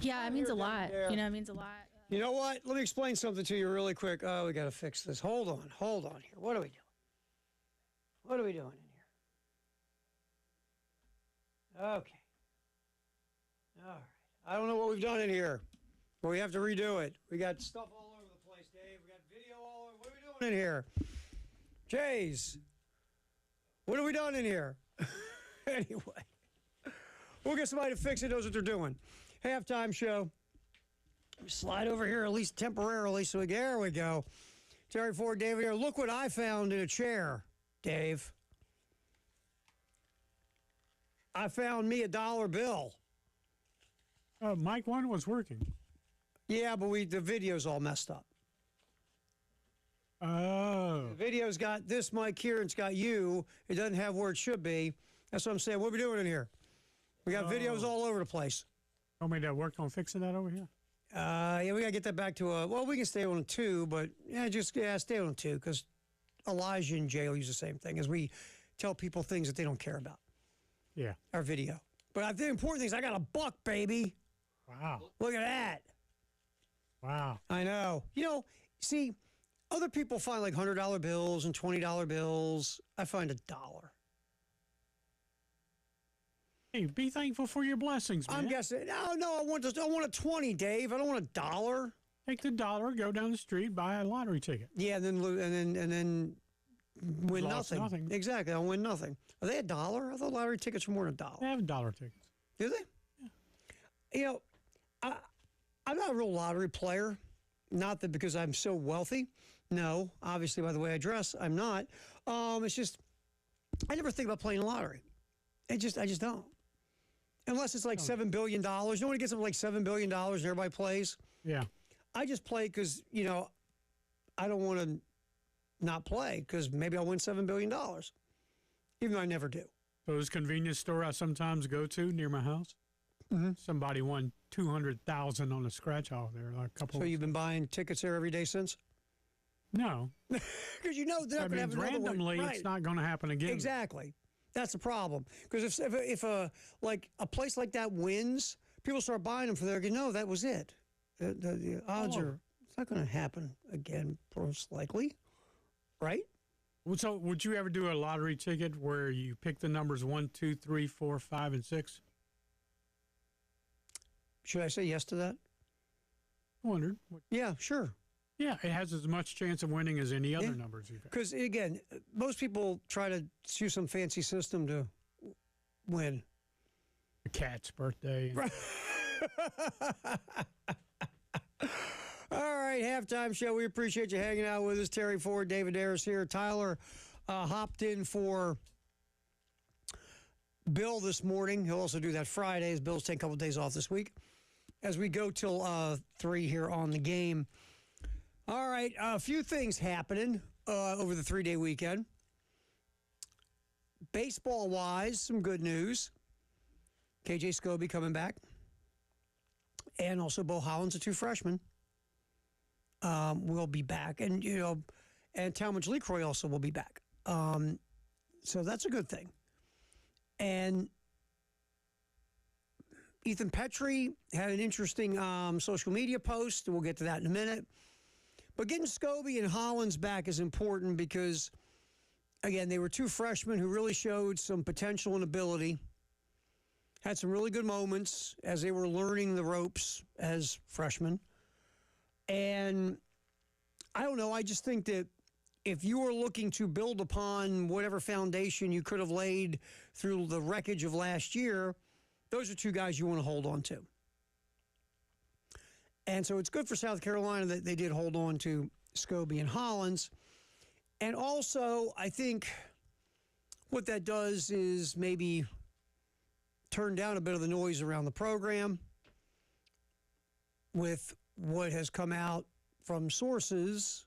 Yeah, it means a lot. You know, it means a lot. You know what? Let me explain something to you really quick. Oh, we got to fix this. Hold on here. What are we doing? What are we doing in here? Okay. All right. I don't know what we've done in here, but we have to redo it. We got stuff all over the place, Dave. We got video all over. What are we doing in here? Jays, what have we done in here? Anyway, we'll get somebody to fix it, knows what they're doing. Halftime show. Slide over here at least temporarily. So there we go. Terry Ford, David here. Look what I found in a chair, Dave. I found me $1 bill. Mike 1 was working. Yeah, but the video's all messed up. Oh. The video's got this mic here and it's got you. It doesn't have where it should be. That's what I'm saying. What are we doing in here? We got videos all over the place. Want me to work on fixing that over here? Yeah, we got to get that back to we can stay on a 2, but stay on a 2 because Elijah and Jay will use the same thing as we tell people things that they don't care about. Yeah. Our video. But I think the important thing is I got $1, baby. Wow. Look at that. Wow. I know. You know, see, other people find like $100 bills and $20 bills. I find $1. Hey, be thankful for your blessings, man. I'm guessing. No, I want a 20, Dave. I don't want $1. Take the $1, go down the street, buy a lottery ticket. Yeah, and then win nothing. Exactly, I'll win nothing. Are they $1? I thought lottery tickets were more than $1. They have $1 tickets. Do they? Yeah. You know, I'm not a real lottery player. Not that because I'm so wealthy. No, obviously by the way I dress, I'm not. It's just I never think about playing the lottery. I just don't. Unless it's like $7 billion. No one gets up like $7 billion and everybody plays. Yeah. I just play because, I don't want to not play because maybe I'll win $7 billion. Even though I never do. So this convenience store I sometimes go to near my house, somebody won $200,000 on a scratch off there. So you've been buying tickets there every day since? No. Because they're not going to have another randomly, one. Right. It's not going to happen again. Exactly. That's the problem. Because if a place like that wins, people start buying them for their. No, that was it. The odds are it's not going to happen again, most likely, right? So, would you ever do a lottery ticket where you pick the numbers 1, 2, 3, 4, 5, and 6? Should I say yes to that? I wondered. Yeah, sure. Yeah, it has as much chance of winning as any other numbers you've had. Because, again, most people try to use some fancy system to win. The cat's birthday. Right. All right, halftime show. We appreciate you hanging out with us. Terry Ford, David Harris here. Tyler hopped in for Bill this morning. He'll also do that Fridays. Bill's taking a couple of days off this week as we go till 3 here on the game. All right, a few things happening over the 3-day weekend. Baseball-wise, some good news. KJ Scobie coming back. And also Bo Hollins, the 2 freshmen, will be back. And, and Talmadge LeCroy also will be back. So that's a good thing. And Ethan Petrie had an interesting social media post. We'll get to that in a minute. But getting Scobie and Hollins back is important because, again, they were 2 freshmen who really showed some potential and ability. Had some really good moments as they were learning the ropes as freshmen. And I don't know, I just think that if you were looking to build upon whatever foundation you could have laid through the wreckage of last year, those are 2 guys you want to hold on to. And so it's good for South Carolina that they did hold on to Scobie and Hollins. And also, I think what that does is maybe turn down a bit of the noise around the program with what has come out from sources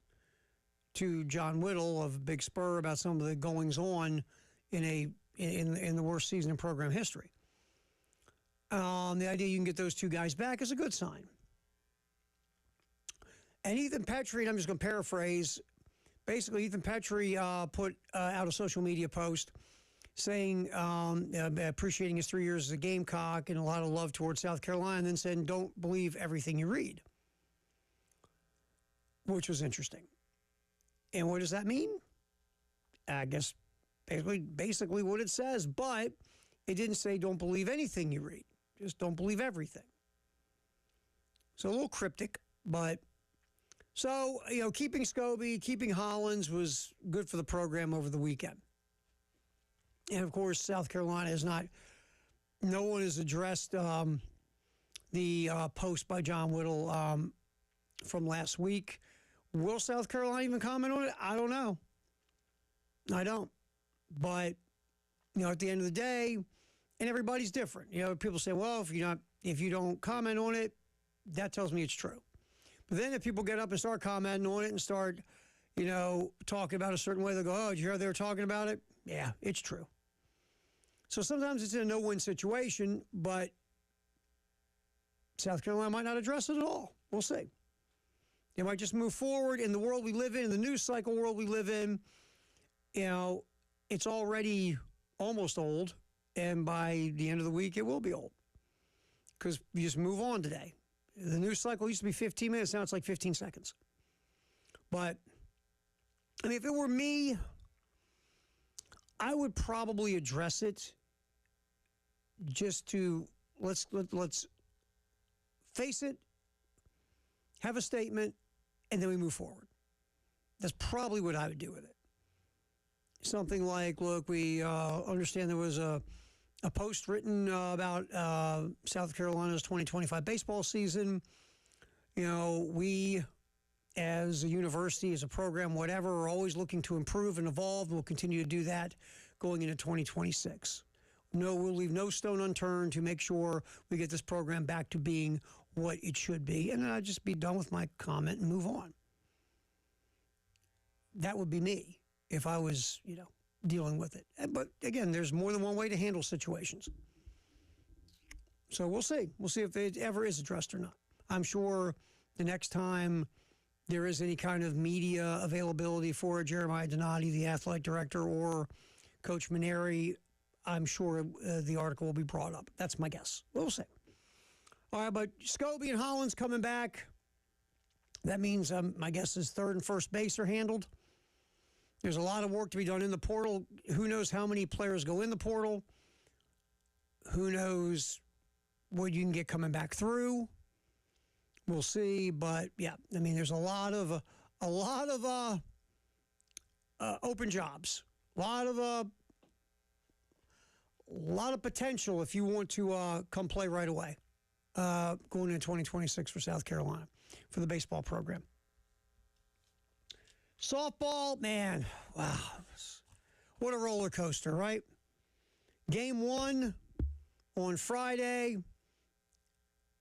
to John Whittle of Big Spur about some of the goings-on in the worst season in program history. The idea you can get those 2 guys back is a good sign. And Ethan Petrie, and I'm just going to paraphrase, basically Ethan Petrie put out a social media post saying, appreciating his 3 years as a Gamecock and a lot of love towards South Carolina, and then saying, don't believe everything you read, which was interesting. And what does that mean? I guess basically what it says, but it didn't say don't believe anything you read. Just don't believe everything. So a little cryptic, but so, keeping Scobie, keeping Hollins was good for the program over the weekend. And of course, South Carolina is not, no one has addressed the post by John Whittle from last week. Will South Carolina even comment on it? I don't know. I don't. But, at the end of the day, and everybody's different. People say, well, if you don't comment on it, that tells me it's true. But then if people get up and start commenting on it and start, talking about a certain way, they'll go, oh, did you hear they were talking about it? Yeah, it's true. So sometimes it's in a no-win situation, but South Carolina might not address it at all. We'll see. They might just move forward in the world we live in the news cycle world we live in. It's already almost old, and by the end of the week, it will be old because you just move on today. The news cycle used to be 15 minutes. Now it's like 15 seconds. But, if it were me, I would probably address it just to, let's face it, have a statement, and then we move forward. That's probably what I would do with it. Something like, look, we understand there was a post written about South Carolina's 2025 baseball season. We, as a university, as a program, whatever, are always looking to improve and evolve, and we'll continue to do that going into 2026. No, we'll leave no stone unturned to make sure we get this program back to being what it should be. And then I'd just be done with my comment and move on. That would be me if I was, dealing with it. But again, there's more than one way to handle situations. So we'll see. We'll see if it ever is addressed or not. I'm sure the next time there is any kind of media availability for Jeremiah Donati, the athletic director, or Coach Maneri, I'm sure the article will be brought up. That's my guess. We'll see. All right, but Scobie and Hollins coming back. That means my guess is third and first base are handled. There's a lot of work to be done in the portal. Who knows how many players go in the portal? Who knows what you can get coming back through? We'll see. But yeah, there's a lot of open jobs. A lot of potential if you want to come play right away. Going into 2026 for South Carolina for the baseball program. Softball, man, wow. What a roller coaster, right? Game 1 on Friday.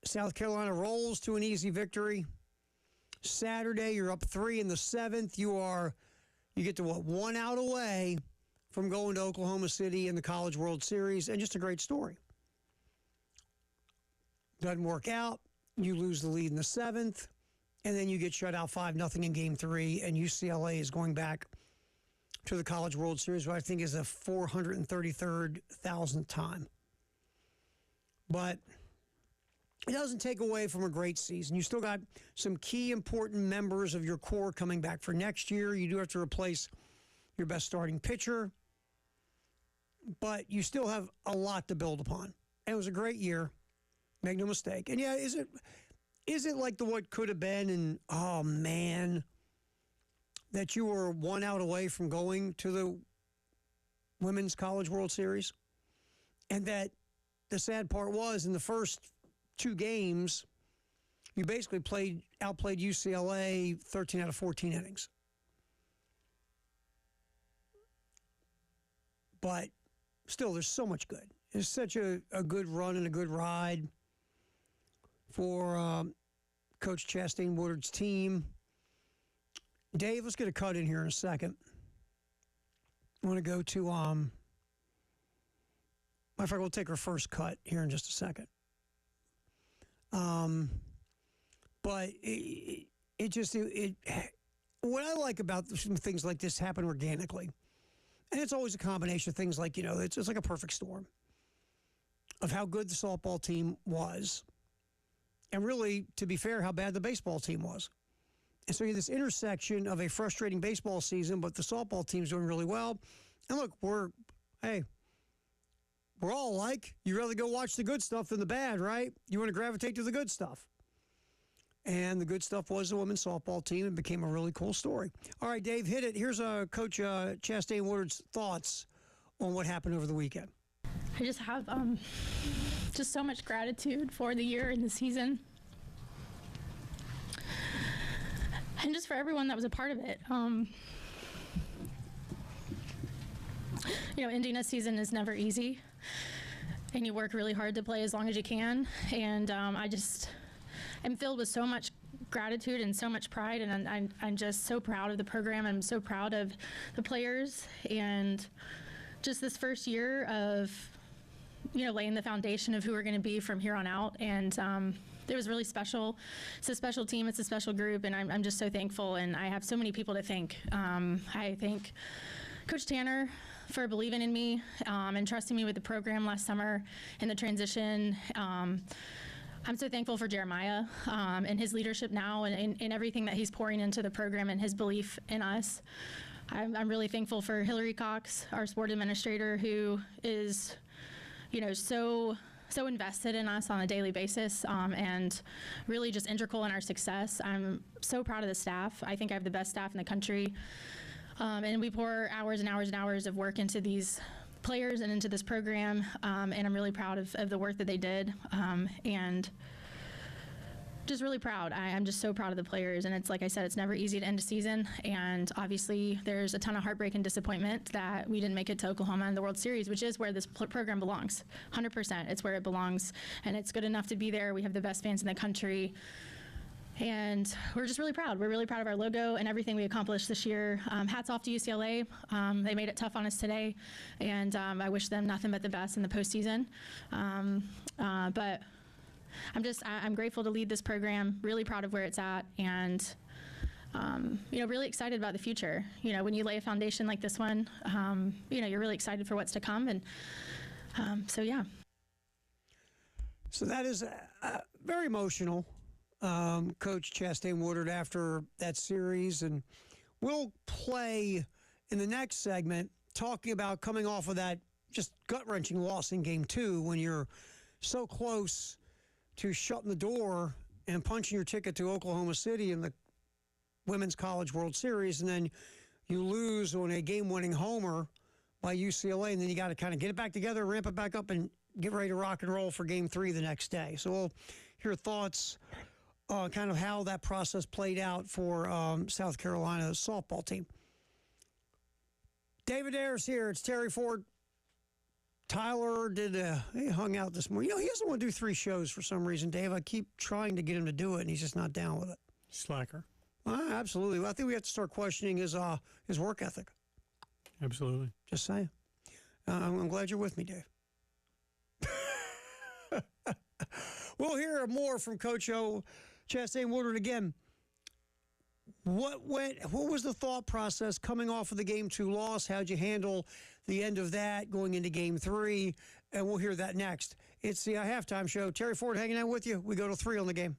South Carolina rolls to an easy victory. Saturday, you're up 3 in the 7th. You get to 1 out away from going to Oklahoma City in the College World Series, and just a great story. Doesn't work out. You lose the lead in the 7th. And then you get shut out 5-0 in Game 3, and UCLA is going back to the College World Series, what I think is the 433,000th time. But it doesn't take away from a great season. You still got some key important members of your core coming back for next year. You do have to replace your best starting pitcher, but you still have a lot to build upon. And it was a great year. Make no mistake. And yeah, is it like what could have been, and oh man, that you were 1 out away from going to the Women's College World Series? And that the sad part was in the first 2 games, you basically outplayed UCLA 13 out of 14 innings. But still, there's so much good. It's such a good run and a good ride for Coach Chastain Woodard's team. Dave, let's get a cut in here in a second. I want to go to, matter of fact, we'll take our first cut here in just a second. But what I like about things like this happen organically. And it's always a combination of things like, it's like a perfect storm of how good the softball team was. And really, to be fair, how bad the baseball team was. And so you have this intersection of a frustrating baseball season, but the softball team's doing really well. And look, we're all alike. You'd rather go watch the good stuff than the bad, right? You want to gravitate to the good stuff. And the good stuff was the women's softball team and became a really cool story. All right, Dave, hit it. Here's Coach Chastain Woodard's thoughts on what happened over the weekend. I just have just so much gratitude for the year and the season. And just for everyone that was a part of it. Ending a season is never easy. And you work really hard to play as long as you can. And I'm filled with so much gratitude and so much pride, and I'm just so proud of the program. I'm so proud of the players, and just this first year of, laying the foundation of who we're going to be from here on out. And it was really special. It's a special team. It's a special group, and I'm just so thankful. And I have so many people to thank. I thank Coach Tanner for believing in me and trusting me with the program last summer in the transition. I'm so thankful for Jeremiah and his leadership now and everything that he's pouring into the program and his belief in us. I'm really thankful for Hillary Cox, our sport administrator, who is, so invested in us on a daily basis and really just integral in our success. I'm so proud of the staff. I think I have the best staff in the country. And we pour hours and hours and hours of work into these players and into this program, and I'm really proud of the work that they did, and just really proud. I'm just so proud of the players, and it's like I said, it's never easy to end a season, and obviously there's a ton of heartbreak and disappointment that we didn't make it to Oklahoma in the World Series, which is where this program belongs. 100%, it's where it belongs, and it's good enough to be there. We have the best fans in the country. And we're just really proud. We're really proud of our logo and everything we accomplished this year. Hats off to UCLA. They made it tough on us today, and I wish them nothing but the best in the postseason. But I'm grateful to lead this program, really proud of where it's at, and really excited about the future. When you lay a foundation like this one, you're really excited for what's to come, and yeah. So that is very emotional. Coach Chastain Woodard after that series, and we'll play in the next segment talking about coming off of that just gut-wrenching loss in Game 2 when you're so close to shutting the door and punching your ticket to Oklahoma City in the Women's College World Series, and then you lose on a game-winning homer by UCLA, and then you got to kind of get it back together, ramp it back up, and get ready to rock and roll for Game 3 the next day. So we'll hear thoughts kind of how that process played out for South Carolina's softball team. David Ayers here. It's Terry Ford. Tyler he hung out this morning. He doesn't want to do 3 shows for some reason, Dave. I keep trying to get him to do it, and he's just not down with it. Slacker. Absolutely. Well, I think we have to start questioning his work ethic. Absolutely. Just saying. I'm glad you're with me, Dave. We'll hear more from Coach Chastain Woodard again. What was the thought process coming off of the Game 2 loss? How'd you handle the end of that going into Game 3? And we'll hear that next. It's the halftime show. Terry Ford hanging out with you. We go to 3 on the game.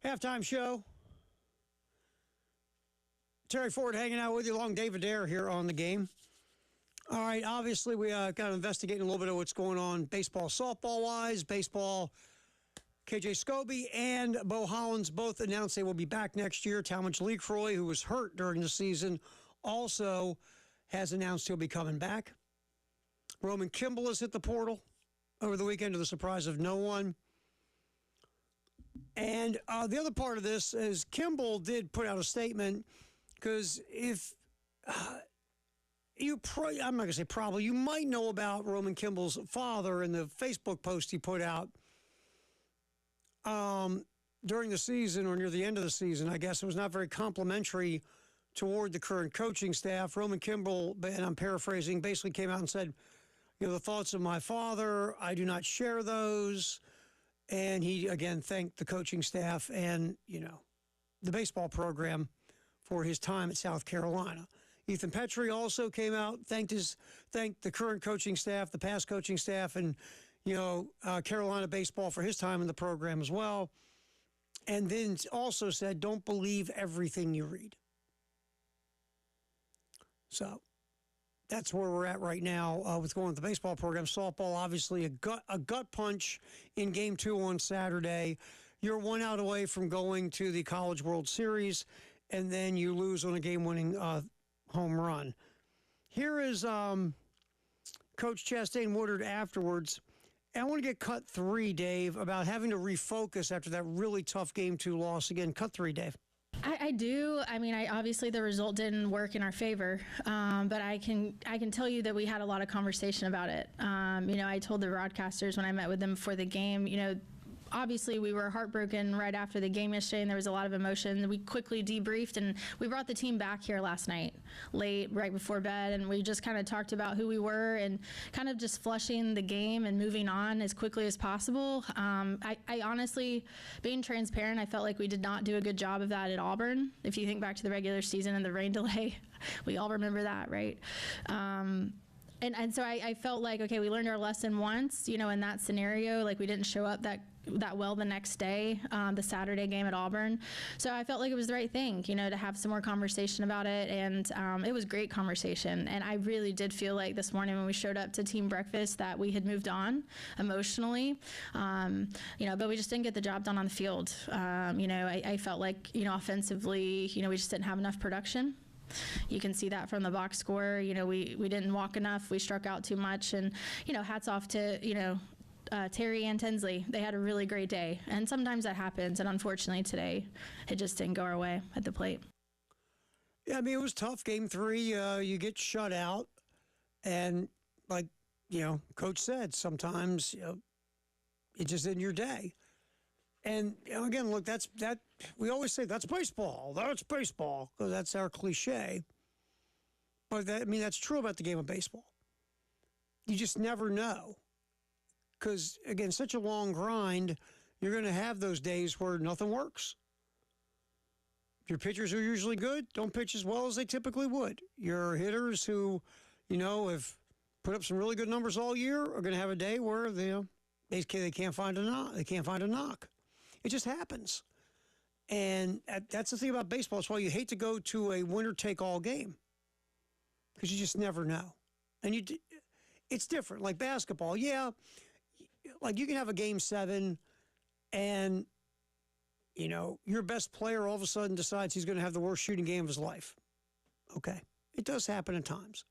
Halftime show. Terry Ford hanging out with you along David Dare here on the game. All right, obviously we kind of investigating a little bit of what's going on baseball, softball-wise. Baseball, KJ Scobie and Bo Hollins both announced they will be back next year. Talmadge Leecroy, who was hurt during the season, also has announced he'll be coming back. Roman Kimball has hit the portal over the weekend to the surprise of no one. And the other part of this is Kimball did put out a statement because if I'm not going to say probably, you might know about Roman Kimball's father in the Facebook post he put out during the season or near the end of the season. I guess it was not very complimentary toward the current coaching staff. Roman Kimball, and I'm paraphrasing, basically came out and said, the thoughts of my father, I do not share those. And he, again, thanked the coaching staff and, the baseball program for his time at South Carolina. Ethan Petrie also came out, thanked the current coaching staff, the past coaching staff, and, Carolina baseball for his time in the program as well. And then also said, don't believe everything you read. So that's where we're at right now with going with the baseball program. Softball, obviously, a gut punch in Game 2 on Saturday. You're 1 out away from going to the College World Series, and then you lose on a game-winning home run. Here is Coach Chastain Woodard afterwards. And I want to get cut 3, Dave, about having to refocus after that really tough Game 2 loss. Again, cut 3, Dave. I do. I mean, obviously the result didn't work in our favor, but I can tell you that we had a lot of conversation about it. I told the broadcasters when I met with them before the game, obviously we were heartbroken right after the game yesterday, and there was a lot of emotion. We quickly debriefed, and we brought the team back here last night, late, right before bed, and we just kind of talked about who we were and kind of just flushing the game and moving on as quickly as possible. I honestly, being transparent, I felt like we did not do a good job of that at Auburn. If you think back to the regular season and the rain delay, we all remember that, right? And so I felt like, okay, we learned our lesson once, in that scenario, like we didn't show up that well the next day, the Saturday game at Auburn. So I felt like it was the right thing, to have some more conversation about it. And it was great conversation. And I really did feel like this morning when we showed up to team breakfast that we had moved on emotionally, but we just didn't get the job done on the field. I felt like, offensively, we just didn't have enough production. You can see that from the box score. We didn't walk enough. We struck out too much. And, hats off to, Terry and Tinsley. They had a really great day. And sometimes that happens. And unfortunately today, it just didn't go our way at the plate. Yeah, I mean, it was tough. Game 3, you get shut out. And like, Coach said, sometimes, it just isn't your day. And again, look, that we always say that's baseball. That's baseball, because that's our cliche. But that's true about the game of baseball. You just never know, because again, such a long grind. You're going to have those days where nothing works. Your pitchers who are usually good don't pitch as well as they typically would. Your hitters who, have put up some really good numbers all year are going to have a day where they can't find a knock. They can't find a knock. It just happens. And that's the thing about baseball. It's why you hate to go to a winner-take-all game, because you just never know. And it's different. Like basketball, yeah, like you can have a Game 7 and, your best player all of a sudden decides he's going to have the worst shooting game of his life. Okay. It does happen at times.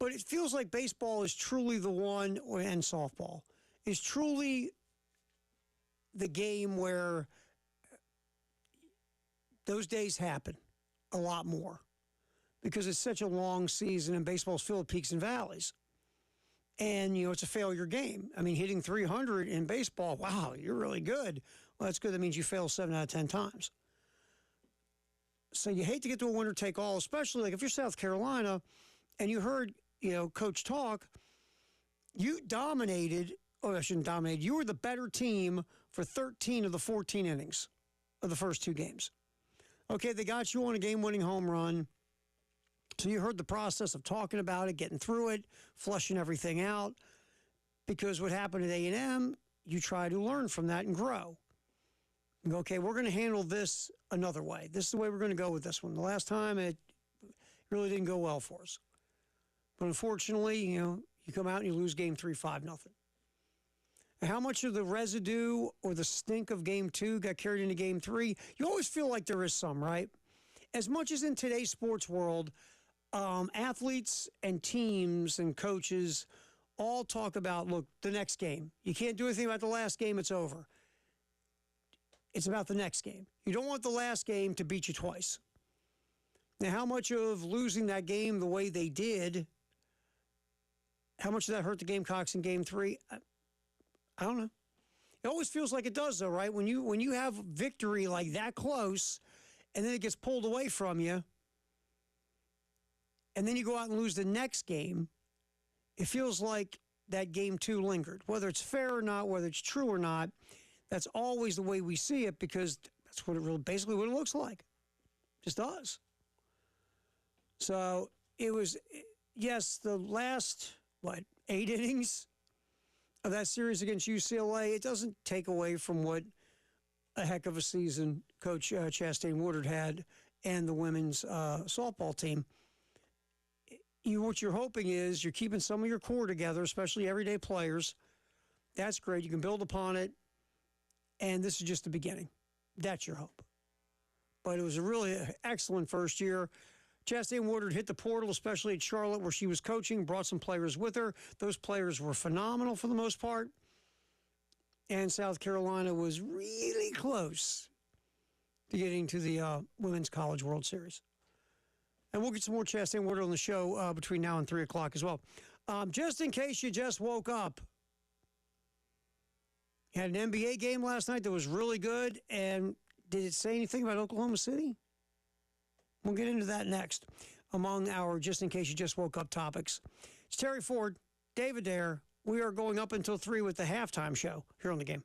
But it feels like baseball is truly the one, and softball, is truly the game where those days happen a lot more, because it's such a long season and baseball's filled with peaks and valleys. And, it's a failure game. I mean, hitting 300 in baseball, wow, you're really good. Well, that's good. That means you fail 7 out of 10 times. So you hate to get to a winner-take-all, especially like if you're South Carolina and you heard, Coach talk, you dominated. Oh, I shouldn't dominate. You were the better team for 13 of the 14 innings of the first 2 games. Okay, they got you on a game-winning home run. So you heard the process of talking about it, getting through it, flushing everything out. Because what happened at A&M, you try to learn from that and grow. and go, okay, we're going to handle this another way. This is the way we're going to go with this one. The last time it really didn't go well for us. But unfortunately, you come out and you lose game 3, 5-0. How much of the residue or the stink of game 2 got carried into game 3? You always feel like there is some, right? As much as in today's sports world, athletes and teams and coaches all talk about, look, the next game. You can't do anything about the last game, it's over. It's about the next game. You don't want the last game to beat you twice. Now, how much of losing that game the way they did, how much did that hurt the Gamecocks in game 3? I don't know. It always feels like it does, though, right? When you have victory like that close, and then it gets pulled away from you, and then you go out and lose the next game, it feels like that game 2 lingered. Whether it's fair or not, whether it's true or not, that's always the way we see it because that's what it really, basically what it looks like. It just does. So it was, yes, the last, 8 innings of that series against UCLA, it doesn't take away from what a heck of a season Coach Chastain Woodard had and the women's softball team. What you're hoping is you're keeping some of your core together, especially everyday players. That's great. You can build upon it. And this is just the beginning. That's your hope. But it was a really excellent first year. Chastain Woodard hit the portal, especially at Charlotte, where she was coaching, brought some players with her. Those players were phenomenal for the most part. And South Carolina was really close to getting to the Women's College World Series. And we'll get some more Chastain Woodard on the show between now and 3 o'clock as well. Just in case you just woke up, had an NBA game last night that was really good. And did it say anything about Oklahoma City? We'll get into that next among our Just In Case You Just Woke Up topics. It's Terry Ford, David Dare. We are going up until 3 with the halftime show here on The Game.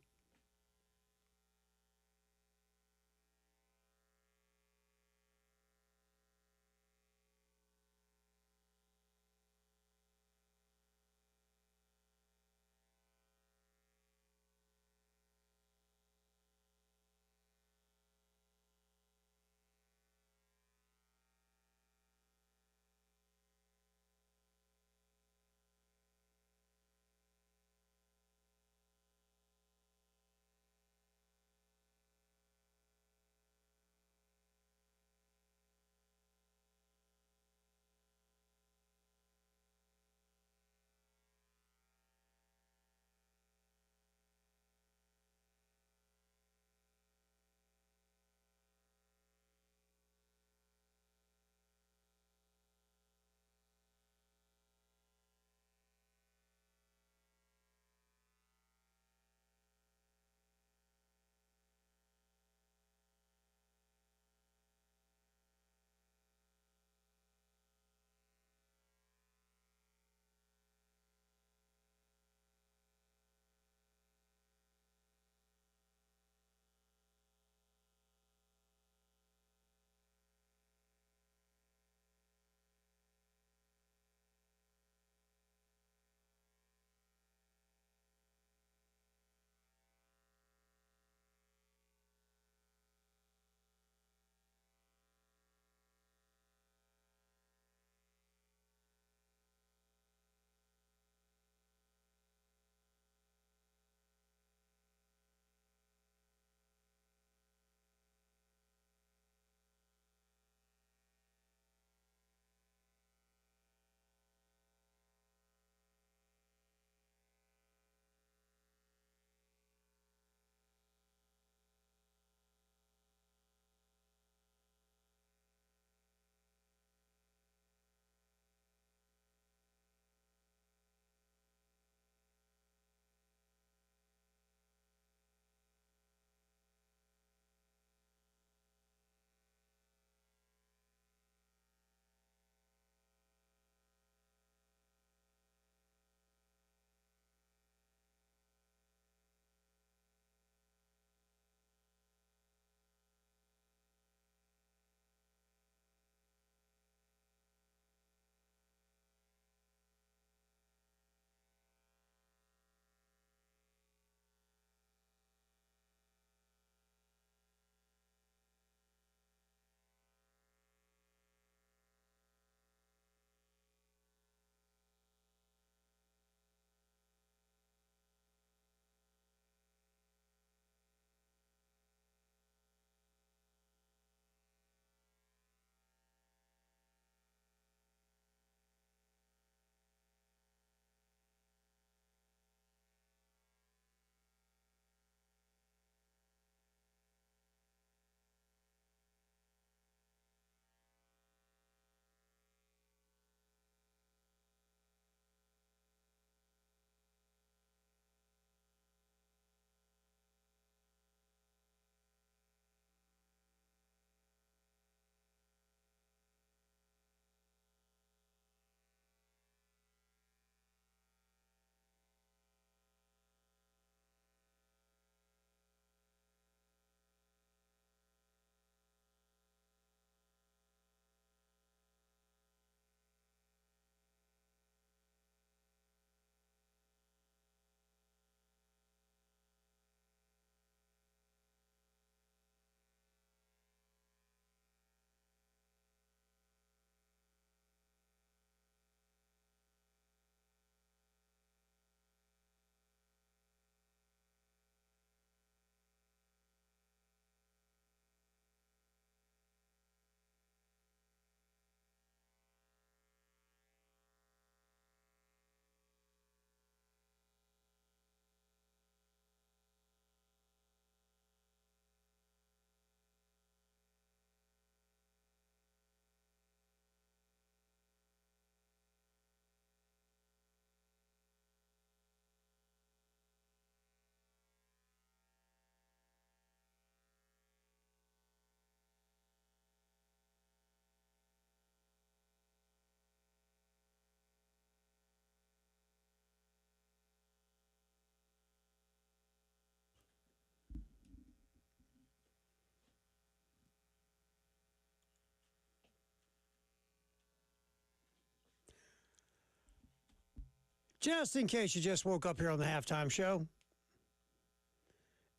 Just in case you just woke up here on the halftime show,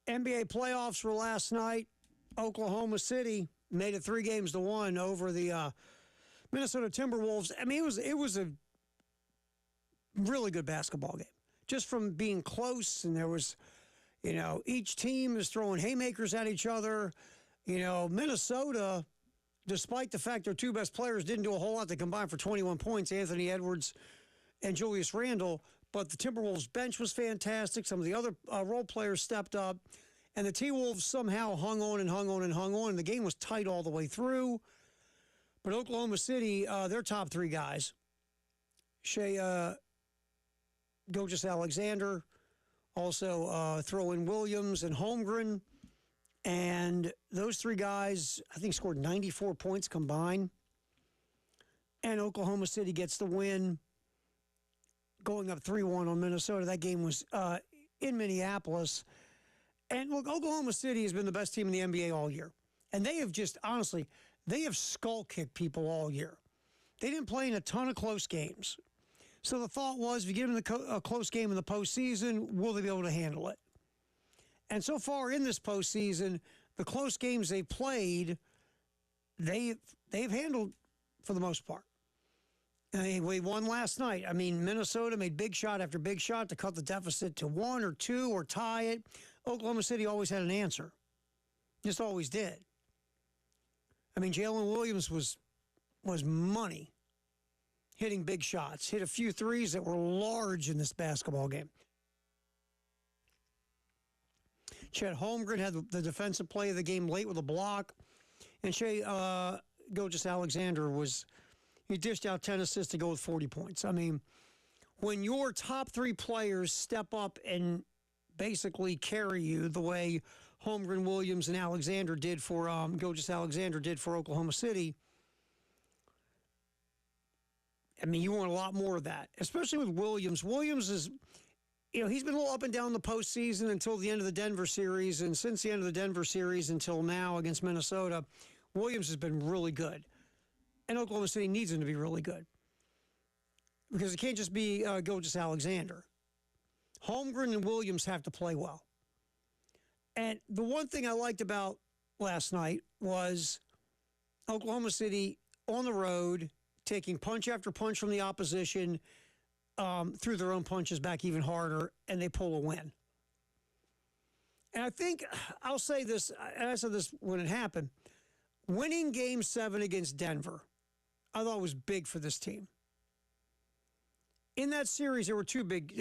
NBA playoffs were last night. Oklahoma City made it 3-1 over the Minnesota Timberwolves. I mean, it was a really good basketball game. Just from being close, and there was, each team is throwing haymakers at each other. Minnesota, despite the fact their two best players didn't do a whole lot, they combined for 21 points, Anthony Edwards and Julius Randle, but the Timberwolves bench was fantastic. Some of the other role players stepped up, and the T-Wolves somehow hung on, and the game was tight all the way through. But Oklahoma City, their top three guys, Gilgeous-Alexander, also throw in Williams and Holmgren, and those three guys, I think, scored 94 points combined. And Oklahoma City gets the win, going up 3-1 on Minnesota. That game was in Minneapolis. And look, Oklahoma City has been the best team in the NBA all year. And they have just, honestly, they have skull-kicked people all year. They didn't play in a ton of close games. So the thought was, if you give them a close game in the postseason, will they be able to handle it? And so far in this postseason, the close games they played, they've handled for the most part. We won last night. I mean, Minnesota made big shot after big shot to cut the deficit to 1 or 2 or tie it. Oklahoma City always had an answer. Just always did. I mean, Jalen Williams was money, hitting big shots, hit a few threes that were large in this basketball game. Chet Holmgren had the defensive play of the game late with a block. And Gilgeous-Alexander he dished out 10 assists to go with 40 points. I mean, when your top three players step up and basically carry you the way Holmgren, Williams, and Alexander did for Gilgeous-Alexander did for Oklahoma City, I mean, you want a lot more of that, especially with Williams. Williams is, he's been a little up and down the postseason until the end of the Denver series, and since the end of the Denver series until now against Minnesota, Williams has been really good. And Oklahoma City needs him to be really good because it can't just be Gilgeous-Alexander. Holmgren and Williams have to play well. And the one thing I liked about last night was Oklahoma City on the road, taking punch after punch from the opposition, threw their own punches back even harder, and they pull a win. And I think, I'll say this, and I said this when it happened, winning Game 7 against Denver, I thought was big for this team. In that series, there were two big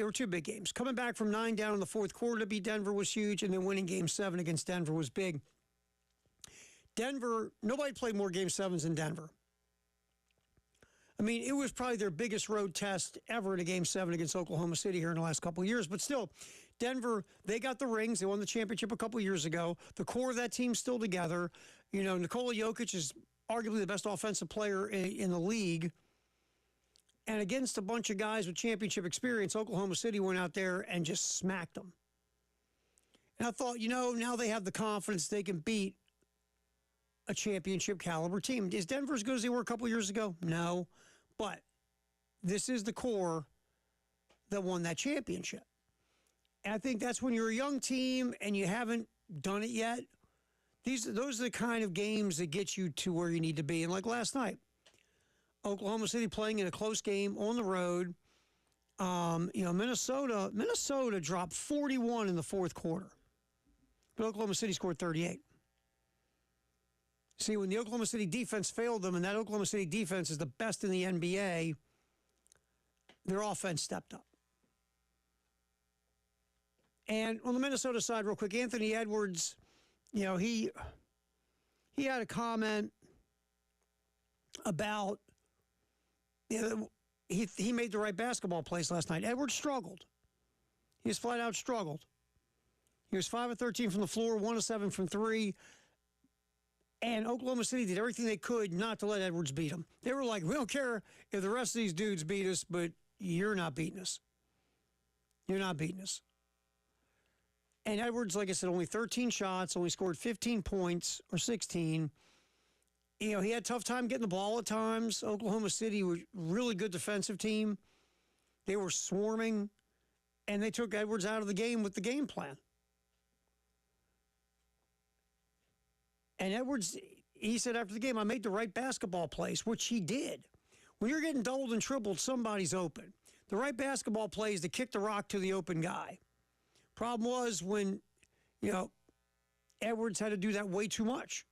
games. Coming back from 9 down in the fourth quarter to beat Denver was huge, and then winning Game 7 against Denver was big. Denver, nobody played more Game 7s than Denver. I mean, it was probably their biggest road test ever in a Game 7 against Oklahoma City here in the last couple of years. But still, Denver, they got the rings. They won the championship a couple of years ago. The core of that team's still together. Nikola Jokic is arguably the best offensive player in the league. And against a bunch of guys with championship experience, Oklahoma City went out there and just smacked them. And I thought, now they have the confidence they can beat a championship caliber team. Is Denver as good as they were a couple years ago? No. But this is the core that won that championship. And I think that's when you're a young team and you haven't done it yet. Those are the kind of games that get you to where you need to be. And like last night, Oklahoma City playing in a close game on the road. Minnesota dropped 41 in the fourth quarter. But Oklahoma City scored 38. See, when the Oklahoma City defense failed them, and that Oklahoma City defense is the best in the NBA, their offense stepped up. And on the Minnesota side, real quick, Anthony Edwards, he had a comment about, he made the right basketball plays last night. Edwards struggled. He just flat out struggled. He was 5 of 13 from the floor, 1 of 7 from 3. And Oklahoma City did everything they could not to let Edwards beat them. They were like, we don't care if the rest of these dudes beat us, but you're not beating us. You're not beating us. And Edwards, like I said, only 13 shots, only scored 15 points or 16. He had a tough time getting the ball at times. Oklahoma City was a really good defensive team. They were swarming, and they took Edwards out of the game with the game plan. And Edwards, he said after the game, I made the right basketball plays, which he did. When you're getting doubled and tripled, somebody's open. The right basketball play is to kick the rock to the open guy. Problem was when, Edwards had to do that way too much.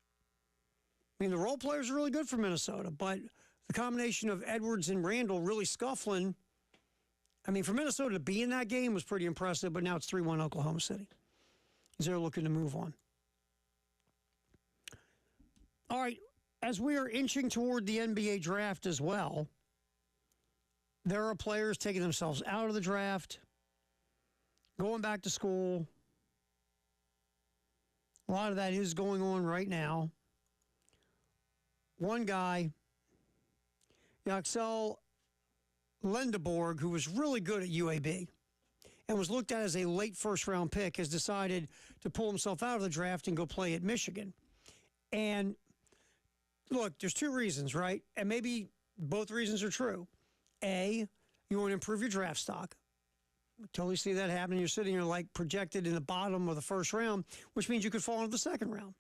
I mean, the role players are really good for Minnesota, but the combination of Edwards and Randall really scuffling, I mean, for Minnesota to be in that game was pretty impressive, but now it's 3-1 Oklahoma City as they're looking to move on. All right, as we are inching toward the NBA draft as well, there are players taking themselves out of the draft, going back to school. A lot of that is going on right now. One guy, Yaxel Lendeborg, who was really good at UAB and was looked at as a late first-round pick, has decided to pull himself out of the draft and go play at Michigan. And look, there's two reasons, right? And maybe both reasons are true. A, you want to improve your draft stock. I totally see that happening. You're sitting here like projected in the bottom of the first round, which means you could fall into the second round.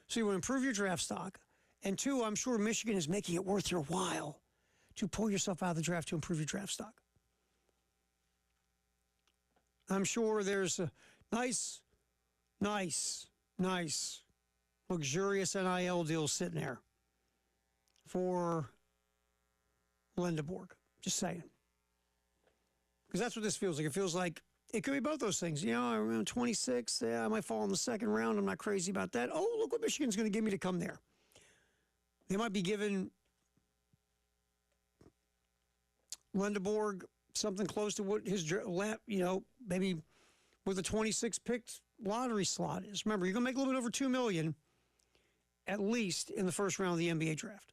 So you want to improve your draft stock. And two, I'm sure Michigan is making it worth your while to pull yourself out of the draft to improve your draft stock. I'm sure there's a nice, luxurious NIL deal sitting there for Lendeborg. Just saying. Because that's what this feels like. It feels like it could be both those things. Around 26, I might fall in the second round. I'm not crazy about that. Oh, look what Michigan's going to give me to come there. They might be giving Lendeborg something close to what his, maybe with the 26 picked lottery slot is. Remember, you're going to make a little bit over $2 million at least in the first round of the NBA draft.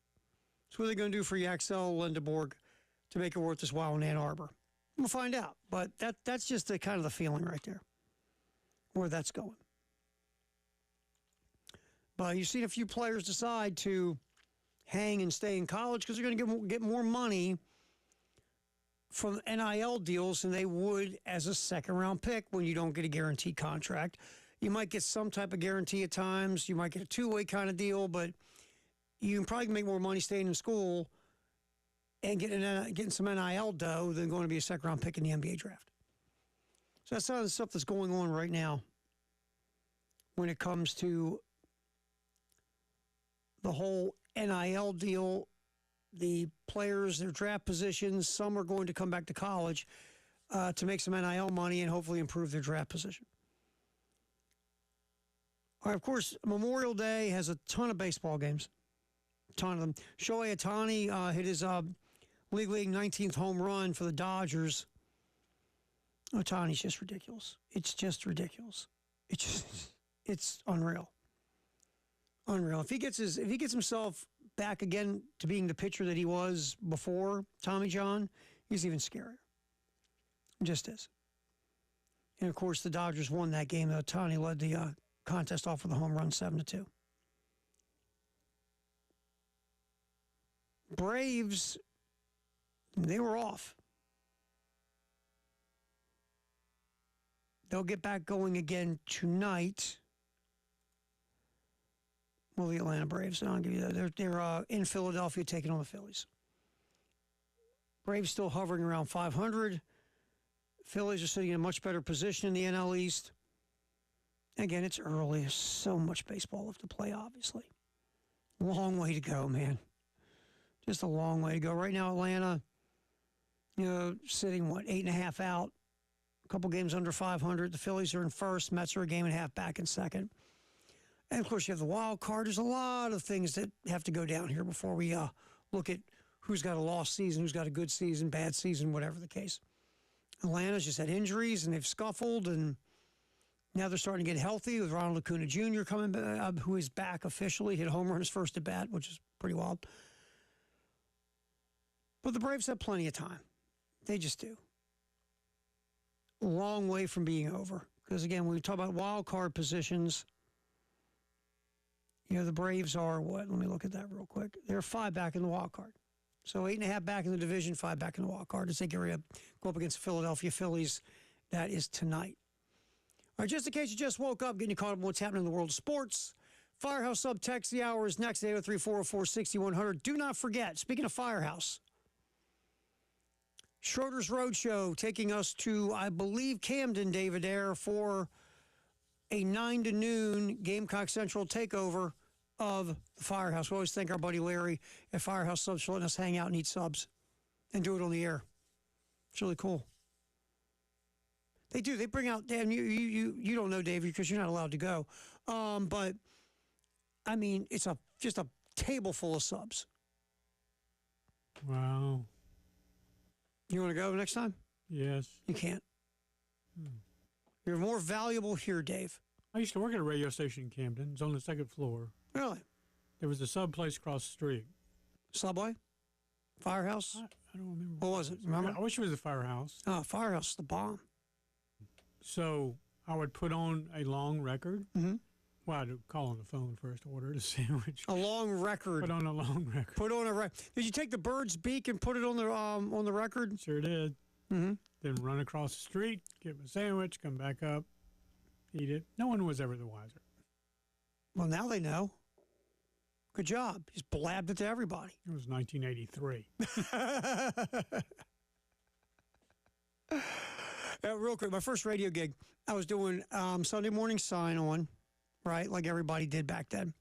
So what are they going to do for Yaxel Lendeborg to make it worth his while in Ann Arbor? We'll find out. But that's just the kind of the feeling right there, where that's going. But you've seen a few players decide to hang and stay in college because they're going to get more money from NIL deals than they would as a second-round pick when you don't get a guaranteed contract. You might get some type of guarantee at times. You might get a two-way kind of deal, but you can probably make more money staying in school and getting some NIL dough than going to be a second-round pick in the NBA draft. So that's some of the stuff that's going on right now when it comes to the whole NIL deal, the players, their draft positions. Some are going to come back to college to make some NIL money and hopefully improve their draft position. All right, of course, Memorial Day has a ton of baseball games, a ton of them. Shohei Ohtani hit his League 19th home run for the Dodgers. Ohtani's just ridiculous. It's just ridiculous. It's unreal. Unreal. If he gets himself back again to being the pitcher that he was before Tommy John, he's even scarier. It just is. And of course, the Dodgers won that game. Ohtani led the contest off with a home run, 7-2. Braves, they were off. They'll get back going again tonight. Well, the Atlanta Braves, I'll give you that. They're in Philadelphia taking on the Phillies. Braves still hovering around 500. Phillies are sitting in a much better position in the NL East. Again, it's early. There's so much baseball left to play, obviously. Long way to go, man. Just a long way to go. Right now, Atlanta, sitting, 8.5 out. A couple games under 500. The Phillies are in first. Mets are a game and a half back in second. And, of course, you have the wild card. There's a lot of things that have to go down here before we look at who's got a lost season, who's got a good season, bad season, whatever the case. Atlanta's just had injuries, and they've scuffled, and now they're starting to get healthy with Ronald Acuna Jr. coming back, who is back officially, hit a home run his first at bat, which is pretty wild. But the Braves have plenty of time. They just do. A long way from being over. Because, again, when we talk about wild card positions, the Braves are what? Let me look at that real quick. They're 5 back in the wild card. So 8.5 back in the division, 5 back in the wild card. To take area, go up against the Philadelphia Phillies. That is tonight. All right, just in case you just woke up, getting you caught up on what's happening in the world of sports. Firehouse Sub Text the hour is next, 803-404-6100. Do not forget, speaking of Firehouse, Schroeder's Roadshow taking us to, I believe, Camden, David Air, for a 9 to noon Gamecock Central takeover of the Firehouse. We always thank our buddy Larry at Firehouse Subs for letting us hang out and eat subs and do it on the air. It's really cool. They do. They bring out, Dan, you don't know, David, because you're not allowed to go. But, I mean, it's just a table full of subs. Wow. You want to go next time? Yes. You can't. You're more valuable here, Dave. I used to work at a radio station in Camden. It's on the second floor. Really? There was a sub place across the street. Subway? Firehouse? I don't remember. What was it? Remember? I wish it was a firehouse. Oh, Firehouse is the bomb. So I would put on a long record. Mm-hmm. Well, I'd call on the phone first, order the sandwich. A long record. Put on a long record. Put on a record. Did you take the bird's beak and put it on the record? Sure did. Mm-hmm. Then run across the street, get my sandwich, come back up, eat it. No one was ever the wiser. Well, now they know. Good job. He's blabbed it to everybody. It was 1983. Real quick, my first radio gig, I was doing Sunday morning sign-on, right, like everybody did back then.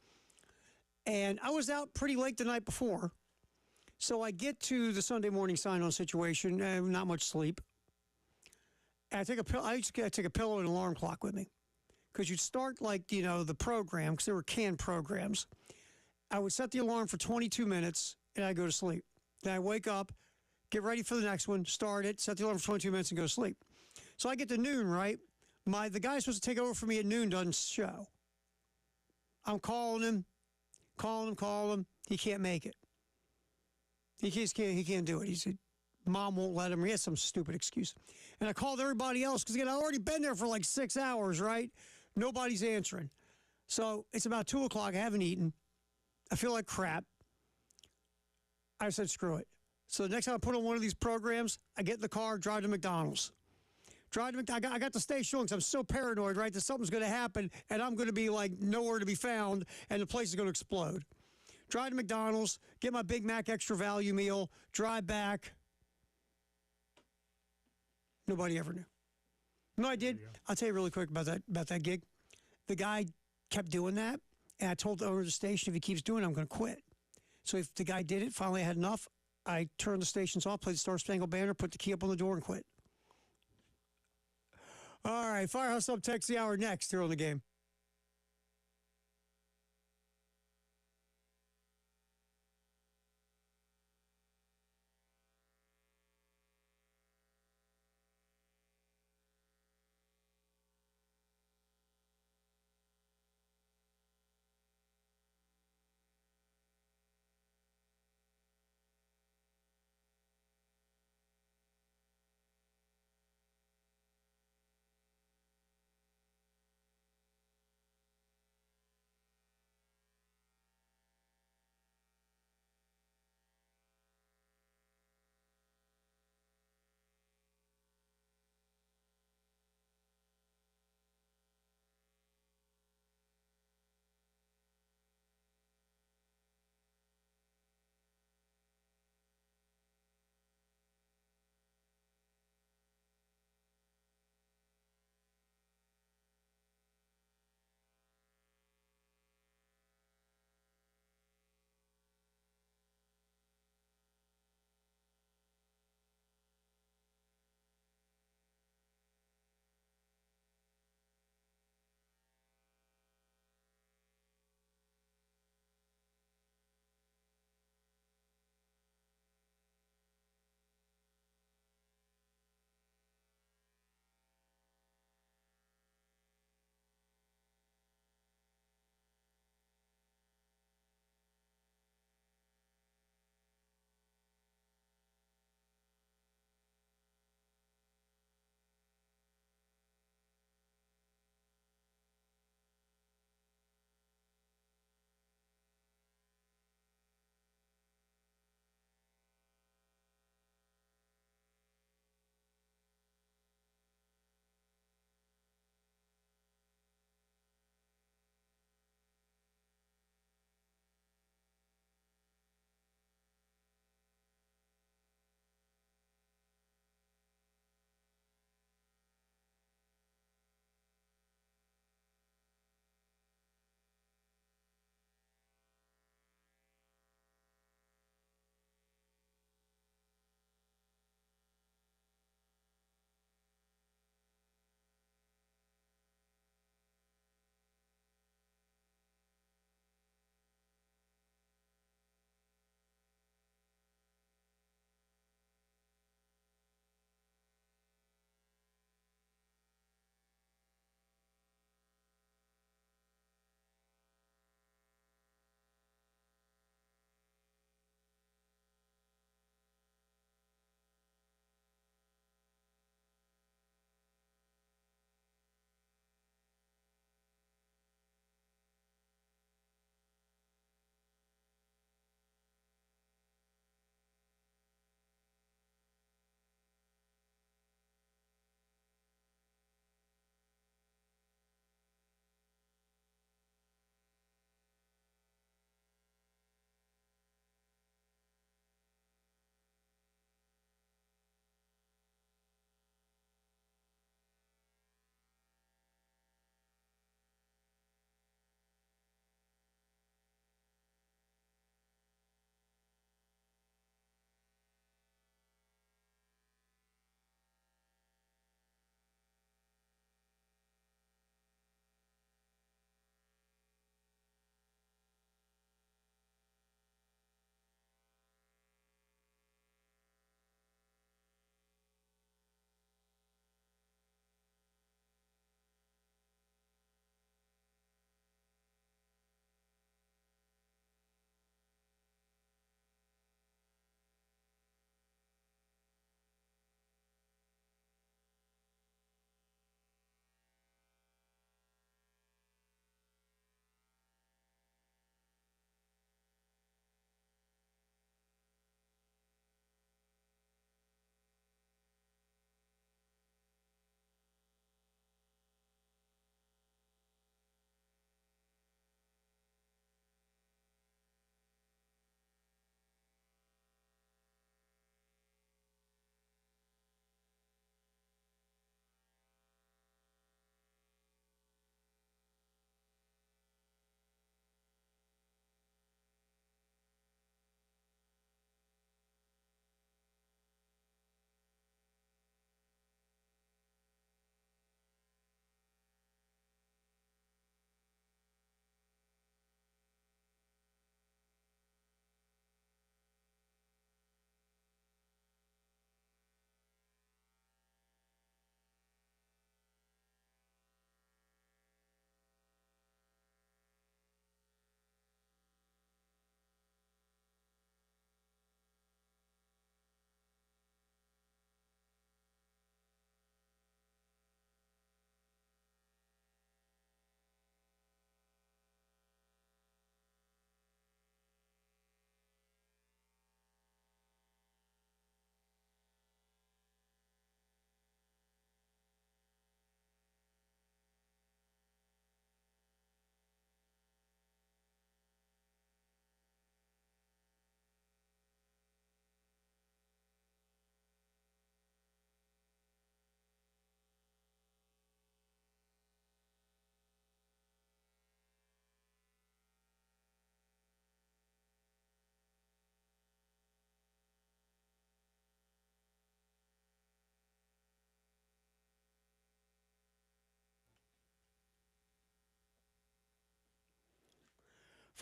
And I was out pretty late the night before. So I get to the Sunday morning sign-on situation, not much sleep. And I take a pill. I used to take a pillow and an alarm clock with me, because you'd start the program, because there were canned programs. I would set the alarm for 22 minutes and I'd go to sleep. Then I wake up, get ready for the next one, start it, set the alarm for 22 minutes and go to sleep. So I get to noon, right? The guy supposed to take over for me at noon doesn't show. I'm calling him. He can't make it. He can't do it. He said, Mom won't let him. He has some stupid excuse. And I called everybody else because, again, I've already been there for like 6 hours, right? Nobody's answering. So it's about 2 o'clock. I haven't eaten. I feel like crap. I said, screw it. So the next time I put on one of these programs, I get in the car, drive to McDonald's. I got the station on because I'm so paranoid, right, that something's going to happen and I'm going to be like nowhere to be found and the place is going to explode. Drive to McDonald's, get my Big Mac extra value meal, drive back. Nobody ever knew. No, I did. I'll tell you really quick about that gig. The guy kept doing that, and I told the owner of the station, if he keeps doing it, I'm going to quit. So if the guy did it, finally I had enough, I turned the stations off, played the Star Spangled Banner, put the key up on the door, and quit. All right, Firehouse Up Text the hour next here on the game.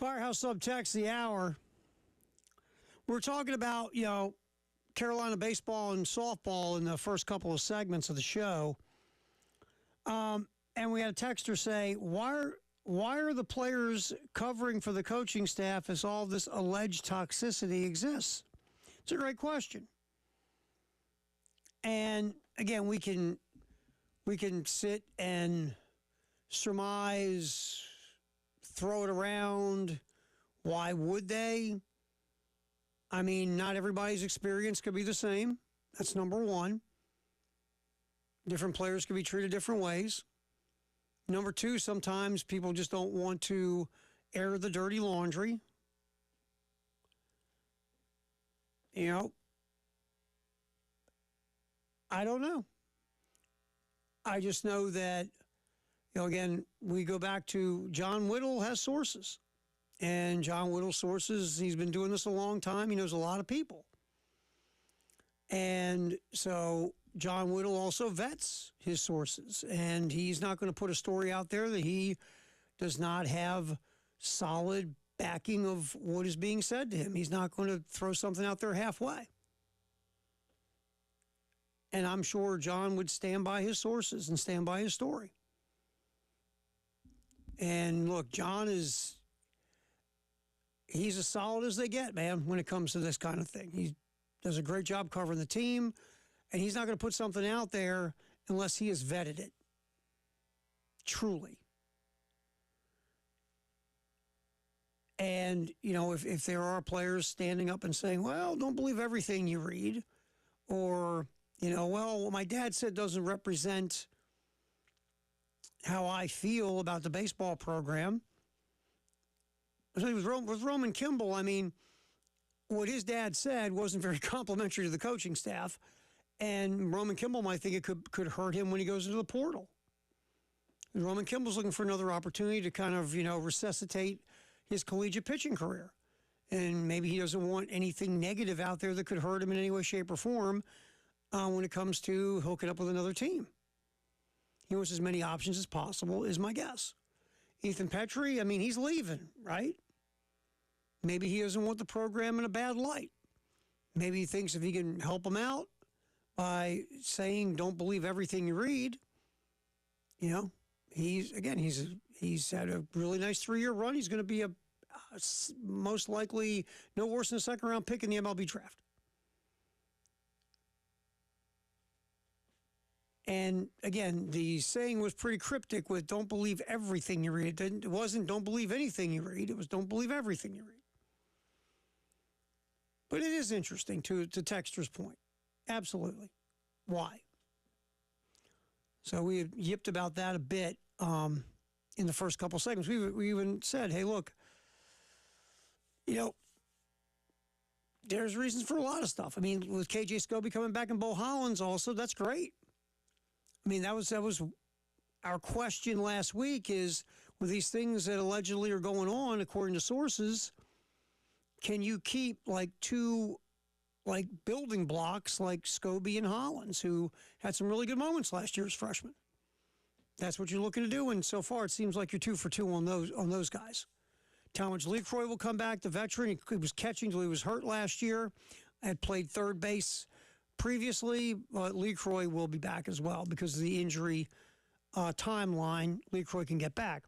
Firehouse Subtext, the hour. We're talking about, Carolina baseball and softball in the first couple of segments of the show. And we had a texter say, why are the players covering for the coaching staff as all this alleged toxicity exists? It's a great question. And again, we can sit and surmise, throw it around. Why would they? I mean, not everybody's experience could be the same. That's number one. Different players can be treated different ways. Number two, sometimes people just don't want to air the dirty laundry. I don't know. I just know that, again, we go back to John Whittle has sources. And John Whittle's sources, he's been doing this a long time. He knows a lot of people. And so John Whittle also vets his sources. And he's not going to put a story out there that he does not have solid backing of what is being said to him. He's not going to throw something out there halfway. And I'm sure John would stand by his sources and stand by his story. And look, John he's as solid as they get, man, when it comes to this kind of thing. He does a great job covering the team, and he's not going to put something out there unless he has vetted it. Truly. And, if there are players standing up and saying, well, don't believe everything you read, or, well, what my dad said doesn't represent how I feel about the baseball program. With Roman Kimball, I mean, what his dad said wasn't very complimentary to the coaching staff, and Roman Kimball might think it could hurt him when he goes into the portal. And Roman Kimball's looking for another opportunity to kind of, resuscitate his collegiate pitching career. And maybe he doesn't want anything negative out there that could hurt him in any way, shape, or form when it comes to hooking up with another team. He wants as many options as possible, is my guess. Ethan Petrie, I mean, he's leaving, right? Maybe he doesn't want the program in a bad light. Maybe he thinks if he can help him out by saying, don't believe everything you read, he's had a really nice 3-year run. He's going to be most likely no worse than a second-round pick in the MLB draft. And again, the saying was pretty cryptic with don't believe everything you read. It wasn't don't believe anything you read. It was don't believe everything you read. But it is interesting to Texter's point. Absolutely. Why? So we yipped about that a bit in the first couple segments. We even said, hey, look, there's reasons for a lot of stuff. I mean, with KJ Scobie coming back and Bo Hollins also, that's great. I mean, that was our question last week is, with these things that allegedly are going on, according to sources, can you keep two building blocks like Scobie and Hollins, who had some really good moments last year as freshmen? That's what you're looking to do, and so far it seems like you're 2 for 2 on those guys. Talmadge LeCroy will come back, the veteran. He was catching until he was hurt last year. Had played third base previously, but LeCroy will be back as well because of the injury timeline. LeCroy can get back.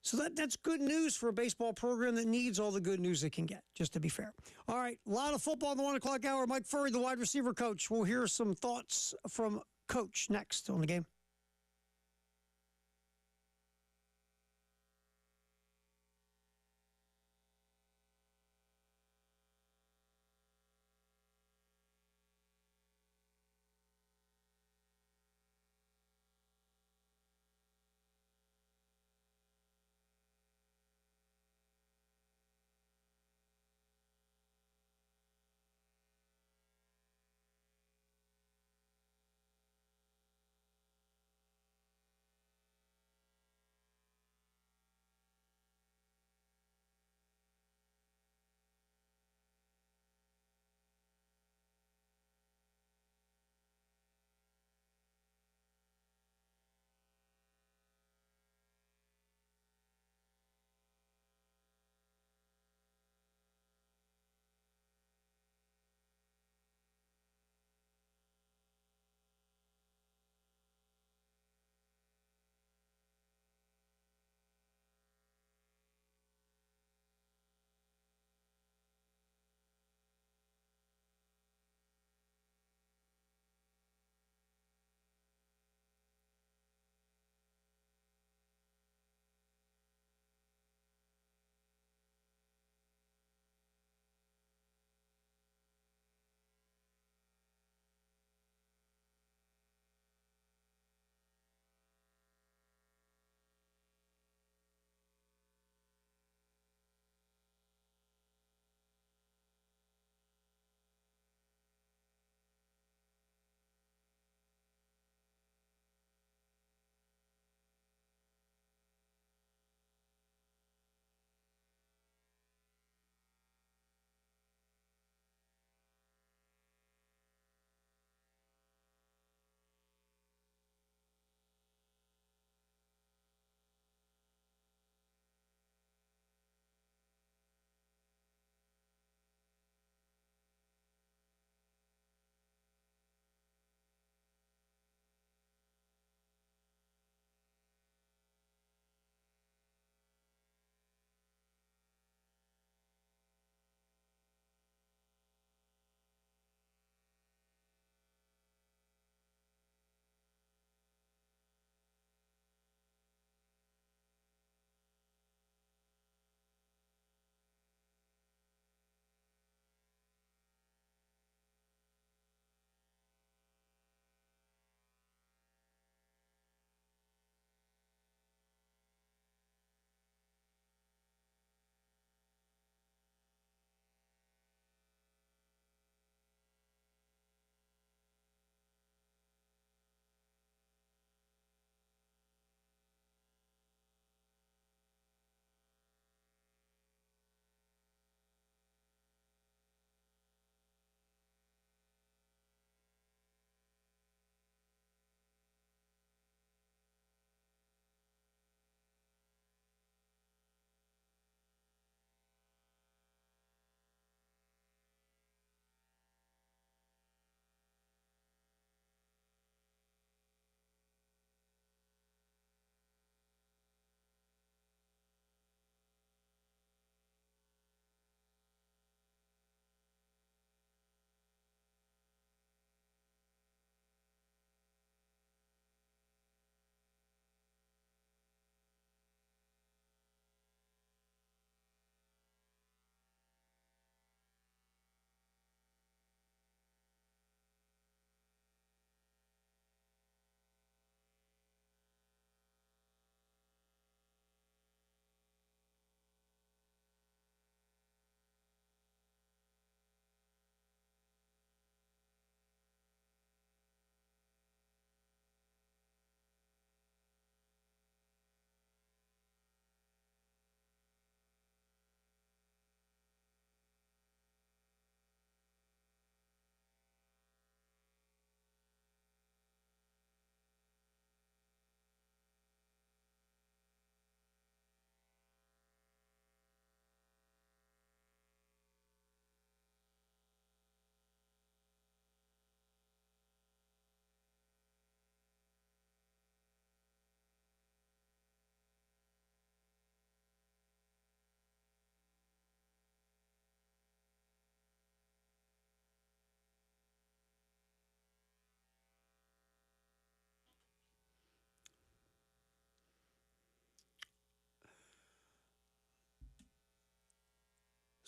So that's good news for a baseball program that needs all the good news it can get, just to be fair. All right, a lot of football in the 1 o'clock hour. Mike Furrey, the wide receiver coach. We'll hear some thoughts from Coach next on the game.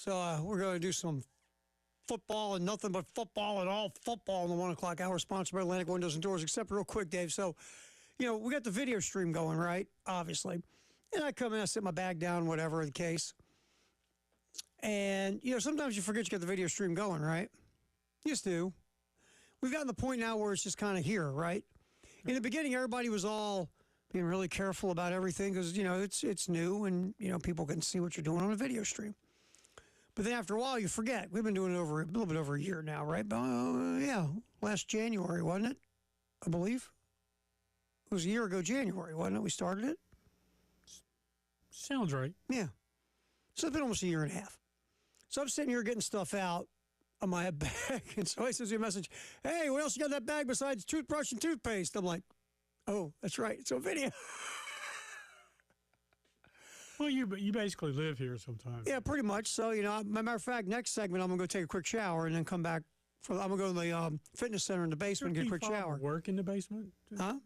So we're going to do some football and nothing but football and all football in the 1 o'clock hour, sponsored by Atlantic Windows and Doors. Except real quick, Dave. So, we got the video stream going, right? Obviously. And I come in, I sit my bag down, whatever the case. And, sometimes you forget you got the video stream going, right? You just do. We've gotten to the point now where it's just kind of here, right? In the beginning, everybody was all being really careful about everything because, it's new and, people can see what you're doing on a video stream. But then after a while, you forget. We've been doing it over a little bit over a year now, right? But, yeah, last January, wasn't it? I believe. It was a year ago January, wasn't it? We started it? Sounds right. Yeah. So it's been almost a year and a half. So I'm sitting here getting stuff out of my bag, and somebody sends me a message, hey, what else you got in that bag besides toothbrush and toothpaste? I'm like, oh, that's right. It's a video. Well, you basically live here sometimes. Yeah, pretty much. So, matter of fact, next segment, I'm going to go take a quick shower and then come back. I'm going to go to the fitness center in the basement and get a quick shower. Work in the basement? Huh?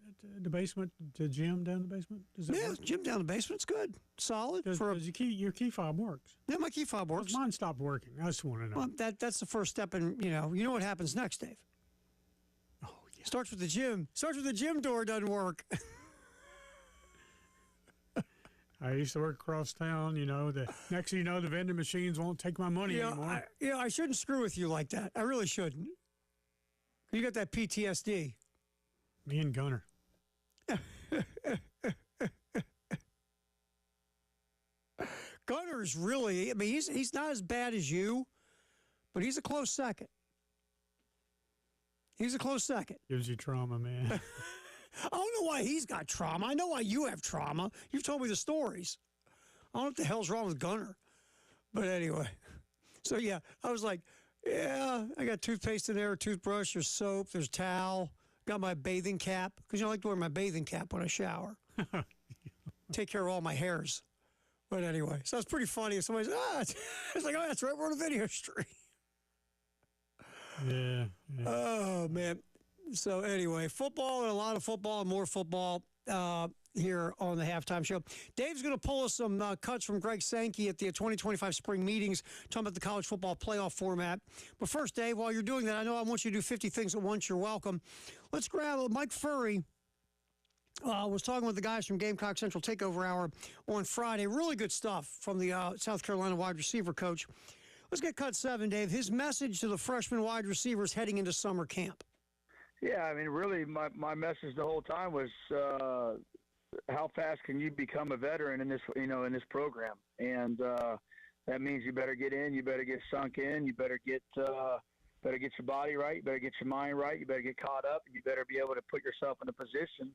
The basement, the gym down the basement? Yeah, gym down the basement's good. Solid. Does your key fob works? Yeah, my key fob works. Mine stopped working. I just want to know. Well, that's the first step in, you know what happens next, Dave. Oh, yeah. Starts with the gym. Starts with the gym door doesn't work. I used to work across town, the next thing you know, the vending machines won't take my money anymore. I shouldn't screw with you like that. I really shouldn't. You got that PTSD. Me and Gunner. Gunner's really, he's not as bad as you, but he's a close second. He's a close second. Gives you trauma, man. I don't know why he's got trauma. I know why you have trauma. You've told me the stories. I don't know what the hell's wrong with Gunner. But anyway. So, yeah, I was like, yeah, I got toothpaste in there, toothbrush, there's soap, there's towel. Got my bathing cap, because I like to wear my bathing cap when I shower. Take care of all my hairs. But anyway, so it's pretty funny. If somebody's, it's like, oh, that's right, we're on a video stream. Yeah. Oh, man. So anyway, football and a lot of football and more football here on the Halftime Show. Dave's going to pull us some cuts from Greg Sankey at the 2025 spring meetings, talking about the college football playoff format. But first, Dave, while you're doing that, I want you to do 50 things at once. You're welcome. Let's grab Mike FURREY. Was talking with the guys from Gamecock Central Takeover Hour on Friday. Really good stuff from the South Carolina wide receiver coach. Let's get cut 7, Dave. His message to the freshman wide receivers heading into summer camp. Yeah, really, my message the whole time was how fast can you become a veteran in this program, and that means you better get in, you better get sunk in, you better get your body right, you better get your mind right, you better get caught up, and you better be able to put yourself in a position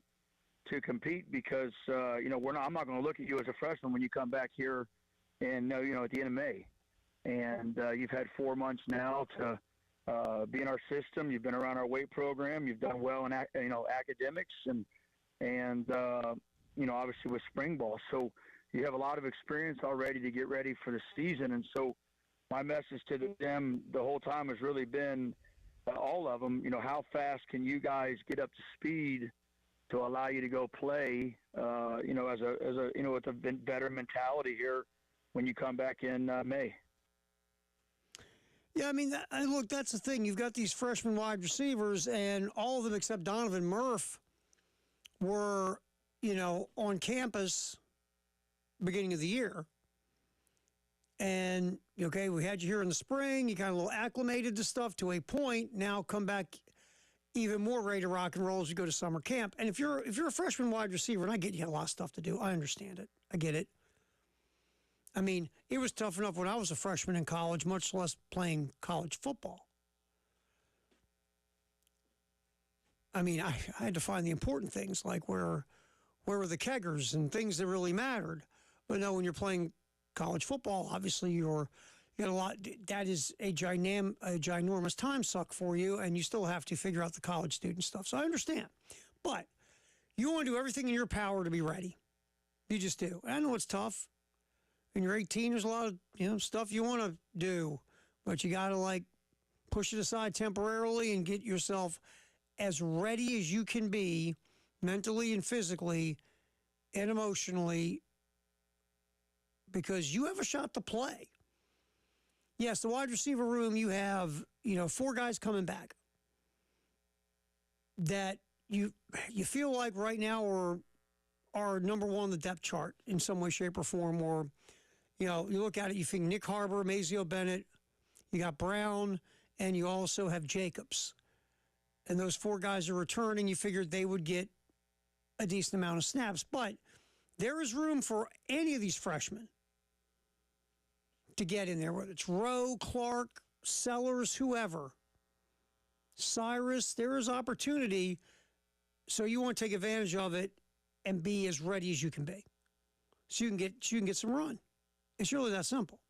to compete because I'm not going to look at you as a freshman when you come back here and at the end of May, and you've had 4 months now to. Be in our system. You've been around our weight program. You've done well in academics and obviously with spring ball. So you have a lot of experience already to get ready for the season. And so my message to them the whole time has really been all of them. How fast can you guys get up to speed to allow you to go play? As a with a better mentality here when you come back in May. Yeah, look, that's the thing. You've got these freshman wide receivers, and all of them except Donovan Murph were, on campus beginning of the year. And, okay, we had you here in the spring. You got a little acclimated to stuff to a point. Now come back even more ready to rock and roll as you go to summer camp. And if you're a freshman wide receiver, and I get you got a lot of stuff to do. I understand it. I get it. It was tough enough when I was a freshman in college, much less playing college football. I had to find the important things, like where were the keggers and things that really mattered. But no, when you're playing college football, obviously you got a lot. That is a ginormous time suck for you, and you still have to figure out the college student stuff. So I understand. But you want to do everything in your power to be ready. You just do. And I know it's tough. When you're 18, there's a lot of stuff you want to do, but you got to push it aside temporarily and get yourself as ready as you can be, mentally and physically and emotionally, because you have a shot to play. Yes, the wide receiver room, you have, 4 guys coming back that you feel like right now are number one on the depth chart in some way, shape, or form. Or, you look at it, you think Nick Harbor, Mazio Bennett, you got Brown, and you also have Jacobs. And those 4 guys are returning. You figured they would get a decent amount of snaps. But there is room for any of these freshmen to get in there, whether it's Rowe, Clark, Sellers, whoever. Cyrus, there is opportunity, so you want to take advantage of it and be as ready as you can be. So you can get some run. It's really that simple.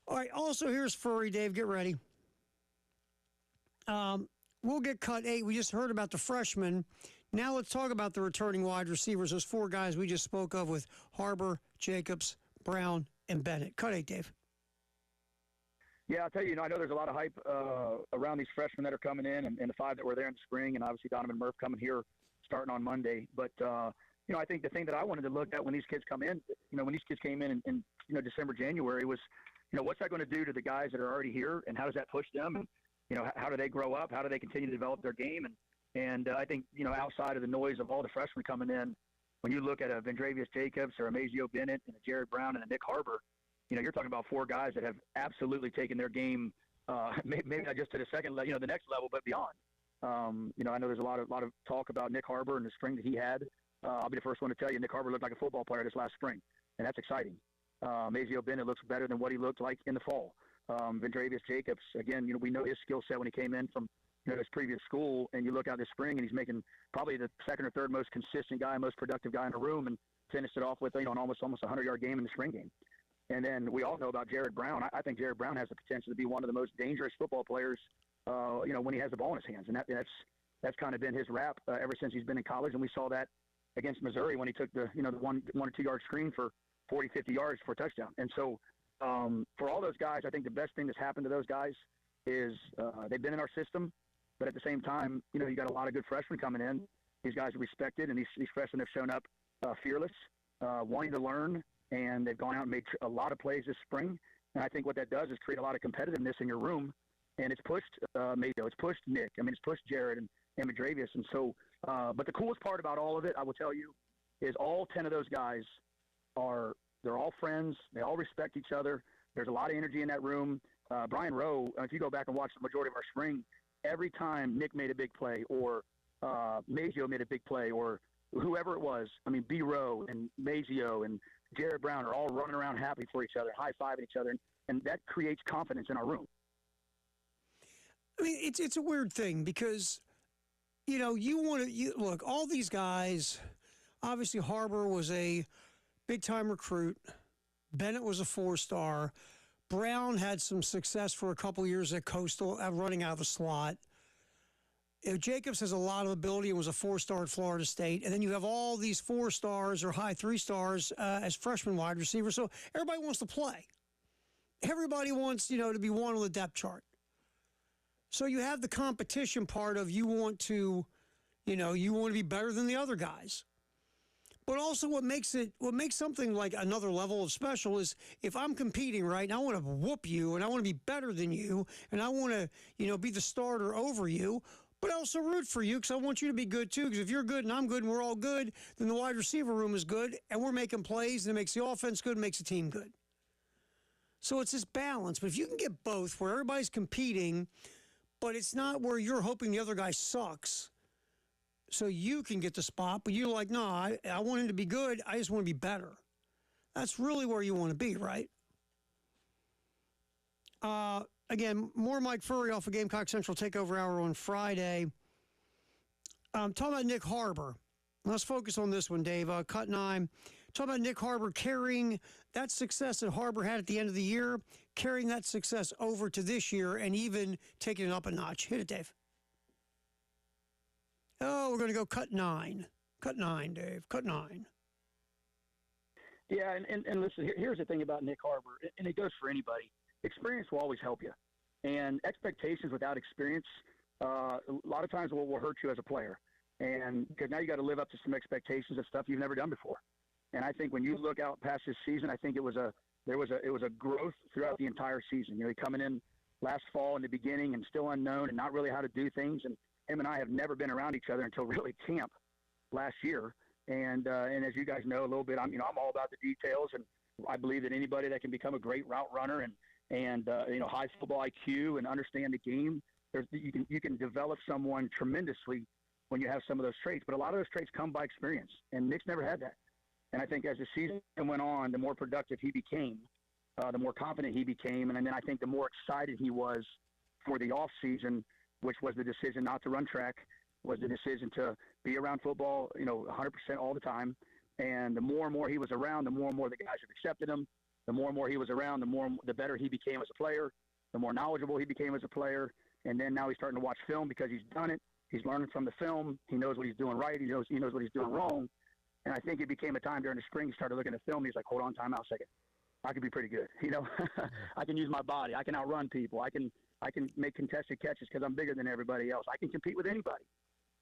All right, also here's Furry. Dave, get ready. We'll get cut 8. We just heard about the freshmen. Now let's talk about the returning wide receivers, those 4 guys we just spoke of with Harbor, Jacobs, Brown, and Bennett. Cut 8, Dave. Yeah, I'll tell you, I know there's a lot of hype around these freshmen that are coming in and the 5 that were there in the spring, and obviously Donovan Murph coming here starting on Monday. But, I think the thing that I wanted to look at when these kids come in, when these kids came in December, January was, what's that going to do to the guys that are already here, and how does that push them? And, how do they grow up? How do they continue to develop their game? And I think, outside of the noise of all the freshmen coming in, when you look at a Vendravius Jacobs or a Mazio Bennett and a Jared Brown and a Nick Harbor, you're talking about 4 guys that have absolutely taken their game, maybe not just to the second level, the next level, but beyond. I know there's a lot of talk about Nick Harbor and the spring that he had. I'll be the first one to tell you, Nick Harbor looked like a football player this last spring, and that's exciting. Mazio Bennett looks better than what he looked like in the fall. Vendravius Jacobs, again, we know his skill set when he came in from his previous school, and you look out this spring, and he's making probably the second or third most consistent guy, most productive guy in the room, and finished it off with an almost 100-yard game in the spring game. And then we all know about Jared Brown. I think Jared Brown has the potential to be one of the most dangerous football players, when he has the ball in his hands, and that's kind of been his rap ever since he's been in college, and we saw that against Missouri when he took the the 1 or 2 yard screen for 40, 50 yards for a touchdown. And so for all those guys, I think the best thing that's happened to those guys is they've been in our system, but at the same time, you got a lot of good freshmen coming in. These guys are respected, and these freshmen have shown up fearless, wanting to learn, and they've gone out and made a lot of plays this spring. And I think what that does is create a lot of competitiveness in your room, and it's pushed Mayo, it's pushed Nick, it's pushed Jared and Vendravius. And so, but the coolest part about all of it, I will tell you, is all 10 of those guys they're all friends. They all respect each other. There's a lot of energy in that room. Brian Rowe, if you go back and watch the majority of our spring, every time Nick made a big play or Mazio made a big play or whoever it was, B. Rowe and Mazio and Jared Brown are all running around happy for each other, high-fiving each other, and that creates confidence in our room. It's a weird thing because, you want to look, all these guys, obviously Harbor was a big-time recruit. Bennett was a 4-star. Brown had some success for a couple years at Coastal, running out of the slot. Jacobs has a lot of ability and was a 4-star at Florida State. And then you have all these 4-stars or high 3-stars as freshman wide receivers. So everybody wants to play. Everybody wants, to be one on the depth chart. So you have the competition part of you want to be better than the other guys. But also what makes something like another level of special is if I'm competing, right, and I want to whoop you and I want to be better than you and I want to, be the starter over you, but I also root for you because I want you to be good too, because if you're good and I'm good and we're all good, then the wide receiver room is good and we're making plays and it makes the offense good and makes the team good. So it's this balance. But if you can get both where everybody's competing, but it's not where you're hoping the other guy sucks, so you can get the spot, but you're like, no, I want him to be good. I just want to be better. That's really where you want to be, right? Again, more Mike Furrey off of Gamecock Central Takeover Hour on Friday. Talking about Nick Harbor. Let's focus on this one, Dave. Cut 9. Talking about Nick Harbor carrying that success that Harbor had at the end of the year, carrying that success over to this year, and even taking it up a notch. Hit it, Dave. Oh, we're going to go cut 9. Cut 9, Dave. Cut 9. Yeah, and listen, here's the thing about Nick Harbor, and it goes for anybody. Experience will always help you. And expectations without experience, a lot of times will hurt you as a player. And because now you got to live up to some expectations of stuff you've never done before. And I think when you look out past this season, I think it was a it was a growth throughout the entire season. You know, he coming in last fall in the beginning and still unknown and not really how to do things. And him and I have never been around each other until really camp last year. And as you guys know a little bit, I'm all about the details, and I believe that anybody that can become a great route runner and high football IQ and understand the game, you can develop someone tremendously when you have some of those traits. But a lot of those traits come by experience, and Nick's never had that. And I think as the season went on, the more productive he became, the more confident he became, and then I think the more excited he was for the off season, which was the decision not to run track, was the decision to be around football, 100% all the time. And the more and more he was around, the more and more the guys have accepted him. The more and more he was around, the better he became as a player, the more knowledgeable he became as a player. And then now he's starting to watch film because he's done it. He's learning from the film. He knows what he's doing right. He knows what he's doing wrong. And I think it became a time during the spring he started looking at film. He's like, hold on, time out a second. I could be pretty good. I can use my body. I can outrun people. I can make contested catches because I'm bigger than everybody else. I can compete with anybody.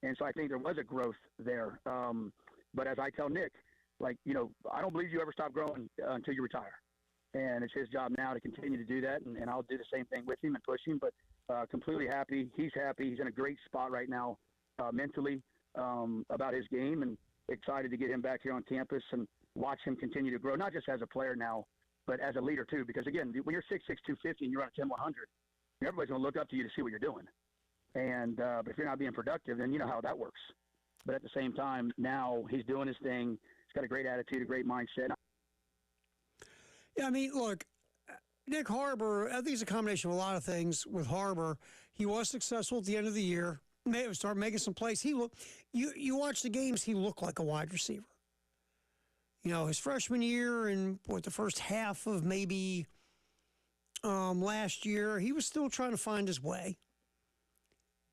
And so I think there was a growth there. But as I tell Nick, I don't believe you ever stop growing until you retire. And it's his job now to continue to do that. And I'll do the same thing with him and push him. But completely happy. He's happy. He's in a great spot right now mentally about his game, and excited to get him back here on campus and watch him continue to grow, not just as a player now, but as a leader too. Because, again, when you're 6'6", 250 and you're on a 10-100, everybody's going to look up to you to see what you're doing. And but if you're not being productive, then you know how that works. But at the same time, now he's doing his thing. He's got a great attitude, a great mindset. Yeah, I mean, look, Nick Harbor, I think it's a combination of a lot of things with Harbor. He was successful at the end of the year. Start making some plays. You watch the games, he looked like a wide receiver. His freshman year and the first half of maybe last year, he was still trying to find his way.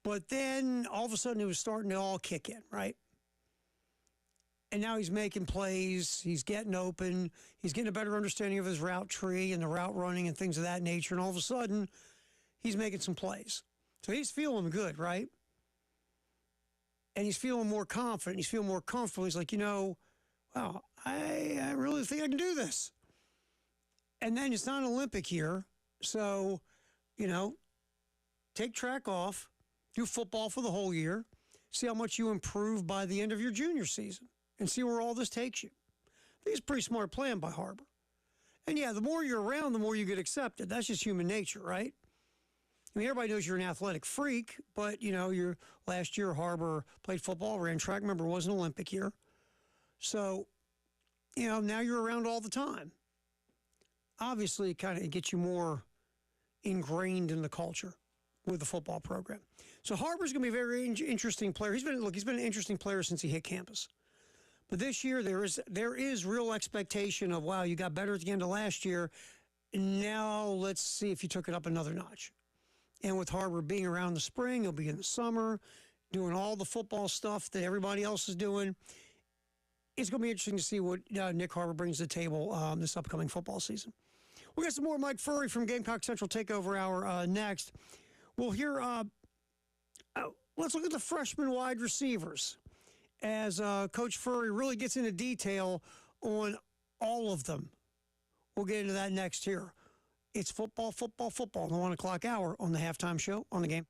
But then all of a sudden it was starting to all kick in, right? And now he's making plays. He's getting open. He's getting a better understanding of his route tree and the route running and things of that nature. And all of a sudden, he's making some plays. So he's feeling good, right? And he's feeling more confident. He's feeling more comfortable. He's like, wow, I really think I can do this. And then it's not an Olympic year. So, take track off. Do football for the whole year. See how much you improve by the end of your junior season and see where all this takes you. I think it's a pretty smart plan by Harbor. And, yeah, the more you're around, the more you get accepted. That's just human nature, right? I mean, everybody knows you're an athletic freak, but, your last year Harbor played football, ran track. Remember, it was an Olympic year. So, now you're around all the time. Obviously, it kind of gets you more ingrained in the culture with the football program. So Harbor's going to be a very interesting player. He's been an interesting player since he hit campus. But this year there is real expectation of, wow, you got better at the end of last year. Now let's see if you took it up another notch. And with Harbor being around the spring, he'll be in the summer, doing all the football stuff that everybody else is doing. It's going to be interesting to see what Nick Harbor brings to the table this upcoming football season. We got some more Mike Furrey from Gamecock Central Takeover Hour next. We'll hear, let's look at the freshman wide receivers as Coach Furrey really gets into detail on all of them. We'll get into that next here. It's football, football, football, the 1 o'clock hour on the halftime show on the game.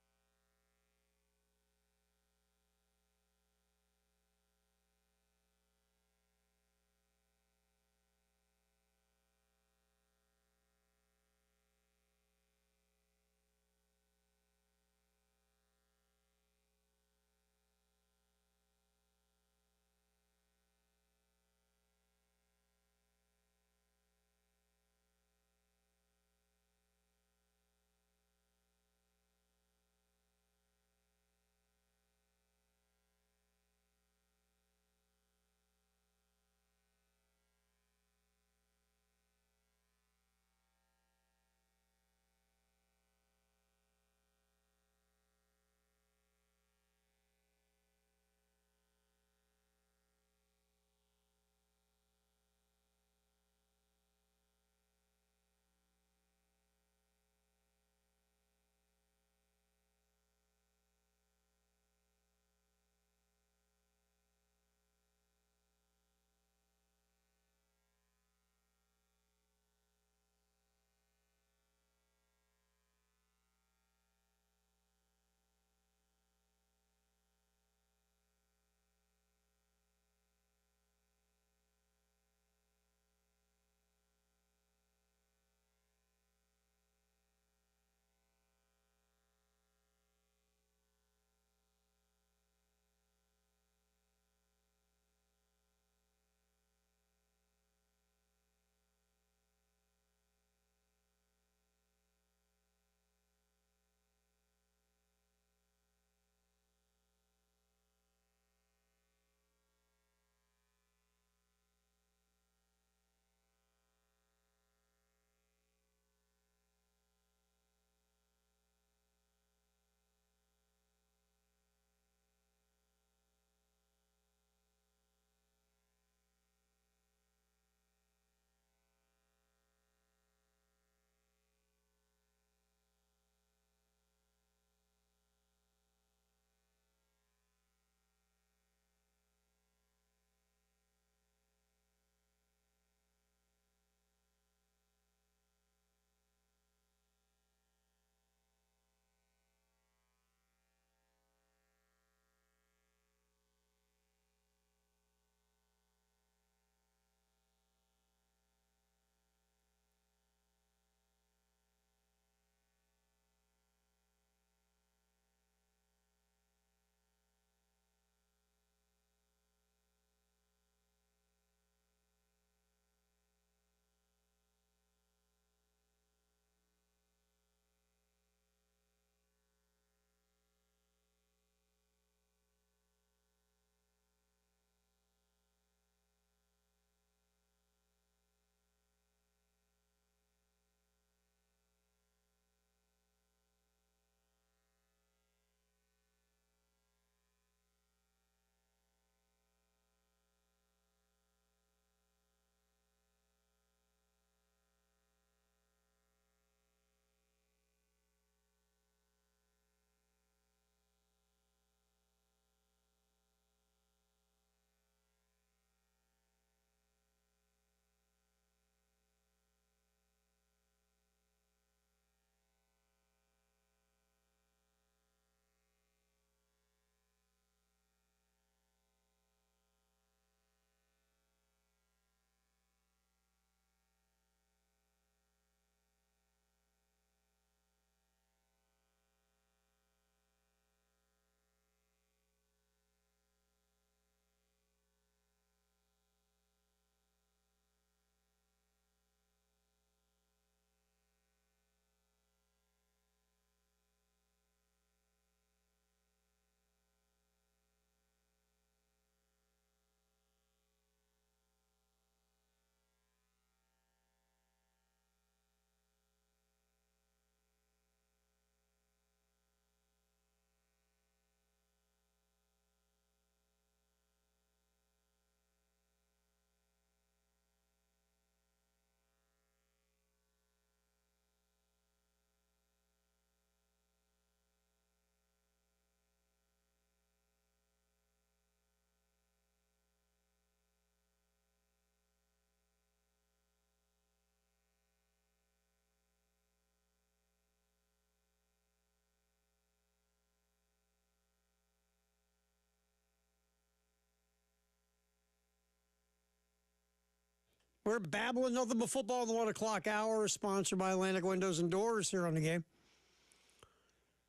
We're babbling nothing but football in the 1 o'clock hour, sponsored by Atlantic Windows and Doors here on the game.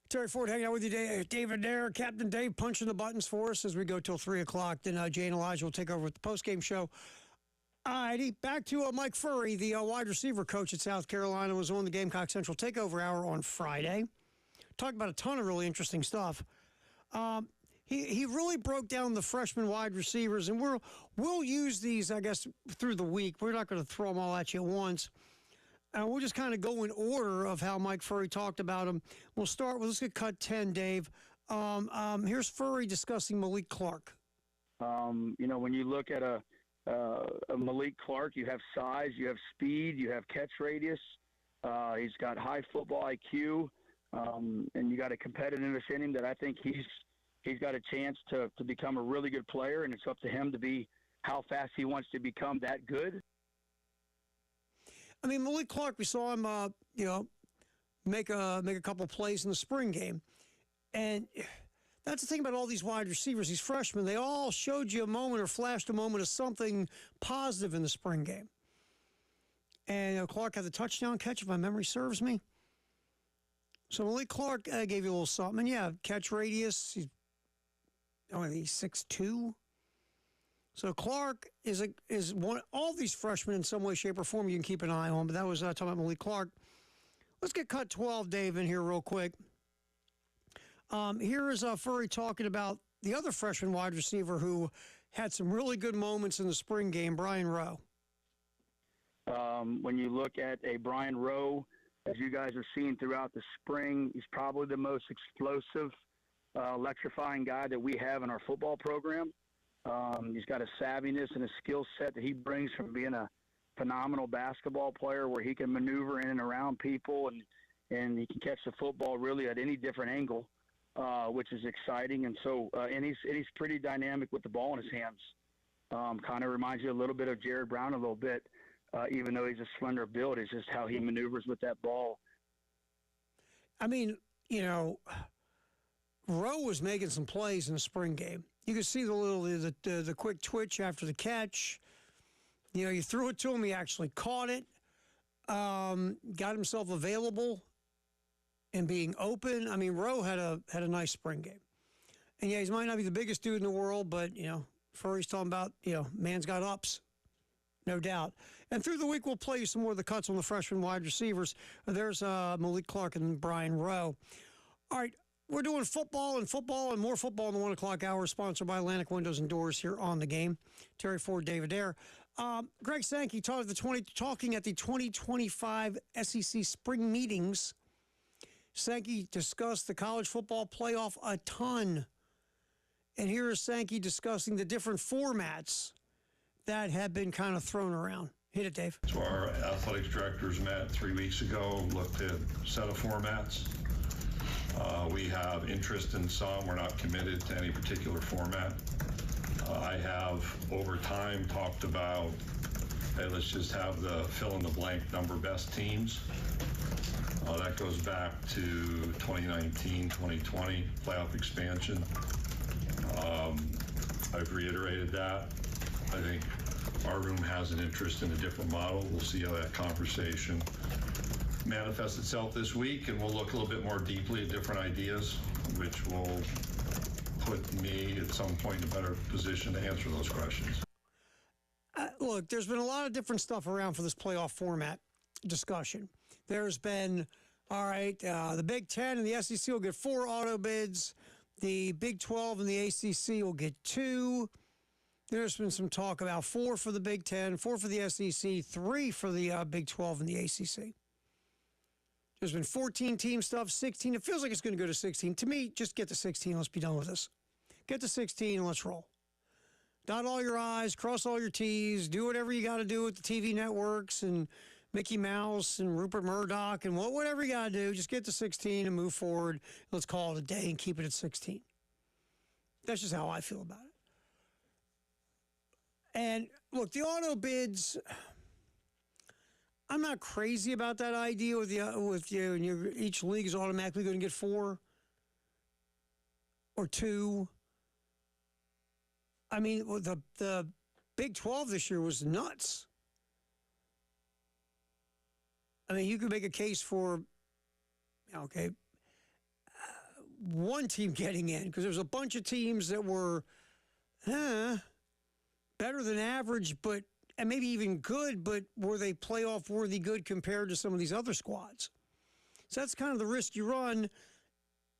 Terry Ford hanging out with you, David Dare, Captain Dave punching the buttons for us as we go till 3 o'clock. Then Jay and Elijah will take over with the postgame show. All righty, back to Mike Furrey, the wide receiver coach at South Carolina, was on the Gamecock Central Takeover Hour on Friday. Talked about a ton of really interesting stuff. He really broke down the freshman wide receivers, and we'll use these, I guess, through the week. We're not going to throw them all at you at once. We'll just kind of go in order of how Mike Furrey talked about them. We'll start with, let's get cut 10, Dave. Here's Furrey discussing Malik Clark. When you look at a Malik Clark, you have size, you have speed, you have catch radius. He's got high football IQ, and you got a competitiveness in him that I think he's got a chance to become a really good player, and it's up to him to be how fast he wants to become that good. I mean, Malik Clark, we saw him, make a couple plays in the spring game. And that's the thing about all these wide receivers, these freshmen. They all showed you a moment or flashed a moment of something positive in the spring game. And Clark had the touchdown catch, if my memory serves me. So Malik Clark gave you a little something. And, yeah, catch radius, he's 6'2". So Clark is one. All these freshmen in some way, shape, or form you can keep an eye on. But that was talking about Malik Clark. Let's get cut 12, Dave, in here real quick. Here is Furrey talking about the other freshman wide receiver who had some really good moments in the spring game, Brian Rowe. When you look at a Brian Rowe, as you guys are seeing throughout the spring, he's probably the most explosive, electrifying guy that we have in our football program. He's got a savviness and a skill set that he brings from being a phenomenal basketball player where he can maneuver in and around people and he can catch the football really at any different angle, which is exciting. And so, and he's pretty dynamic with the ball in his hands. Kind of reminds you a little bit of Jared Brown a little bit, even though he's a slender build. It's just how he maneuvers with that ball. I mean, Rowe was making some plays in the spring game. You could see the quick twitch after the catch. You threw it to him. He actually caught it, got himself available and being open. I mean, Rowe had a nice spring game. And, yeah, he might not be the biggest dude in the world, but, Furrey's talking about, man's got ups, no doubt. And through the week, we'll play you some more of the cuts on the freshman wide receivers. There's Malik Clark and Brian Rowe. All right. We're doing football and more football in the 1 o'clock hour, sponsored by Atlantic Windows and Doors here on the game. Terry Ford, David Dare. Greg Sankey talking at the 2025 SEC spring meetings. Sankey discussed the college football playoff a ton. And here is Sankey discussing the different formats that have been kind of thrown around. Hit it, Dave. So our athletics directors met 3 weeks ago, looked at a set of formats. We have interest in some. We're not committed to any particular format. I have, over time, talked about, hey, let's just have the fill-in-the-blank number best teams. That goes back to 2019, 2020, playoff expansion. I've reiterated that. I think our room has an interest in a different model. We'll see how that conversation manifest itself this week, and we'll look a little bit more deeply at different ideas, which will put me at some point in a better position to answer those questions. Look, there's been a lot of different stuff around for this playoff format discussion. There's been, the Big Ten and the SEC will get 4 auto bids. The Big 12 and the ACC will get 2. There's been some talk about 4 for the Big Ten, 4 for the SEC, 3 for the Big 12 and the ACC. There's been 14 team stuff, 16. It feels like it's going to go to 16. To me, just get to 16. Let's be done with this. Get to 16 and let's roll. Dot all your I's, cross all your T's, do whatever you got to do with the TV networks and Mickey Mouse and Rupert Murdoch and whatever you got to do. Just get to 16 and move forward. Let's call it a day and keep it at 16. That's just how I feel about it. And look, the auto bids, I'm not crazy about that idea with you, and each league is automatically going to get 4 or 2. I mean, the Big 12 this year was nuts. I mean, you could make a case for, okay, one team getting in, because there's a bunch of teams that were better than average, and maybe even good, but were they playoff worthy good compared to some of these other squads? So that's kind of the risk you run,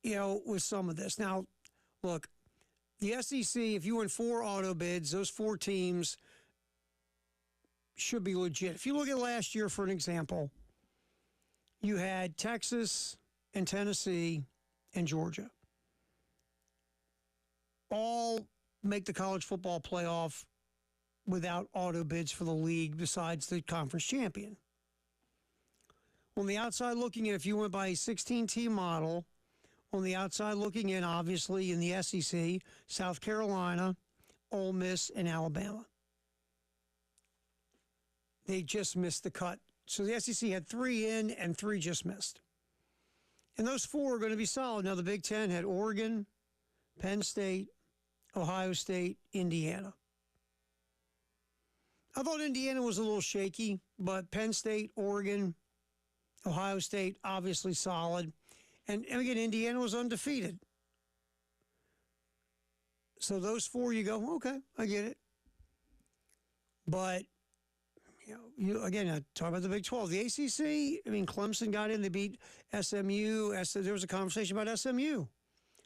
with some of this. Now, look, the SEC, if you win 4 auto bids, those 4 teams should be legit. If you look at last year, for an example, you had Texas and Tennessee and Georgia all make the college football playoff without auto bids for the league besides the conference champion. On the outside looking in, if you went by a 16-team model, on the outside looking in, obviously in the SEC, South Carolina, Ole Miss, and Alabama. They just missed the cut. So the SEC had 3 in and 3 just missed. And those 4 are going to be solid. Now, the Big Ten had Oregon, Penn State, Ohio State, Indiana. I thought Indiana was a little shaky, but Penn State, Oregon, Ohio State, obviously solid. And again, Indiana was undefeated. So those 4, you go, okay, I get it. But, again, I talk about the Big 12. The ACC, I mean, Clemson got in, they beat SMU. There was a conversation about SMU.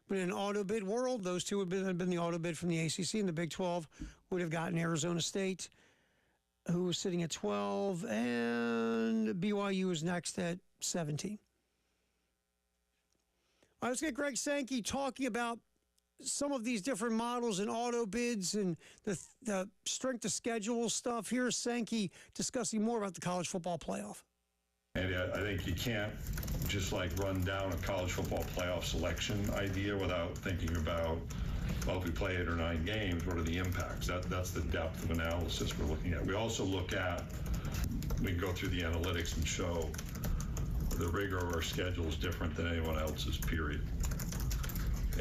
But in an auto bid world, those 2 would have been the auto bid from the ACC, and the Big 12 would have gotten Arizona State, who was sitting at 12, and BYU was next at 17. All right, let's get Greg Sankey talking about some of these different models and auto bids and the strength of schedule stuff. Here's Sankey discussing more about the college football playoff. And I think you can't just run down a college football playoff selection idea without thinking about, well, if we play 8 or 9 games, what are the impacts? That's the depth of analysis we're looking at. We also look at, we can go through the analytics and show the rigor of our schedule is different than anyone else's, period.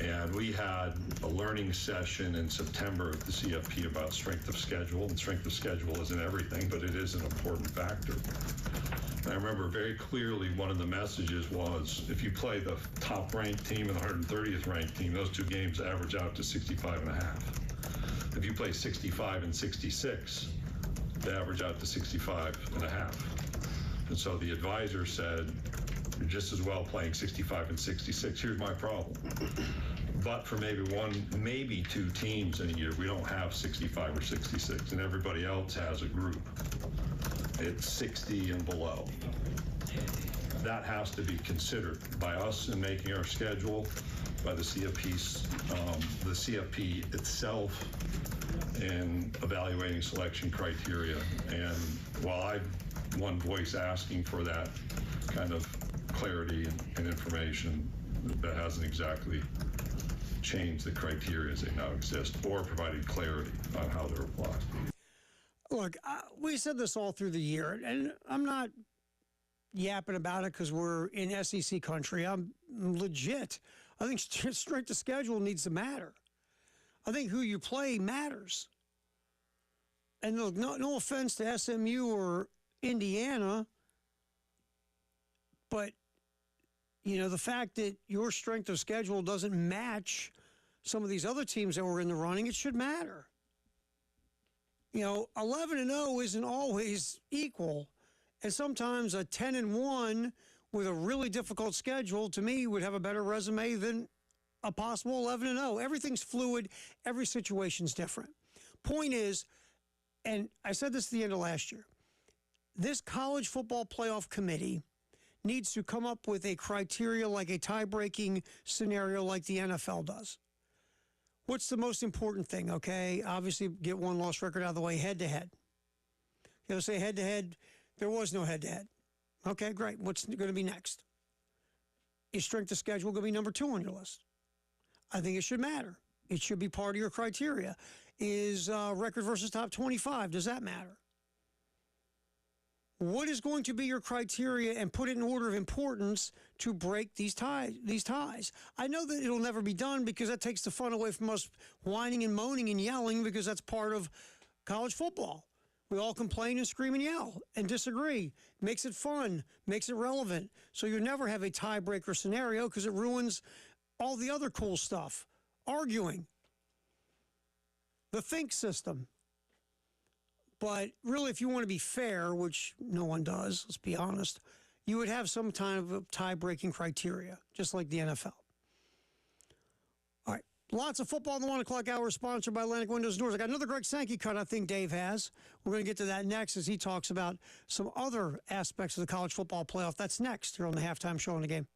And we had a learning session in September at the CFP about strength of schedule. And strength of schedule isn't everything, but it is an important factor. And I remember very clearly one of the messages was, if you play the top-ranked team and the 130th ranked team, those 2 games average out to 65.5. If you play 65 and 66, they average out to 65.5. And so the advisor said, you're just as well playing 65 and 66. Here's my problem. But for maybe 1, maybe 2 teams in a year, we don't have 65 or 66, and everybody else has a group. It's 60 and below. That has to be considered by us in making our schedule, by the CFP itself in evaluating selection criteria. And while I've one voice asking for that kind of clarity and information, that hasn't exactly changed the criteria as they now exist or provided clarity on how they're applied. Look, we said this all through the year, and I'm not yapping about it because we're in SEC country. I'm legit. I think strength of schedule needs to matter. I think who you play matters. And look, no offense to SMU or Indiana, but, the fact that your strength of schedule doesn't match some of these other teams that were in the running, it should matter. 11-0 isn't always equal. And sometimes a 10-1 with a really difficult schedule, to me, would have a better resume than a possible 11-0. Everything's fluid. Every situation's different. Point is, and I said this at the end of last year, this college football playoff committee needs to come up with a criteria like a tie-breaking scenario like the NFL does. What's the most important thing, okay? Obviously, get one loss record out of the way, head-to-head. Say head-to-head, there was no head-to-head. Okay, great. What's going to be next? Is strength of schedule going to be number 2 on your list? I think it should matter. It should be part of your criteria. Is record versus top 25, does that matter? What is going to be your criteria, and put it in order of importance to break these ties? I know that it'll never be done because that takes the fun away from us whining and moaning and yelling, because that's part of college football. We all complain and scream and yell and disagree. Makes it fun, makes it relevant. So you never have a tiebreaker scenario because it ruins all the other cool stuff. Arguing. The think system. But really, if you want to be fair, which no one does, let's be honest, you would have some kind of a tie-breaking criteria, just like the NFL. All right. Lots of football in the 1 o'clock hour, sponsored by Atlantic Windows and Doors. I got another Greg Sankey cut I think Dave has. We're going to get to that next as he talks about some other aspects of the college football playoff. That's next here on the Halftime Show on the Game.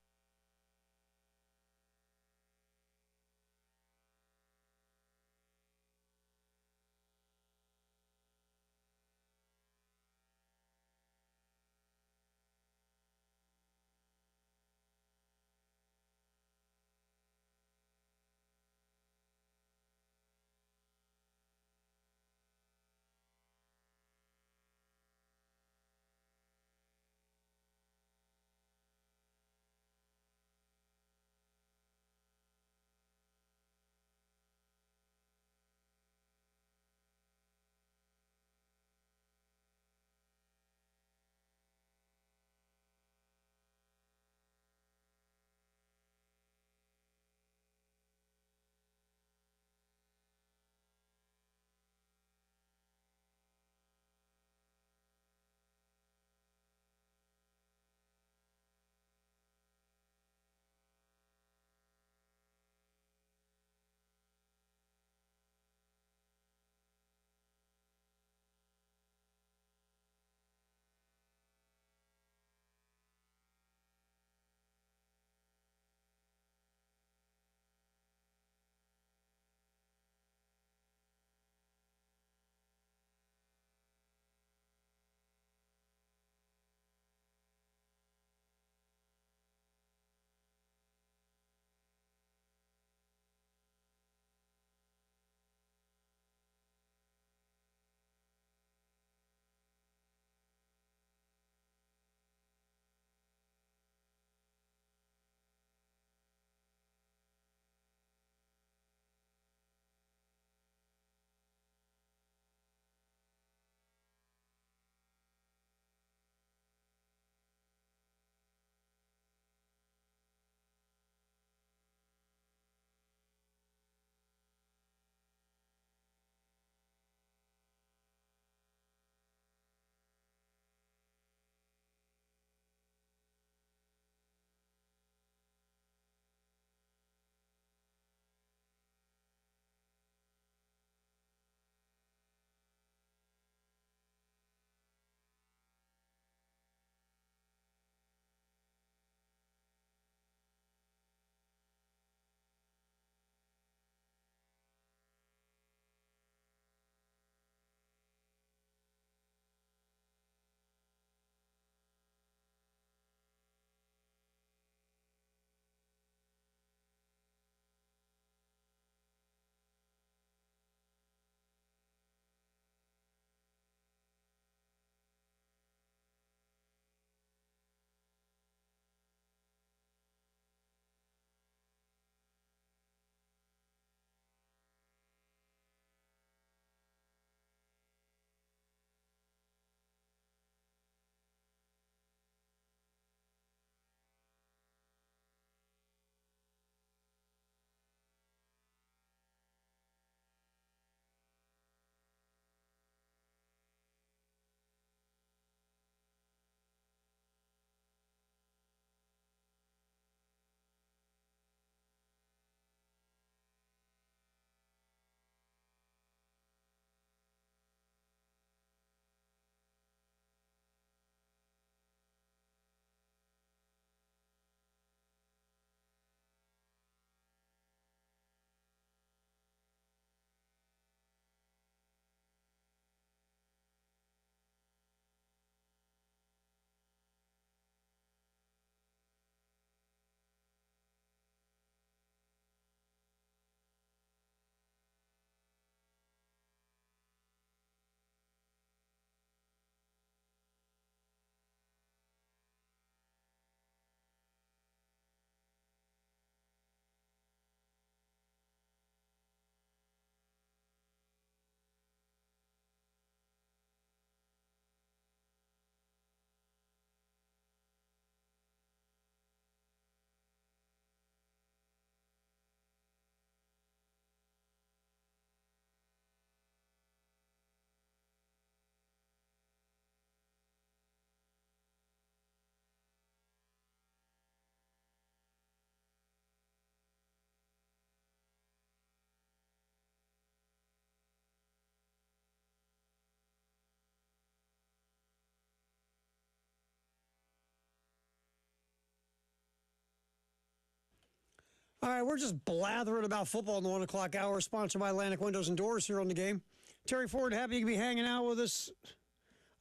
All right, we're just blathering about football in the 1 o'clock hour, sponsored by Atlantic Windows and Doors here on the game. Terry Ford, happy you can be hanging out with us.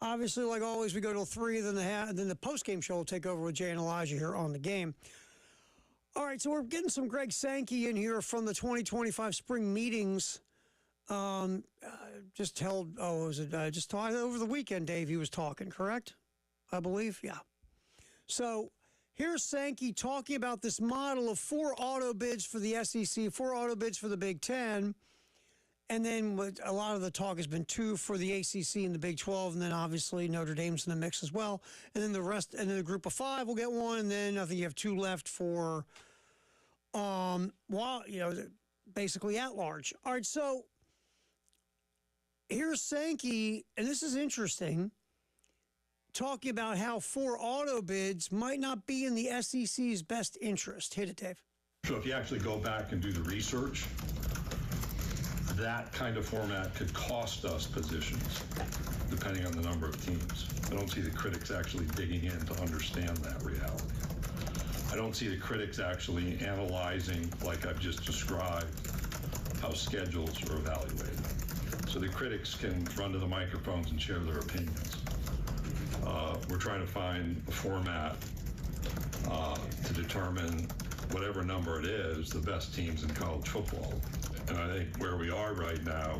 Obviously, like always, we go till 3, then the post-game show will take over with Jay and Elijah here on the game. All right, so we're getting some Greg Sankey in here from the 2025 spring meetings. Just held, just over the weekend, Dave, he was talking, correct? I believe, yeah. So here's Sankey talking about this model of 4 auto bids for the SEC, 4 auto bids for the Big Ten, and then a lot of the talk has been 2 for the ACC and the Big 12, and then obviously Notre Dame's in the mix as well. And then the rest, and then the group of 5 will get 1, and then I think you have 2 left for, basically at large. All right, so here's Sankey, and this is interesting, talking about how 4 auto bids might not be in the SEC's best interest. Hit it, Dave. So if you actually go back and do the research, that kind of format could cost us positions, depending on the number of teams. I don't see the critics actually digging in to understand that reality. I don't see the critics actually analyzing, like I've just described, how schedules are evaluated. So the critics can run to the microphones and share their opinions. We're trying to find a format to determine whatever number it is, the best teams in college football. And I think where we are right now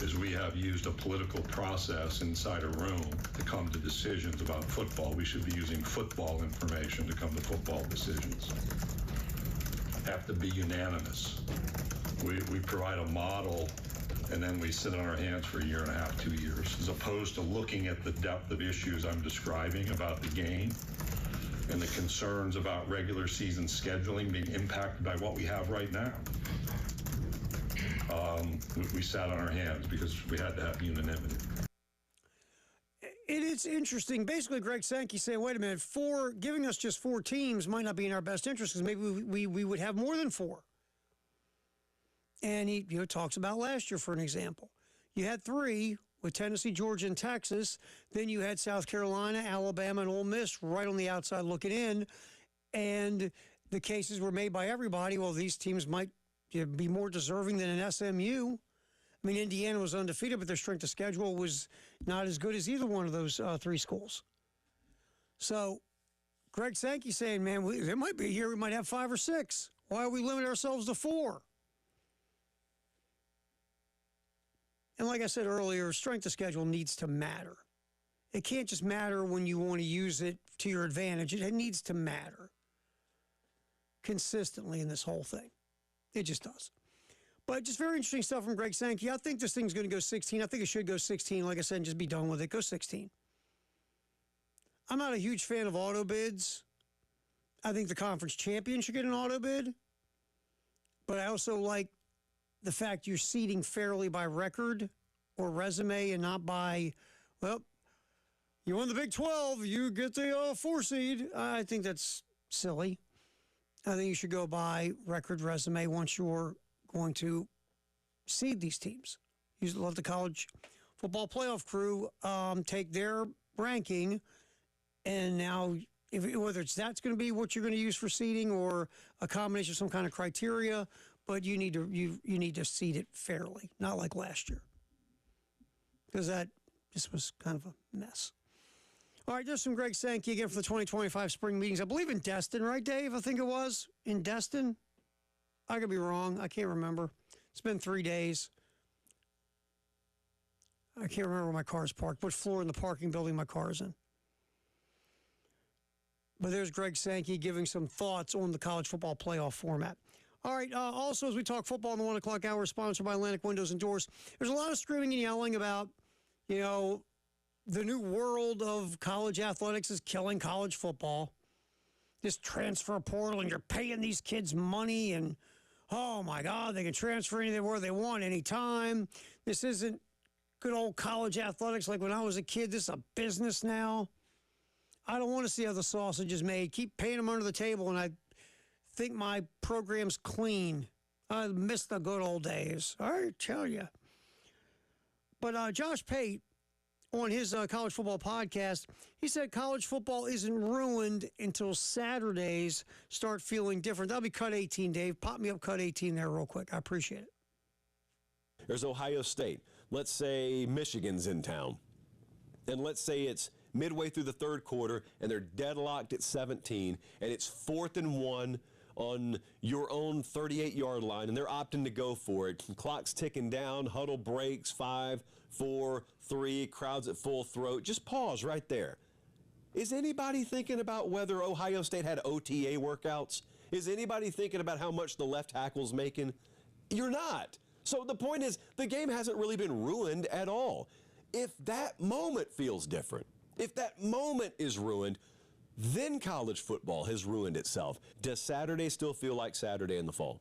is we have used a political process inside a room to come to decisions about football. We should be using football information to come to football decisions. Have to be unanimous. We provide a model and then we sit on our hands for 1.5 years, 2 years, as opposed to looking at the depth of issues I'm describing about the game and the concerns about regular season scheduling being impacted by what we have right now. We sat on our hands because we had to have unanimity. It's interesting. Basically, Greg Sankey saying, wait a minute, giving us just 4 teams might not be in our best interest because maybe we would have more than 4. And he talks about last year, for an example. You had 3 with Tennessee, Georgia, and Texas. Then you had South Carolina, Alabama, and Ole Miss right on the outside looking in. And the cases were made by everybody. Well, these teams might be more deserving than an SMU. I mean, Indiana was undefeated, but their strength of schedule was not as good as either one of those 3 schools. So Greg Sankey saying, man, there might be a year we might have 5 or 6. Why are we limiting ourselves to 4? And like I said earlier, strength of schedule needs to matter. It can't just matter when you want to use it to your advantage. It needs to matter consistently in this whole thing. It just does. But just very interesting stuff from Greg Sankey. I think this thing's going to go 16. I think it should go 16, like I said, and just be done with it. Go 16. I'm not a huge fan of auto bids. I think the conference champion should get an auto bid. But I also like the fact you're seeding fairly by record or resume and not by, well, you won the Big 12, you get the 4 seed. I think that's silly. I think you should go by record, resume once you're going to seed these teams. You let the college football playoff crew take their ranking, and now whether that's going to be what you're going to use for seeding or a combination of some kind of criteria, but you need to seed it fairly, not like last year, because that just was kind of a mess. All right, there's some Greg Sankey again for the 2025 spring meetings. I believe in Destin, right, Dave? I think it was in Destin. I could be wrong. I can't remember. It's been 3 days. I can't remember where my car's parked, what floor in the parking building my car's in. But there's Greg Sankey giving some thoughts on the college football playoff format. All right, also, as we talk football in the 1 o'clock hour, sponsored by Atlantic Windows and Doors, there's a lot of screaming and yelling about, the new world of college athletics is killing college football. This transfer portal, and you're paying these kids money, and, oh, my God, they can transfer anywhere they want anytime. This isn't good old college athletics like when I was a kid. This is a business now. I don't want to see how the sausage is made. Keep paying them under the table, and I think my program's clean. I miss the good old days. I tell you. But Josh Pate on his college football podcast. He said college football isn't ruined until Saturdays start feeling different. That'll be cut 18, Dave. Pop me up cut 18 there real quick. I appreciate it. There's Ohio State. Let's say Michigan's in town. And let's say it's midway through the third quarter and they're deadlocked at 17 and it's 4th and 1 on your own 38-yard line and they're opting to go for it. Clock's ticking down, huddle breaks, 5, 4, 3, crowd's at full throat. Just pause right there. Is anybody thinking about whether Ohio State had OTA workouts? Is anybody thinking about how much the left tackle's making? You're not. So the point is, the game hasn't really been ruined at all. If that moment feels different, if that moment is ruined, then college football has ruined itself. Does Saturday still feel like Saturday in the fall?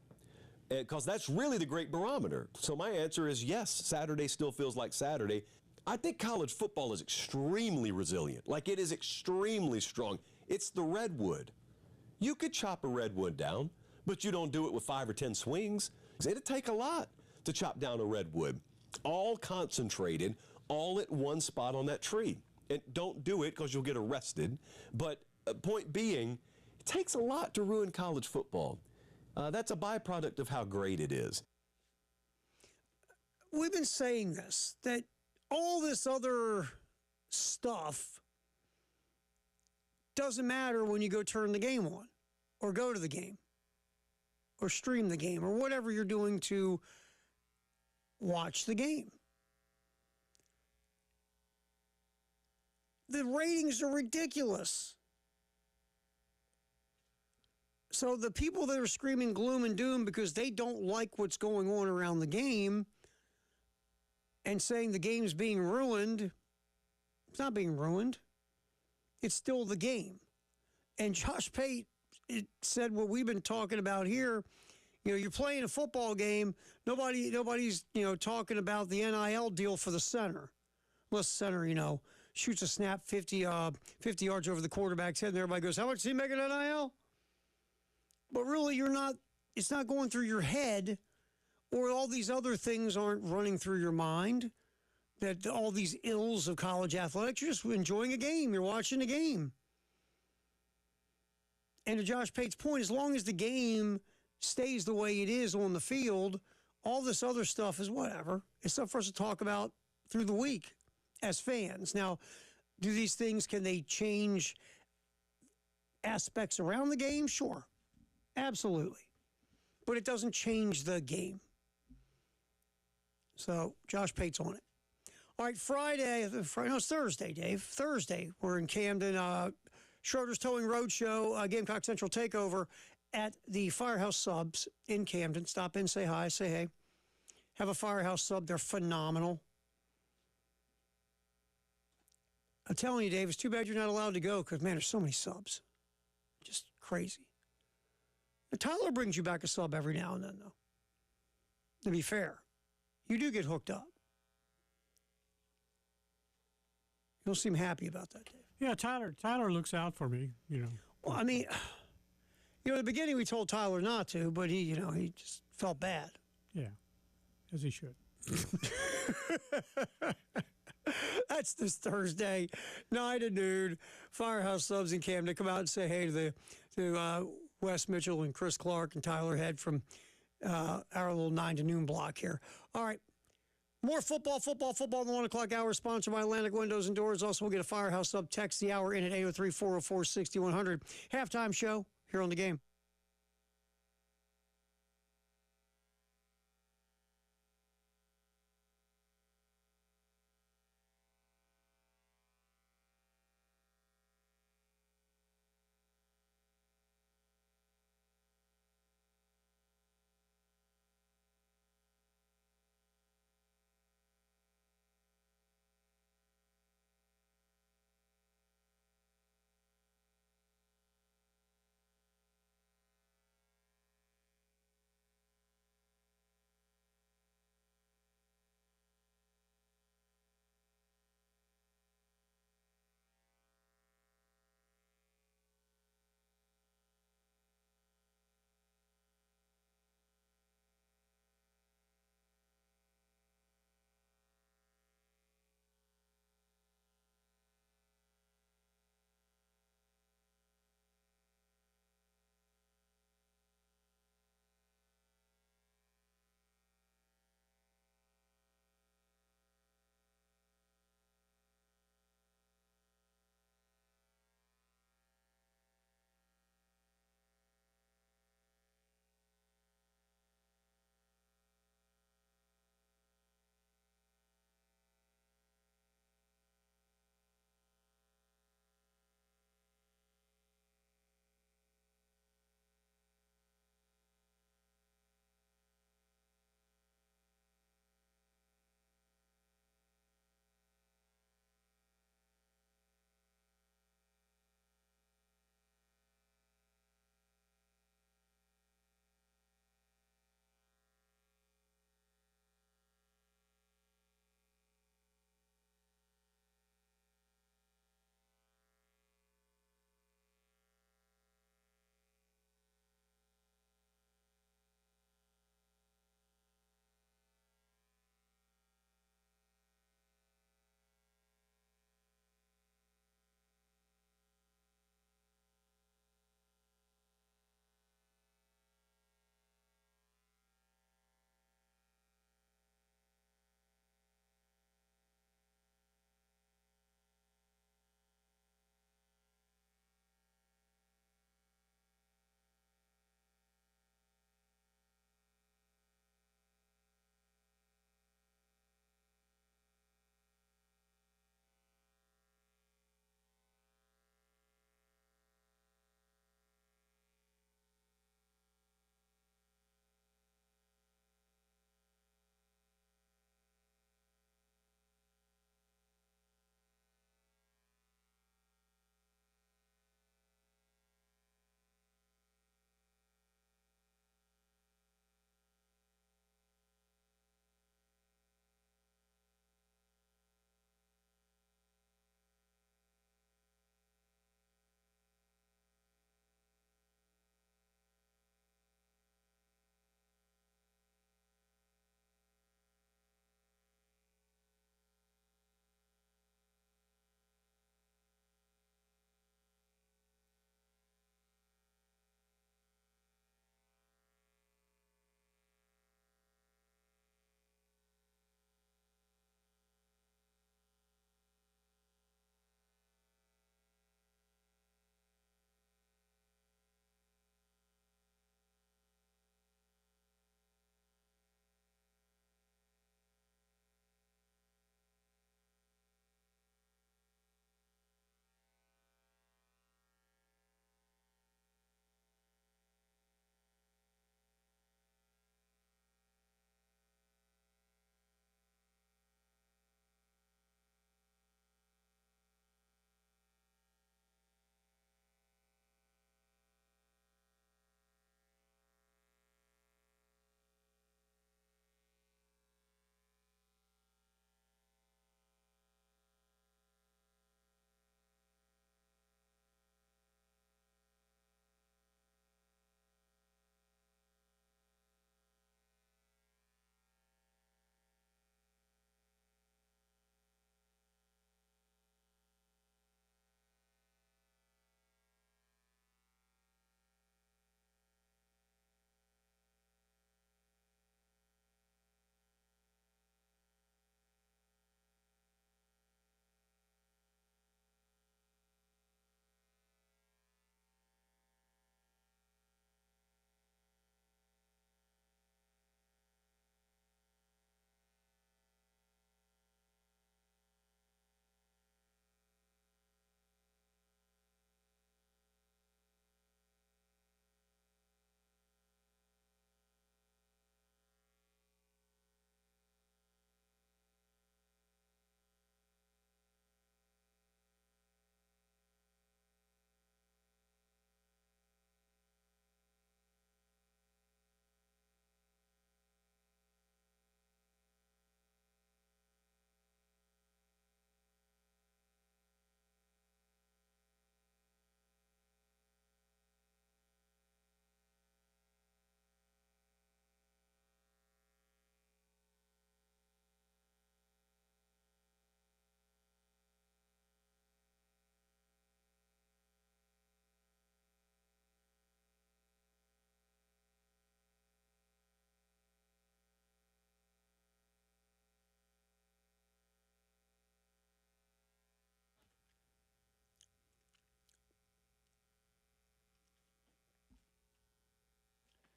Because that's really the great barometer. So my answer is yes, Saturday still feels like Saturday. I think college football is extremely resilient. Like, it is extremely strong. It's the redwood. You could chop a redwood down, but you don't do it with 5 or 10 swings. It'd take a lot to chop down a redwood, all concentrated, all at one spot on that tree. And don't do it because you'll get arrested. But point being, it takes a lot to ruin college football. That's a byproduct of how great it is. We've been saying this, that all this other stuff doesn't matter when you go turn the game on or go to the game or stream the game or whatever you're doing to watch the game. The ratings are ridiculous. So the people that are screaming gloom and doom because they don't like what's going on around the game and saying the game's being ruined, it's not being ruined. It's still the game. And Josh Pate said what we've been talking about here. You know, you're playing a football game. Nobody's talking about the NIL deal for the center. Unless the center, shoots a snap 50 yards over the quarterback's head, and everybody goes, how much is he making NIL? But really, it's not going through your head, or all these other things aren't running through your mind, that all these ills of college athletics. You're just enjoying a game. You're watching a game. And to Josh Pate's point, as long as the game stays the way it is on the field, all this other stuff is whatever. It's stuff for us to talk about through the week as fans. Now, do these things, can they change aspects around the game? Sure. Absolutely. But it doesn't change the game. So, Josh Pate's on it. All right, it's Thursday, Dave. Thursday, we're in Camden. Schroeder's Towing Roadshow, Gamecock Central Takeover at the Firehouse Subs in Camden. Stop in, say hi, say hey. Have a Firehouse Sub. They're phenomenal. I'm telling you, Dave, it's too bad you're not allowed to go because, man, there's so many subs. Just crazy. Tyler brings you back a sub every now and then, though. To be fair, you do get hooked up. You don't seem happy about that, Dave. Yeah, Tyler looks out for me, Well, I mean, in the beginning we told Tyler not to, but he just felt bad. Yeah, as he should. That's this Thursday, 9 to noon. Firehouse Subs in Camden. Come out and say hey to Wes Mitchell and Chris Clark and Tyler Head from our little 9 to noon block here. All right. More football in the 1 o'clock hour, sponsored by Atlantic Windows and Doors. Also, we'll get a Firehouse Sub text the hour in at 803-404-6100. Halftime show here on the game.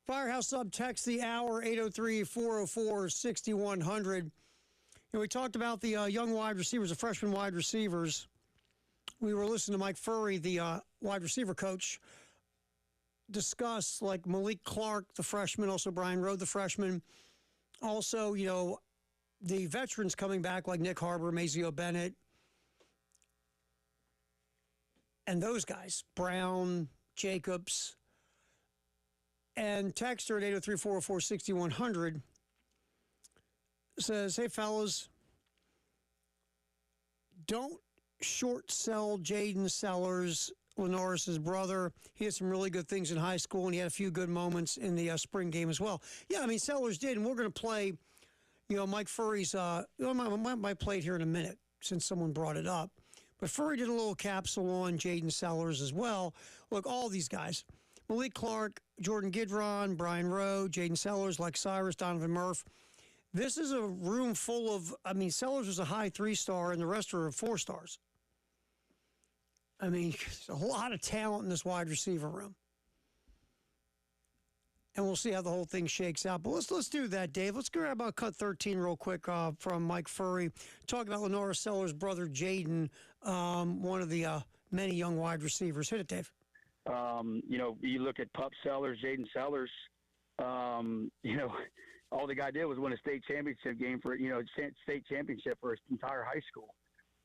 Firehouse Sub text the hour 803-404-6100. We talked about the young wide receivers, the freshman wide receivers. We were listening to Mike Furrey, the wide receiver coach, discuss like Malik Clark, the freshman, also Brian Rowe, the freshman. Also, the veterans coming back like Nick Harbor, Mazeo Bennett, and those guys, Brown, Jacobs. And texter at 803-404-6100 says, hey, fellas, don't short sell Jaden Sellers, Lenoris's brother. He had some really good things in high school, and he had a few good moments in the spring game as well. Yeah, I mean, Sellers did, and we're going to play, Mike Furrey's, might play it here in a minute since someone brought it up. But Furrey did a little capsule on Jaden Sellers as well. Look, all these guys, Malik Clark, Jordan Gidron, Brian Rowe, Jaden Sellers, Lex Cyrus, Donovan Murph. This is a room full of, Sellers was a high 3-star, and the rest are 4 stars. There's a lot of talent in this wide receiver room. And we'll see how the whole thing shakes out. But let's do that, Dave. Let's grab cut 13 real quick from Mike Furrey. Talking about Lenora Sellers' brother, Jaden, one of the many young wide receivers. Hit it, Dave. You look at Pup Sellers, Jaden Sellers, all the guy did was win a state championship game for, state championship for his entire high school.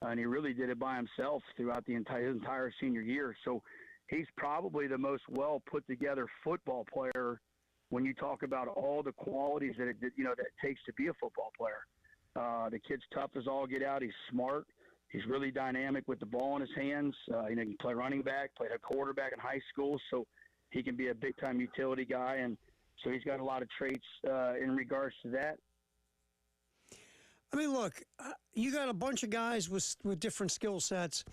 And he really did it by himself throughout his entire senior year. So he's probably the most well put together football player when you talk about all the qualities that it takes to be a football player. The kid's tough as all get out. He's smart. He's really dynamic with the ball in his hands. He can play running back, played a quarterback in high school, so he can be a big-time utility guy. And so he's got a lot of traits in regards to that. Look, you got a bunch of guys with different skill sets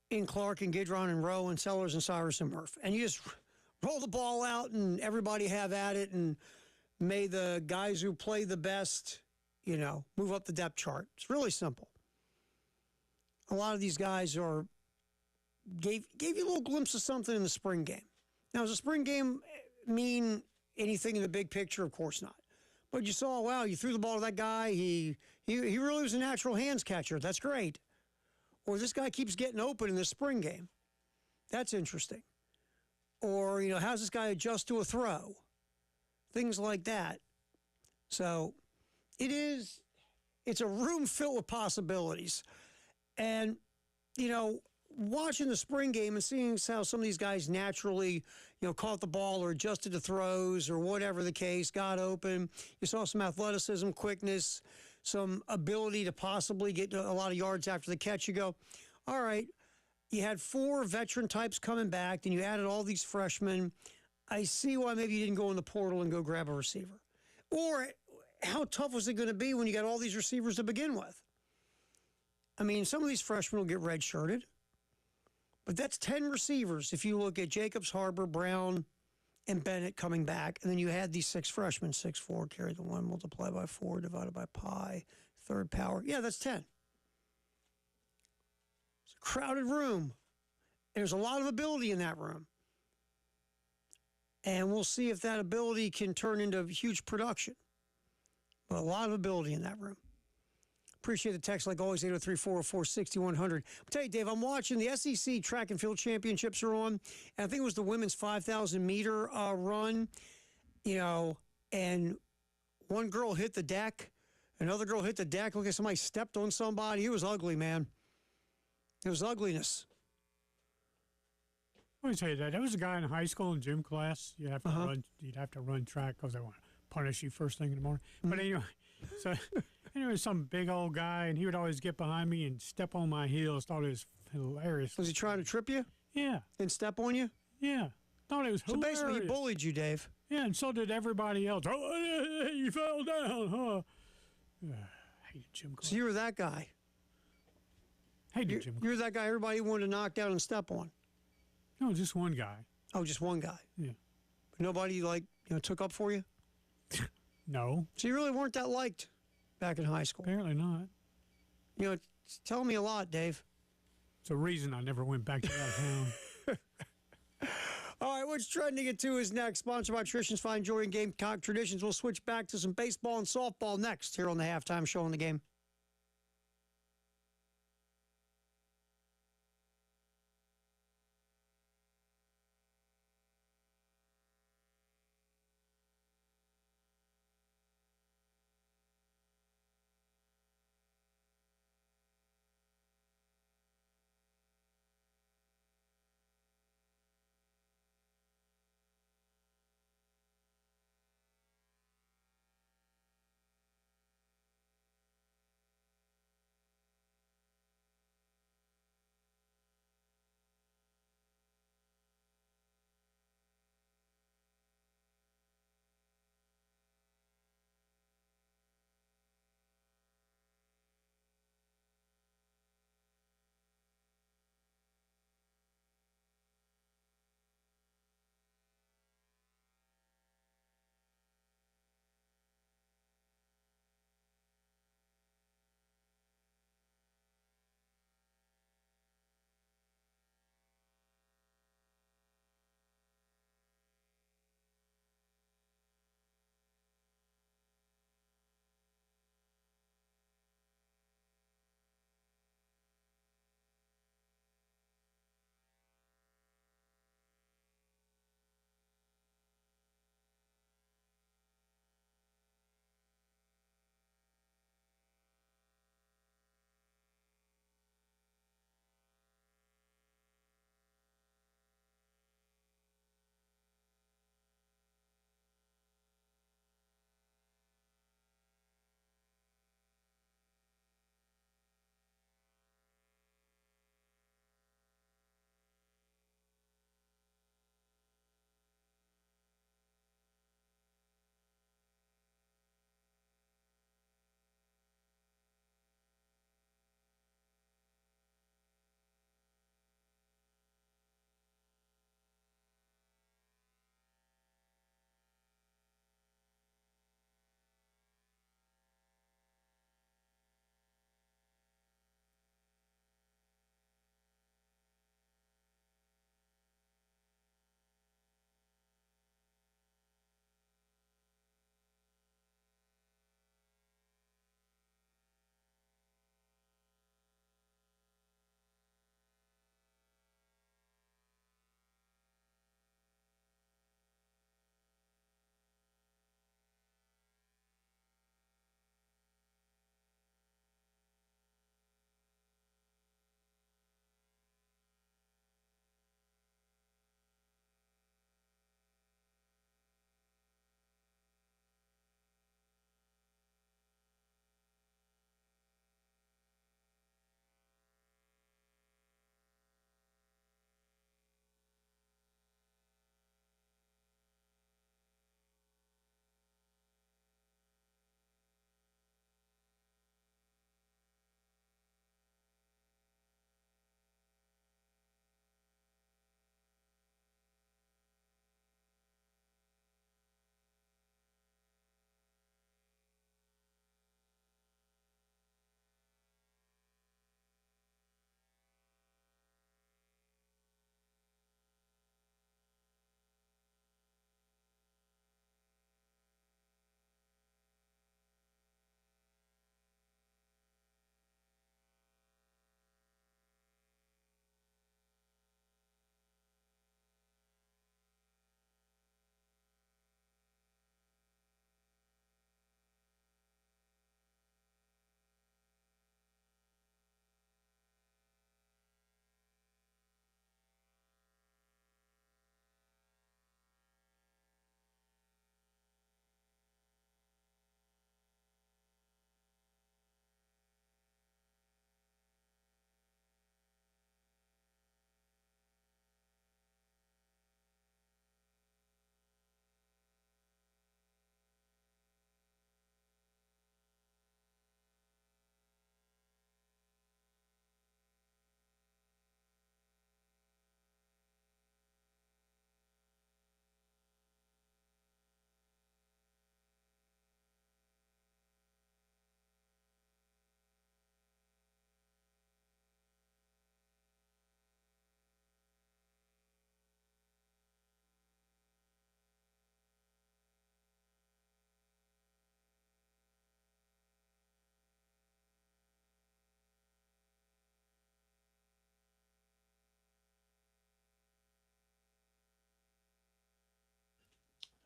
in Clark and Gidron and Rowe and Sellers and Cyrus and Murph. And you just roll the ball out and everybody have at it, and may the guys who play the best, move up the depth chart. It's really simple. A lot of these guys gave you a little glimpse of something in the spring game. Now, does the spring game mean anything in the big picture? Of course not. But you saw, wow, you threw the ball to that guy. He really was a natural hands catcher. That's great. Or this guy keeps getting open in the spring game. That's interesting. Or, how's this guy adjust to a throw? Things like that. So it's a room filled with possibilities. And, watching the spring game and seeing how some of these guys naturally, caught the ball or adjusted to throws or whatever the case, got open. You saw some athleticism, quickness, some ability to possibly get a lot of yards after the catch. You go, all right, you had 4 veteran types coming back, and you added all these freshmen. I see why maybe you didn't go in the portal and go grab a receiver. Or how tough was it going to be when you got all these receivers to begin with? Some of these freshmen will get redshirted. But that's 10 receivers if you look at Jacobs, Harbor, Brown, and Bennett coming back. And then you had these 6 freshmen, 6-4, carry the 1, multiply by 4, divided by pi, third power. Yeah, that's 10. It's a crowded room. There's a lot of ability in that room. And we'll see if that ability can turn into huge production. But a lot of ability in that room. Appreciate the text, like always, 803-404-6100. I'll tell you, Dave, I'm watching the SEC track and field championships are on, and I think it was the women's 5,000-meter run, and one girl hit the deck, another girl hit the deck. Look like somebody stepped on somebody. It was ugly, man. It was ugliness. Let me tell you that. There was a guy in high school in gym class. You'd have to run track because they want to punish you first thing in the morning. But anyway, some big old guy, and he would always get behind me and step on my heels. Thought it was hilarious. Was he trying to trip you? Yeah. And step on you? Yeah. Thought it was hilarious. So basically, he bullied you, Dave. Yeah, and so did everybody else. Oh, you fell down, huh? I hated gym class. So you were that guy. Hated gym class. You were that guy everybody wanted to knock down and step on. No, just one guy. Oh, just one guy. Yeah. But nobody, took up for you? No. So you really weren't that liked back in high school? Apparently not. It's telling me a lot, Dave. It's a reason I never went back to that town. All right, What's Trending at 2 is next. Sponsored by Traditions Fine Jewelry and Gamecock Traditions. We'll switch back to some baseball and softball next here on the halftime show on the game.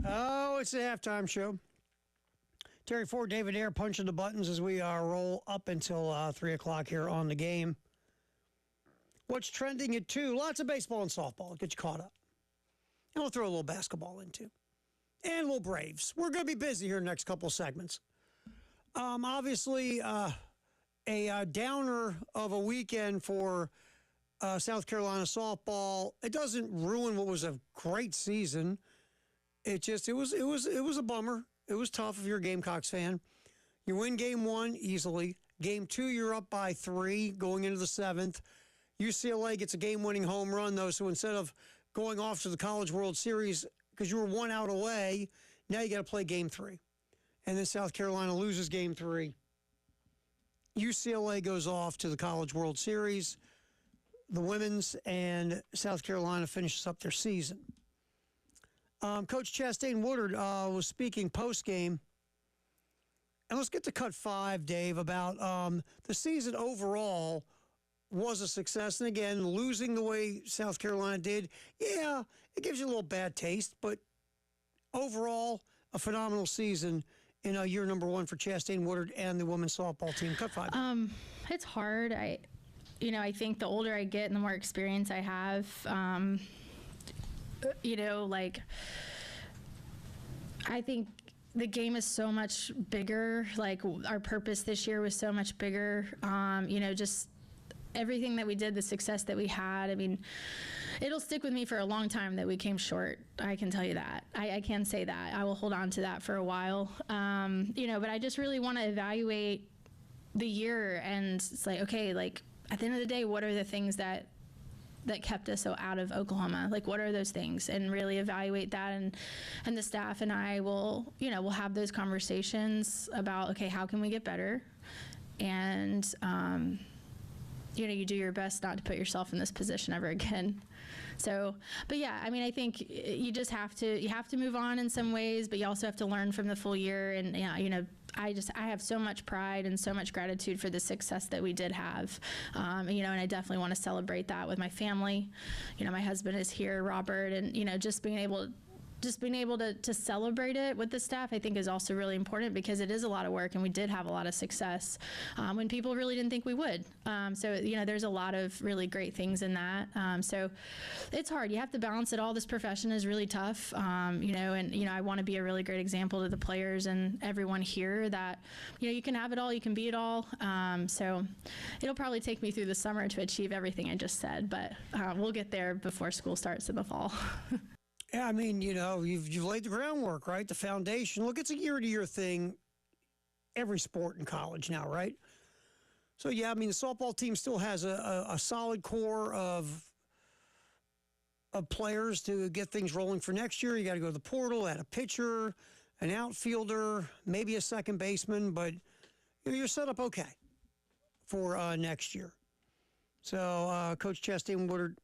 Oh, it's the halftime show. Terry Ford, David Ayer punching the buttons as we roll up until 3 o'clock here on the game. What's trending at 2? Lots of baseball and softball. Get you caught up. And we'll throw a little basketball in too. And a little Braves. We're going to be busy here in the next couple of segments. Obviously, a downer of a weekend for South Carolina softball. It doesn't ruin what was a great season. It was a bummer. It was tough if you're a Gamecocks fan. You win game 1 easily. Game 2, you're up by 3 going into the 7th. UCLA gets a game-winning home run, though, so instead of going off to the College World Series because you were 1 out away, now you got to play game 3. And then South Carolina loses game 3. UCLA goes off to the College World Series. The women's and South Carolina finishes up their season. Coach Chastain Woodard was speaking post-game. And let's get to cut 5, Dave, about the season overall was a success. And again, losing the way South Carolina did, yeah, it gives you a little bad taste. But overall, a phenomenal season in year number 1 for Chastain Woodard and the women's softball team. Cut 5. It's hard. I think the older I get and the more experience I have, I think the game is so much bigger. Like, our purpose this year was so much bigger. Just everything that we did, the success that we had. I mean, it'll stick with me for a long time that we came short. I can tell you that. I can say that. I will hold on to that for a while. But I just really want to evaluate the year, and it's like, okay, like, at the end of the day, what are the things that kept us so out of Oklahoma? Like, what are those things? And really evaluate that. And the staff and I will, we'll have those conversations about, okay, how can we get better? And, you do your best not to put yourself in this position ever again. So, but yeah, I mean, I think you just have to move on in some ways, but you also have to learn from the full year. And, I have so much pride and so much gratitude for the success that we did have. And I definitely want to celebrate that with my family. My husband is here, Robert, and, just being able to celebrate it with the staff, I think, is also really important, because it is a lot of work, and we did have a lot of success when people really didn't think we would. There's a lot of really great things in that. So it's hard. You have to balance it all. This profession is really tough. I want to be a really great example to the players and everyone here that, you can have it all, you can be it all. So it'll probably take me through the summer to achieve everything I just said, but we'll get there before school starts in the fall. Yeah, I mean, you've laid the groundwork, right? The foundation. Look, it's a year-to-year thing, every sport in college now, right? So, yeah, I mean, the softball team still has a solid core of players to get things rolling for next year. You got to go to the portal, add a pitcher, an outfielder, maybe a second baseman, but you're set up okay for next year. So, Coach Chastain Woodard,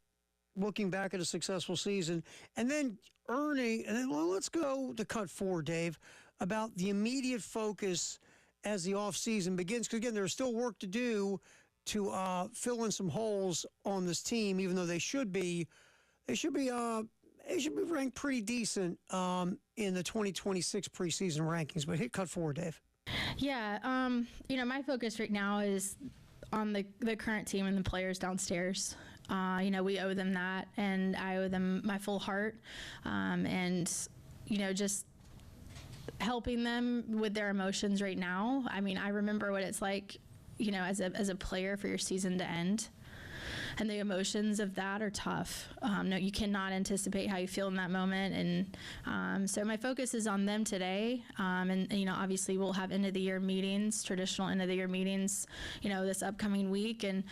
looking back at a successful season, and then let's go to cut 4, Dave, about the immediate focus as the offseason begins. Because, again, there's still work to do to fill in some holes on this team, even though they should be ranked pretty decent in the 2026 preseason rankings. But hit cut 4, Dave. Yeah, my focus right now is on the current team and the players downstairs. We owe them that, and I owe them my full heart, and just helping them with their emotions right now. I mean, I remember what it's like, as a player, for your season to end. And the emotions of that are tough. No, you cannot anticipate how you feel in that moment. And so my focus is on them today. And obviously we'll have end of the year meetings, traditional end of the year meetings, this upcoming week, and,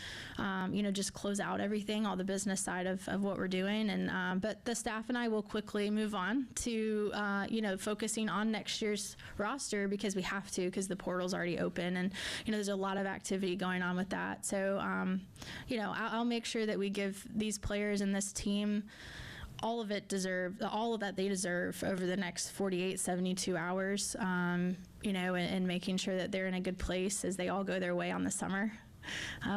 just close out everything, all the business side of what we're doing. And, but the staff and I will quickly move on to, focusing on next year's roster, because we have to, because the portal's already open, and, there's a lot of activity going on with that. So, I'll make sure that we give these players and this team all of that they deserve over the next 48, 72 hours, and making sure that they're in a good place as they all go their way on the summer.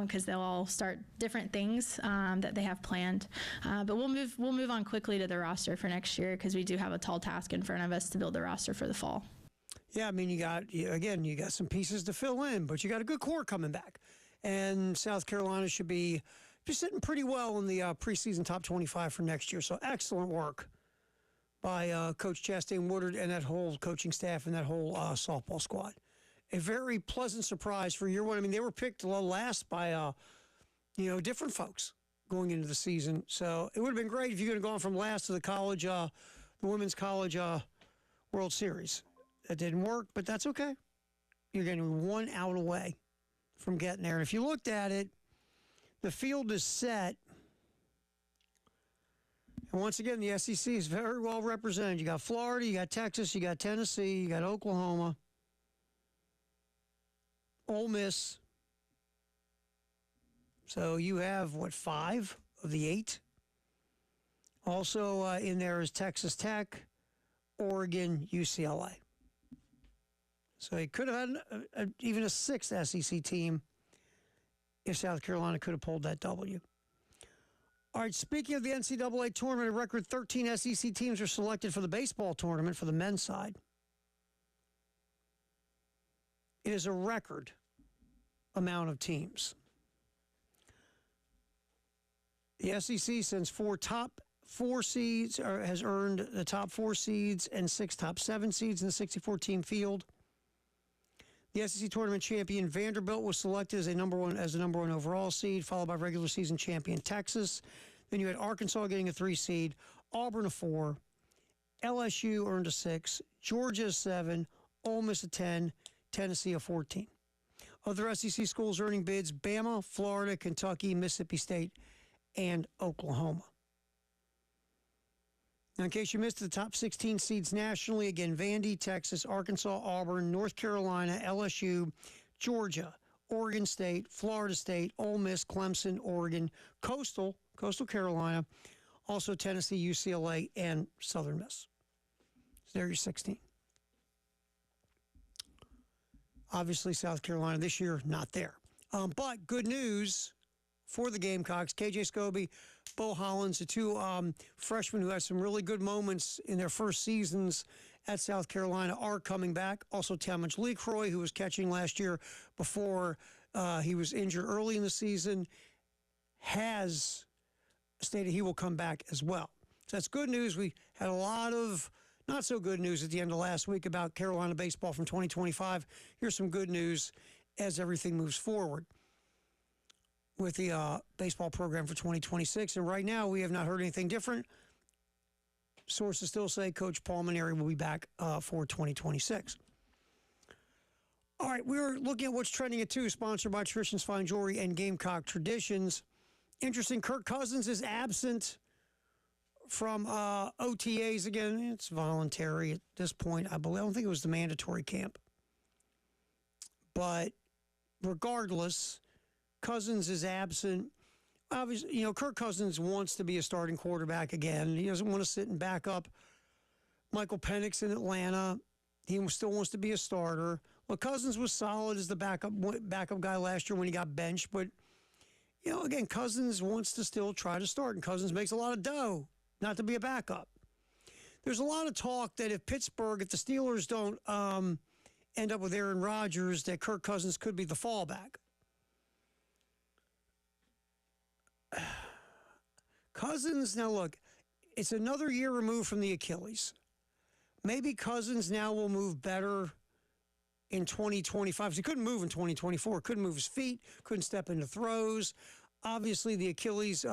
because they'll all start different things that they have planned. But we'll move on quickly to the roster for next year because we do have a tall task in front of us to build the roster for the fall. Yeah, I mean, you got some pieces to fill in, but you got a good core coming back. And South Carolina should be just sitting pretty well in the preseason top 25 for next year. So excellent work by Coach Chastain Woodard and that whole coaching staff and that whole softball squad. A very pleasant surprise for year one. I mean, they were picked last by, different folks going into the season. So it would have been great if you could have gone from last to the college, the Women's College World Series. That didn't work, but that's okay. You're getting one out away from getting there. And if you looked at it, the field is set. And once again, the SEC is very well represented. You got Florida, you got Texas, you got Tennessee, you got Oklahoma, Ole Miss. So you have, 5 of the 8? Also in there is Texas Tech, Oregon, UCLA. So he could have had even a 6th SEC team if South Carolina could have pulled that W. All right, speaking of the NCAA tournament, a record 13 SEC teams are selected for the baseball tournament for the men's side. It is a record amount of teams. The SEC, since top 4 seeds, has earned the top 4 seeds and 6 top 7 seeds in the 64-team field. The SEC tournament champion Vanderbilt was selected as the number one overall seed, followed by regular season champion Texas. Then you had Arkansas getting a 3 seed, Auburn a 4, LSU earned a 6, Georgia a 7, Ole Miss a 10, Tennessee a 14. Other SEC schools earning bids: Bama, Florida, Kentucky, Mississippi State, and Oklahoma. Now, in case you missed the top 16 seeds nationally, again, Vandy, Texas, Arkansas, Auburn, North Carolina, LSU, Georgia, Oregon State, Florida State, Ole Miss, Clemson, Oregon, Coastal Carolina, also Tennessee, UCLA, and Southern Miss. So there are your 16. Obviously, South Carolina this year, not there. But good news for the Gamecocks. KJ Scobie, Bo Hollins, the 2 freshmen who had some really good moments in their first seasons at South Carolina, are coming back. Also, Talmadge LeCroy, who was catching last year before he was injured early in the season, has stated he will come back as well. So that's good news. We had a lot of not so good news at the end of last week about Carolina baseball from 2025. Here's some good news as everything moves forward with the baseball program for 2026. And right now, we have not heard anything different. Sources still say Coach Paul Maneri will be back for 2026. All right, we're looking at what's trending at 2, sponsored by Traditions Fine Jewelry and Gamecock Traditions. Interesting, Kirk Cousins is absent from OTAs again. It's voluntary at this point, I believe. I don't think it was the mandatory camp. But regardless, Cousins is absent. Obviously, Kirk Cousins wants to be a starting quarterback again. He doesn't want to sit and back up Michael Penix in Atlanta. He still wants to be a starter. Well, Cousins was solid as the backup guy last year when he got benched. But, again, Cousins wants to still try to start. And Cousins makes a lot of dough not to be a backup. There's a lot of talk that if the Steelers don't end up with Aaron Rodgers, that Kirk Cousins could be the fallback. Cousins, now look, it's another year removed from the Achilles. Maybe Cousins now will move better in 2025. He couldn't move in 2024. Couldn't move his feet. Couldn't step into throws. Obviously, the Achilles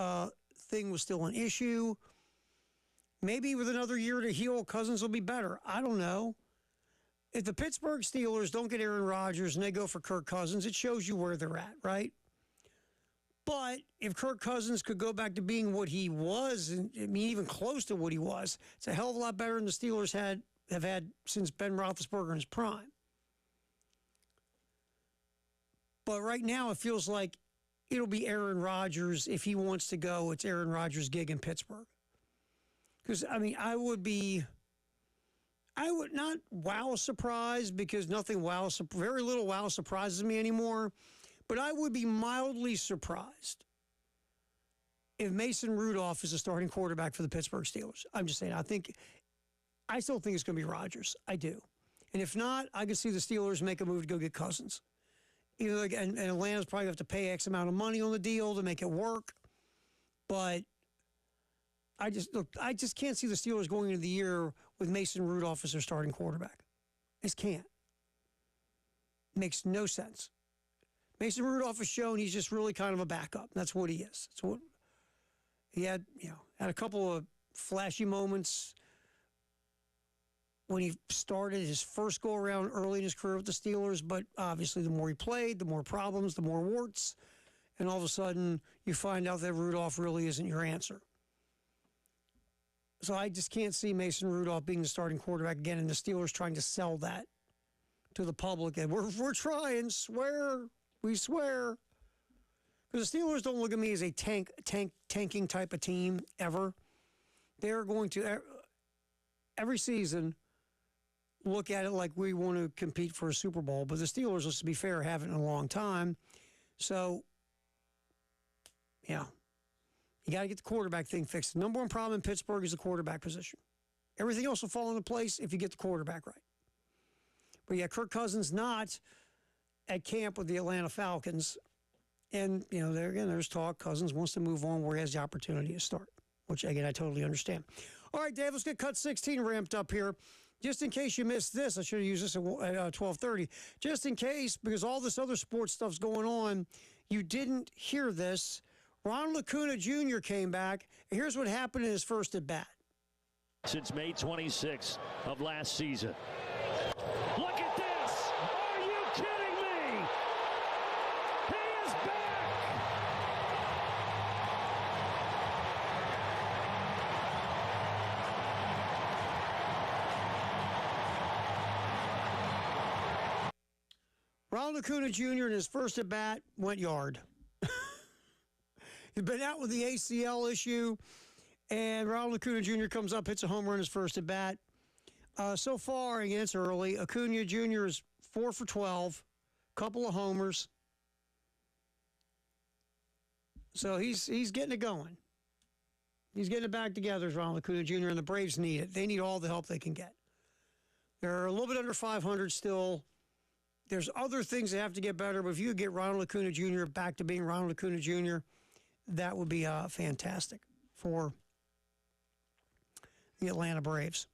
thing was still an issue. Maybe with another year to heal, Cousins will be better. I don't know. If the Pittsburgh Steelers don't get Aaron Rodgers and they go for Kirk Cousins, it shows you where they're at, right? But if Kirk Cousins could go back to being what he was, even close to what he was, it's a hell of a lot better than the Steelers have had since Ben Roethlisberger in his prime. But right now, it feels like it'll be Aaron Rodgers. If he wants to go, it's Aaron Rodgers' gig in Pittsburgh. Because, I would not surprised, because very little wow surprises me anymore. But I would be mildly surprised if Mason Rudolph is a starting quarterback for the Pittsburgh Steelers. I'm just saying, I still think it's going to be Rodgers. I do. And if not, I could see the Steelers make a move to go get Cousins. And Atlanta's probably have to pay X amount of money on the deal to make it work. But I just can't see the Steelers going into the year with Mason Rudolph as their starting quarterback. I just can't. Makes no sense. Mason Rudolph has shown he's just really kind of a backup. That's what he is. That's what he had. Had a couple of flashy moments when he started his first go around early in his career with the Steelers. But obviously, the more he played, the more problems, the more warts, and all of a sudden, you find out that Rudolph really isn't your answer. So I just can't see Mason Rudolph being the starting quarterback again, and the Steelers trying to sell that to the public. And we're trying, we swear. Because the Steelers don't look at me as a tanking type of team ever. They're going to, every season, look at it like we want to compete for a Super Bowl. But the Steelers, let's be fair, haven't in a long time. So, yeah. You got to get the quarterback thing fixed. The number one problem in Pittsburgh is the quarterback position. Everything else will fall into place if you get the quarterback right. But yeah, Kirk Cousins not at camp with the Atlanta Falcons. And, there's talk. Cousins wants to move on where he has the opportunity to start, which, again, I totally understand. All right, Dave, let's get cut 16 ramped up here. Just in case you missed this, I should have used this at 12:30. Just in case, because all this other sports stuff's going on, you didn't hear this. Ronald Acuna Jr. came back. Here's what happened in his first at bat. Since May 26th of last season. Look at this! Are you kidding me? He is back! Ronald Acuna Jr. in his first at bat went yard. He's been out with the ACL issue, and Ronald Acuna Jr. comes up, hits a home run his first at bat. So far, again, it's early. Acuna Jr. is 4 for 12, couple of homers. So he's getting it going. He's getting it back together, Ronald Acuna Jr., and the Braves need it. They need all the help they can get. They're a little bit under 500 still. There's other things that have to get better, but if you could get Ronald Acuna Jr. back to being Ronald Acuna Jr., that would be fantastic for the Atlanta Braves.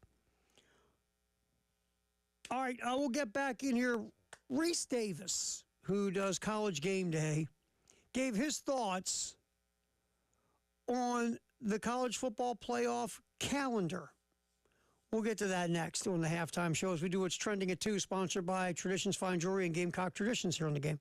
All right, we'll get back in here. Reese Davis, who does College Game Day, gave his thoughts on the college football playoff calendar. We'll get to that next on the halftime show as we do What's Trending at 2, sponsored by Traditions Fine Jewelry and Gamecock Traditions here on the game.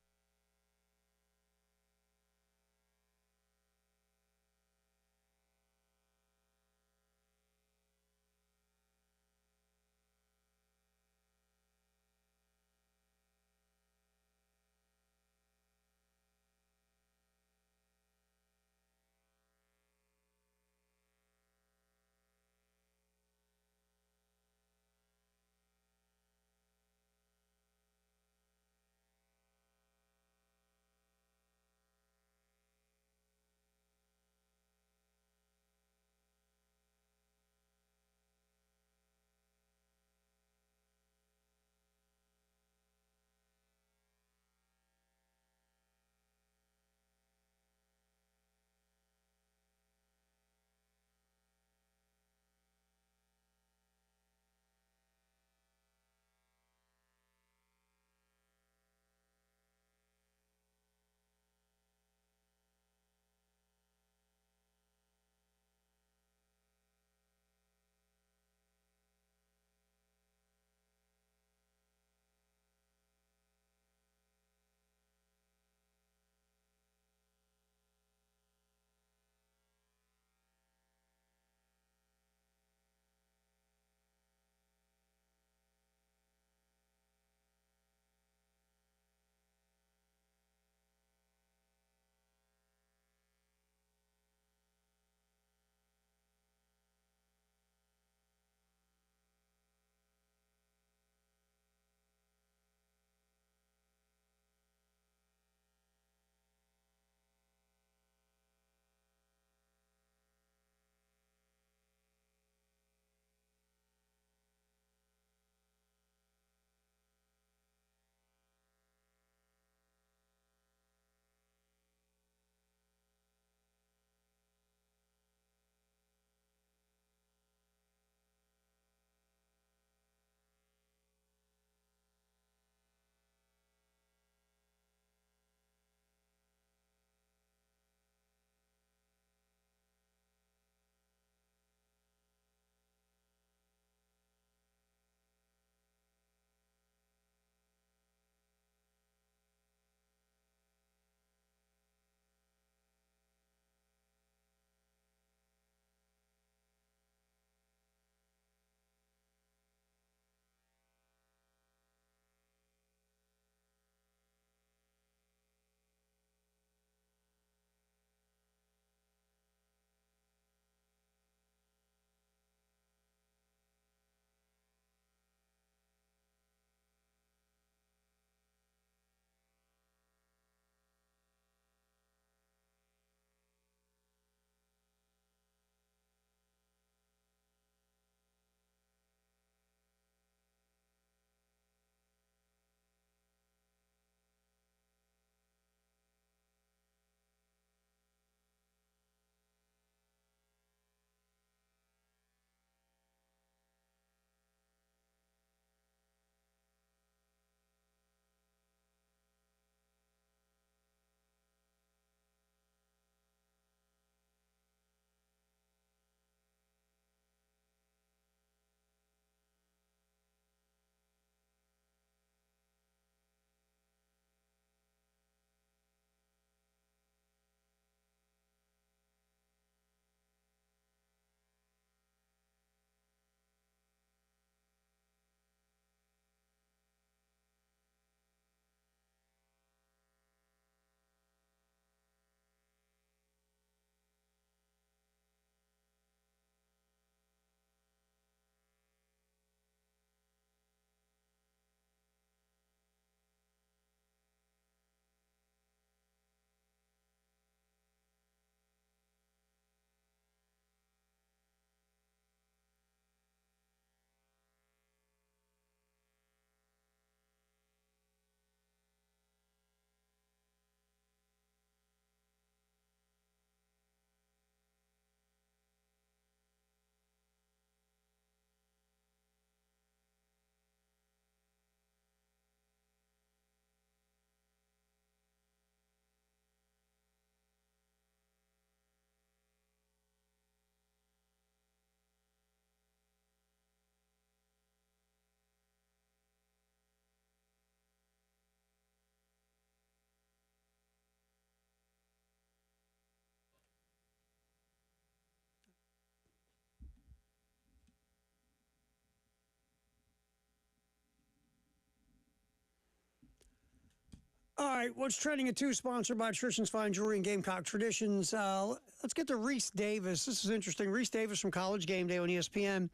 All right, what's trending at 2, sponsored by Traditions Fine Jewelry and Gamecock Traditions. Let's get to Reese Davis. This is interesting. Reese Davis from College Game Day on ESPN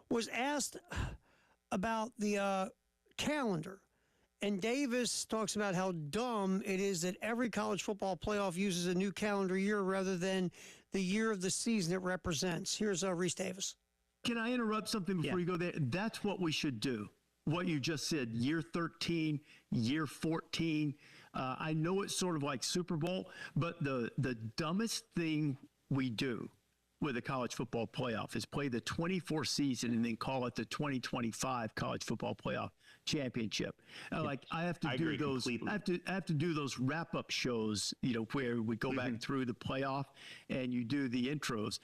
was asked about the calendar. And Davis talks about how dumb it is that every college football playoff uses a new calendar year rather than the year of the season it represents. Here's Reese Davis. Can I interrupt something before you go there? That's what we should do. What you just said, year 13, year 14. I know it's sort of like Super Bowl, but the dumbest thing we do with the college football playoff is play the 24 season and then call it the 2025 college football playoff championship. I have to do those. Completely. I have to do those wrap up shows, where we go back through the playoff and you do the intros.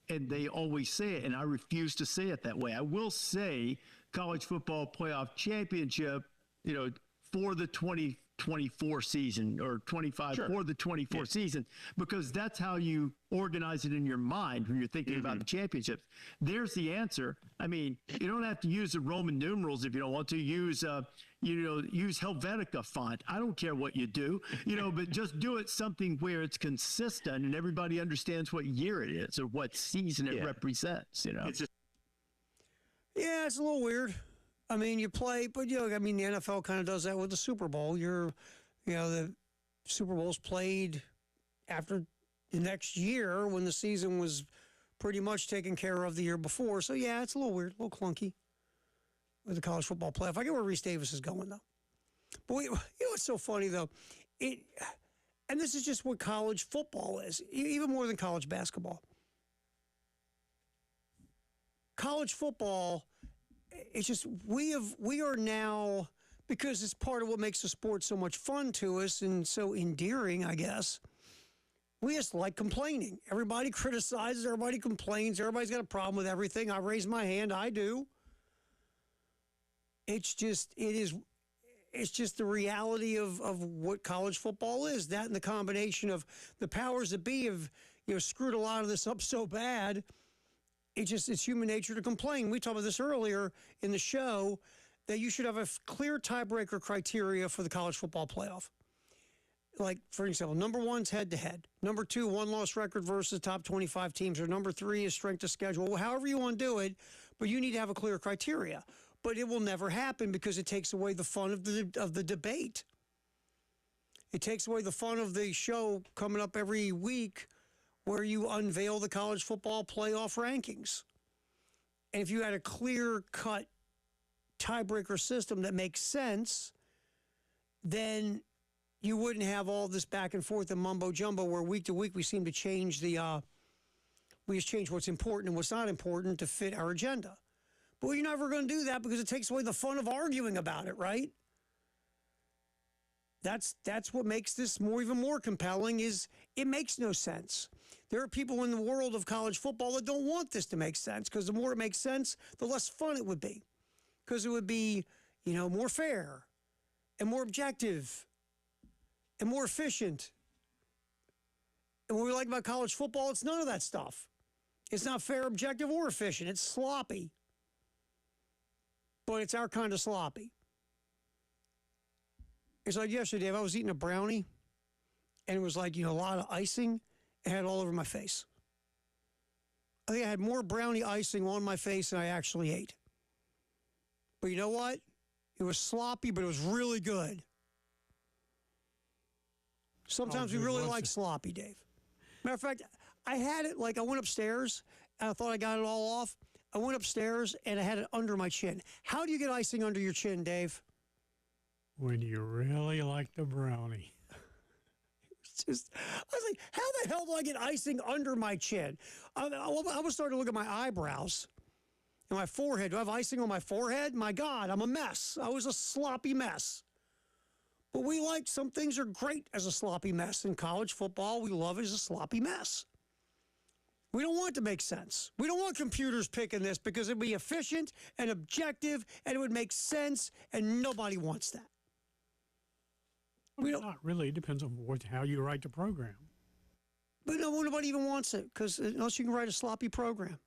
And they always say it, and I refuse to say it that way. I will say college football playoff championship, for the 2024 season or 25 for the 24 season, because that's how you organize it in your mind when you're thinking about the championships. There's the answer. I mean, you don't have to use the Roman numerals if you don't want to. Use Helvetica font. I don't care what you do, but just do it something where it's consistent and everybody understands what year it is or what season it represents. It's just it's a little weird. I mean, you play, but the NFL kind of does that with the Super Bowl. The Super Bowl's played after the next year when the season was pretty much taken care of the year before. So it's a little weird, a little clunky with the college football playoff. I get where Reese Davis is going though. But what's so funny though? And this is just what college football is, even more than college basketball. College football. It's just we are now, because it's part of what makes the sport so much fun to us and so endearing, I guess. We just like complaining. Everybody criticizes, everybody complains, everybody's got a problem with everything. I raise my hand, I do. It's just the reality of what college football is. That and the combination of the powers that be have screwed a lot of this up so bad. It's human nature to complain. We talked about this earlier in the show, that you should have a clear tiebreaker criteria for the college football playoff. Like, for example, number 1's head-to-head. Number 2, one-loss record versus top 25 teams. Or number 3 is strength of schedule. However you want to do it, but you need to have a clear criteria. But it will never happen because it takes away the fun of the debate. It takes away the fun of the show coming up every week where you unveil the college football playoff rankings. And if you had a clear-cut tiebreaker system that makes sense, then you wouldn't have all this back and forth and mumbo-jumbo where week to week we seem to change we just change what's important and what's not important to fit our agenda. But you're never going to do that because it takes away the fun of arguing about it, right? That's what makes this even more compelling is it makes no sense. There are people in the world of college football that don't want this to make sense because the more it makes sense, the less fun it would be. Because it would be, more fair and more objective and more efficient. And what we like about college football, it's none of that stuff. It's not fair, objective, or efficient. It's sloppy. But it's our kind of sloppy. It's like yesterday, I was eating a brownie, and it was like, a lot of icing. It had all over my face. I think I had more brownie icing on my face than I actually ate. But you know what? It was sloppy, but it was really good. Sometimes we really like sloppy, Dave. Matter of fact, I had it I went upstairs, and I thought I got it all off. I went upstairs, and I had it under my chin. How do you get icing under your chin, Dave? When you really like the brownie. I was like, how the hell do I get icing under my chin? I was starting to look at my eyebrows and my forehead. Do I have icing on my forehead? My God, I'm a mess. I was a sloppy mess. But some things are great as a sloppy mess. In college football, we love it as a sloppy mess. We don't want it to make sense. We don't want computers picking this because it'd be efficient and objective and it would make sense, and nobody wants that. Not really. It depends on how you write the program. But nobody even wants it because unless you can write a sloppy program.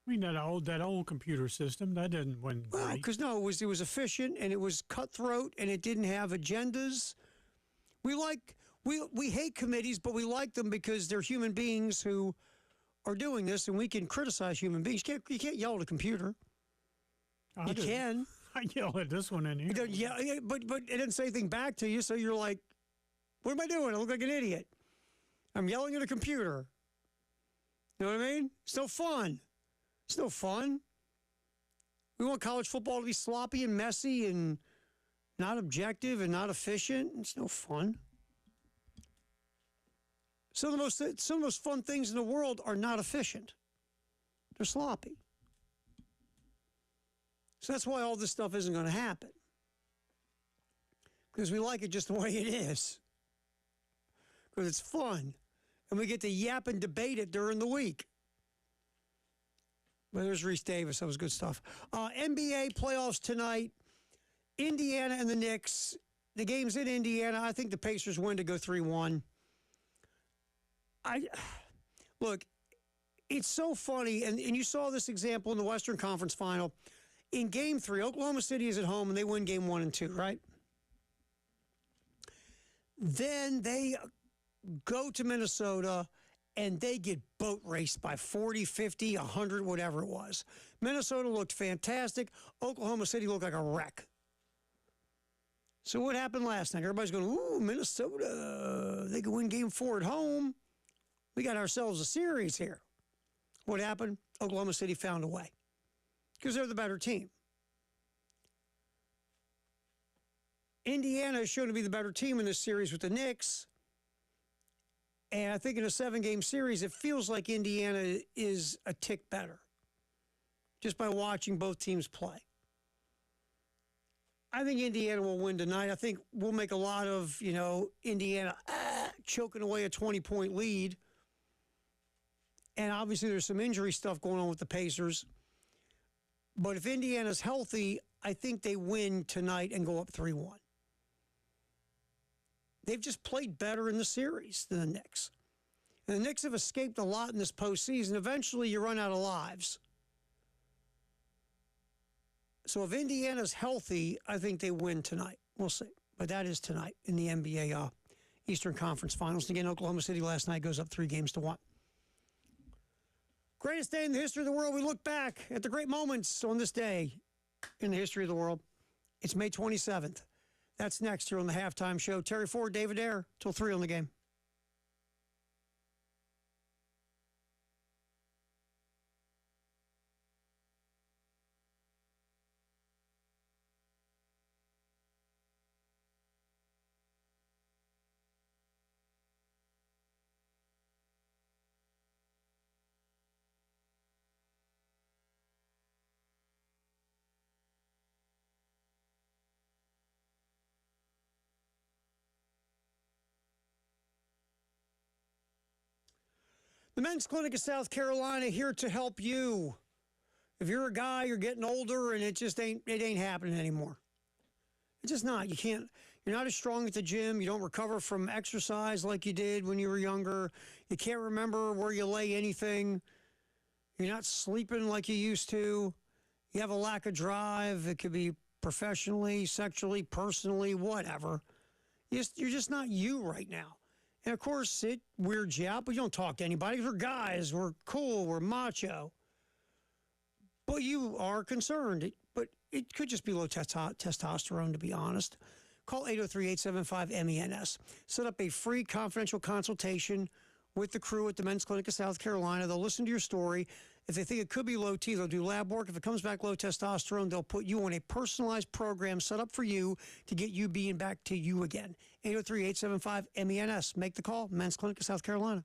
I mean, that old computer system, that didn't win Well, great. because no, it was efficient and it was cutthroat and it didn't have agendas. We hate committees, but we like them because they're human beings who are doing this, and we can criticize human beings. You can't yell at a computer. You can. I yell at this one in here. Yeah, but it didn't say anything back to you, so you're like, what am I doing? I look like an idiot. I'm yelling at a computer. You know what I mean? It's no fun. It's no fun. We want college football to be sloppy and messy and not objective and not efficient. It's no fun. Some of the most fun things in the world are not efficient. They're sloppy. So that's why all this stuff isn't going to happen. Because we like it just the way it is. Because it's fun. And we get to yap and debate it during the week. But there's Reese Davis. That was good stuff. NBA playoffs tonight. Indiana and the Knicks. The game's in Indiana. I think the Pacers win to go 3-1. Look, it's so funny. And you saw this example in the Western Conference Final. In Game 3, Oklahoma City is at home, and they win Game 1 and 2, right? Then they go to Minnesota, and they get boat raced by 40, 50, 100, whatever it was. Minnesota looked fantastic. Oklahoma City looked like a wreck. So what happened last night? Everybody's going, ooh, Minnesota. They could win Game 4 at home. We got ourselves a series here. What happened? Oklahoma City found a way. Because they're the better team. Indiana is shown to be the better team in this series with the Knicks. And I think in a 7-game series, it feels like Indiana is a tick better. Just by watching both teams play. I think Indiana will win tonight. I think we'll make a lot of, Indiana choking away a 20-point lead. And obviously there's some injury stuff going on with the Pacers. But if Indiana's healthy, I think they win tonight and go up 3-1. They've just played better in the series than the Knicks. And the Knicks have escaped a lot in this postseason. Eventually, you run out of lives. So if Indiana's healthy, I think they win tonight. We'll see. But that is tonight in the NBA Eastern Conference Finals. And again, Oklahoma City last night goes up 3-1. Greatest day in the history of the world. We look back at the great moments on this day in the history of the world. It's May 27th. That's next here on the Halftime Show. Terry Ford, David Ayer, till 3 on the game. The Men's Clinic of South Carolina here to help you. If you're a guy, you're getting older, and it ain't happening anymore. It's just not. You're not as strong at the gym. You don't recover from exercise like you did when you were younger. You can't remember where you lay anything. You're not sleeping like you used to. You have a lack of drive. It could be professionally, sexually, personally, whatever. You're just not you right now. And, of course, it weirds you out, but you don't talk to anybody. We're guys. We're cool. We're macho. But you are concerned. But it could just be low testosterone, to be honest. Call 803-875-MENS. Set up a free confidential consultation with the crew at the Men's Clinic of South Carolina. They'll listen to your story. If they think it could be low T, they'll do lab work. If it comes back low testosterone, they'll put you on a personalized program set up for you to get you being back to you again. 803-875-MENS. Make the call. Men's Clinic of South Carolina.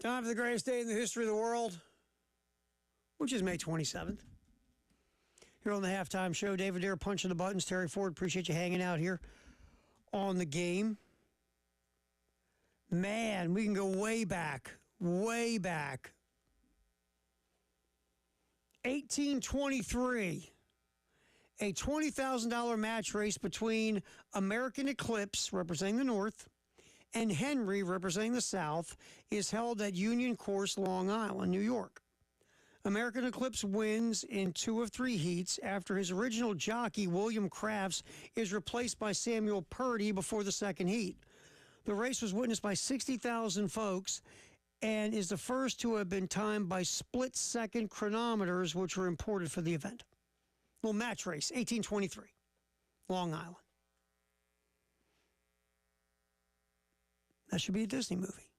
Time for the greatest day in the history of the world, which is May 27th. Here on the halftime show, David Dare punching the buttons. Terry Ford, appreciate you hanging out here on the game. Man, we can go way back, way back. 1823, a $20,000 match race between American Eclipse, representing the North, and Henry, representing the South, is held at Union Course, Long Island, New York. American Eclipse wins in 2 of 3 heats after his original jockey, William Crafts, is replaced by Samuel Purdy before the second heat. The race was witnessed by 60,000 folks and is the first to have been timed by split-second chronometers, which were imported for the event. Well, match race, 1823, Long Island. That should be a Disney movie.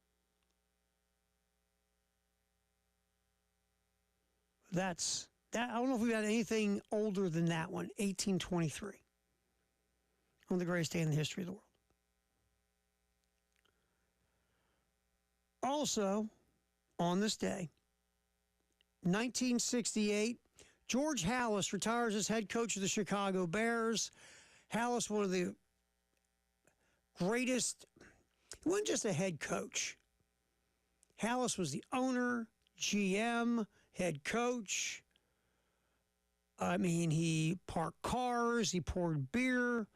That's that. I don't know if we've had anything older than that one, 1823. On the greatest day in the history of the world. Also, on this day, 1968, George Halas retires as head coach of the Chicago Bears. Halas, one of the greatest, he wasn't just a head coach. Halas was the owner, GM, head coach. I mean, he parked cars, he poured beer.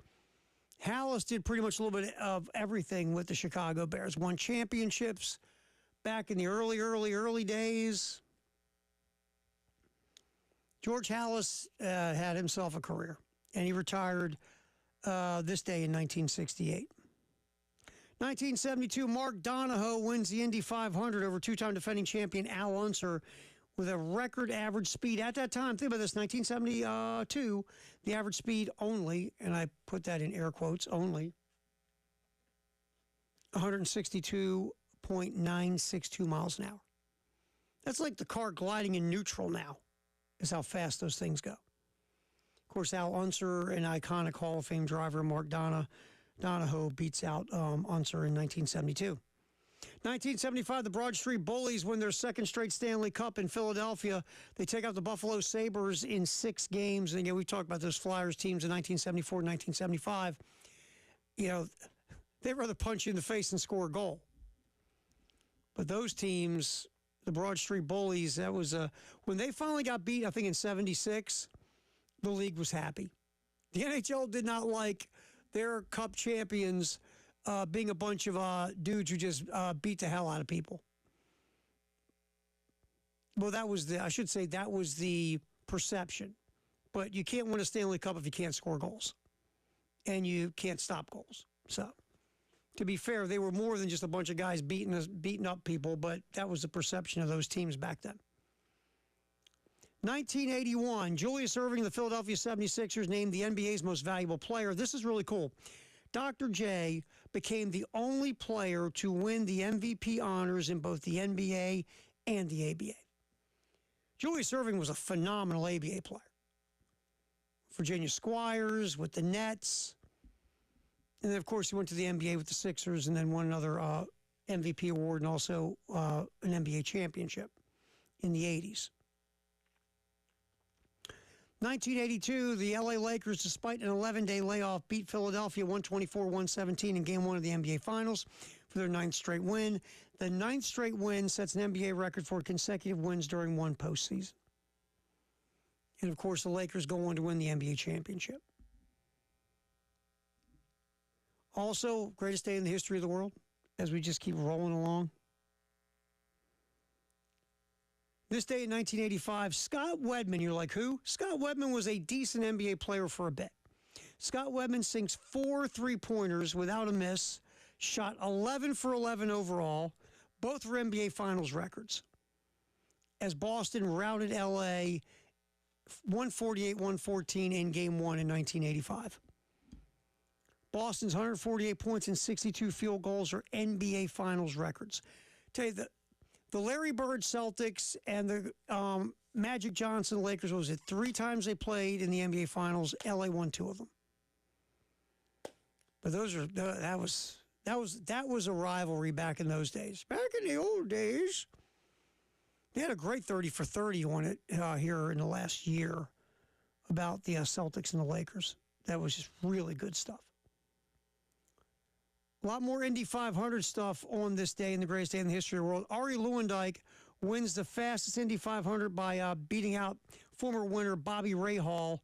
Halas did pretty much a little bit of everything with the Chicago Bears. Won championships back in the early days. George Halas had himself a career, and he retired this day in 1968. 1972, Mark Donahoe wins the Indy 500 over two-time defending champion Al Unser with a record average speed. At that time, think about this, 1972, the average speed only, and I put that in air quotes, only, 162.962 miles an hour. That's like the car gliding in neutral now, is how fast those things go. Of course, Al Unser, an iconic Hall of Fame driver, Mark Donahoe beats out Unser in 1972. 1975, the Broad Street Bullies win their second straight Stanley Cup in Philadelphia. They take out the Buffalo Sabres in 6 games. And again, we talked about those Flyers teams in 1974 and 1975. You know, they'd rather punch you in the face than score a goal. But those teams, the Broad Street Bullies, that was when they finally got beat, I think in 76, the league was happy. The NHL did not like their Cup champions being a bunch of dudes who just beat the hell out of people. Well, that was the perception. But you can't win a Stanley Cup if you can't score goals. And you can't stop goals. So, to be fair, they were more than just a bunch of guys beating up people, but that was the perception of those teams back then. 1981, Julius Erving of the Philadelphia 76ers named the NBA's most valuable player. This is really cool. Dr. J became the only player to win the MVP honors in both the NBA and the ABA. Julius Erving was a phenomenal ABA player. Virginia Squires with the Nets. And then, of course, he went to the NBA with the Sixers and then won another MVP award and also an NBA championship in the 80s. 1982, the LA Lakers, despite an 11-day layoff, beat Philadelphia 124-117 in Game 1 of the NBA Finals for their 9th straight win. The 9th straight win sets an NBA record for consecutive wins during one postseason. And, of course, the Lakers go on to win the NBA championship. Also, greatest day in the history of the world, as we just keep rolling along. This day in 1985, Scott Wedman, you're like, who? Scott Wedman was a decent NBA player for a bit. Scott Wedman sinks 4 3-pointers without a miss, shot 11 for 11 overall. Both were NBA Finals records. As Boston routed LA 148-114 in Game 1 in 1985. Boston's 148 points and 62 field goals are NBA Finals records. Tell you, the Larry Bird Celtics and the Magic Johnson Lakers, what was it, 3 times they played in the NBA Finals. LA won 2 of them. But that That was a rivalry back in those days. Back in the old days, they had a great 30 for 30 on it here in the last year about the Celtics and the Lakers. That was just really good stuff. A lot more Indy 500 stuff on this day in the greatest day in the history of the world. Ari Lewandijk wins the fastest Indy 500 by beating out former winner Bobby Rahal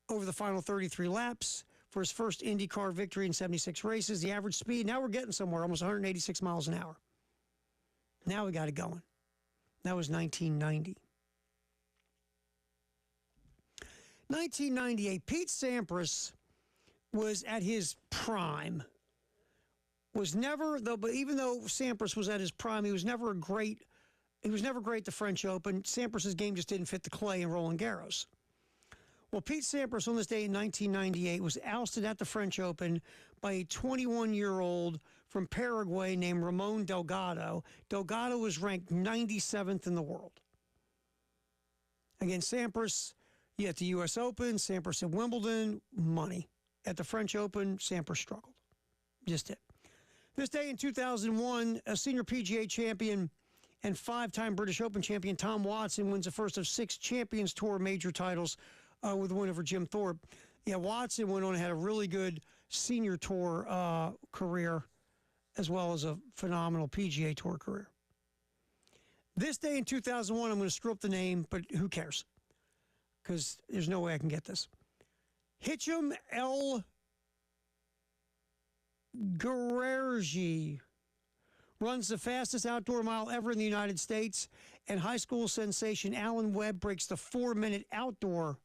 over the final 33 laps for his first IndyCar victory in 76 races. The average speed, now we're getting somewhere, almost 186 miles an hour. Now we got it going. That was 1990. 1998, Pete Sampras was at his prime. Was never, though, but even though Sampras was at his prime, he was never great at the French Open. Sampras's game just didn't fit the clay in Roland Garros. Well, Pete Sampras on this day in 1998 was ousted at the French Open by a 21-year-old from Paraguay named Ramon Delgado. Delgado was ranked 97th in the world. Again, Sampras, you at the U.S. Open, Sampras at Wimbledon, money. At the French Open, Sampras struggled. Just did. This day in 2001, a senior PGA champion and five-time British Open champion Tom Watson wins the first of 6 Champions Tour major titles with a win over Jim Thorpe. Yeah, Watson went on and had a really good senior tour career as well as a phenomenal PGA Tour career. This day in 2001, I'm going to screw up the name, but who cares? Because there's no way I can get this. Hicham El Guerrerji runs the fastest outdoor mile ever in the United States, and high school sensation Alan Webb breaks 4 minutes outdoors.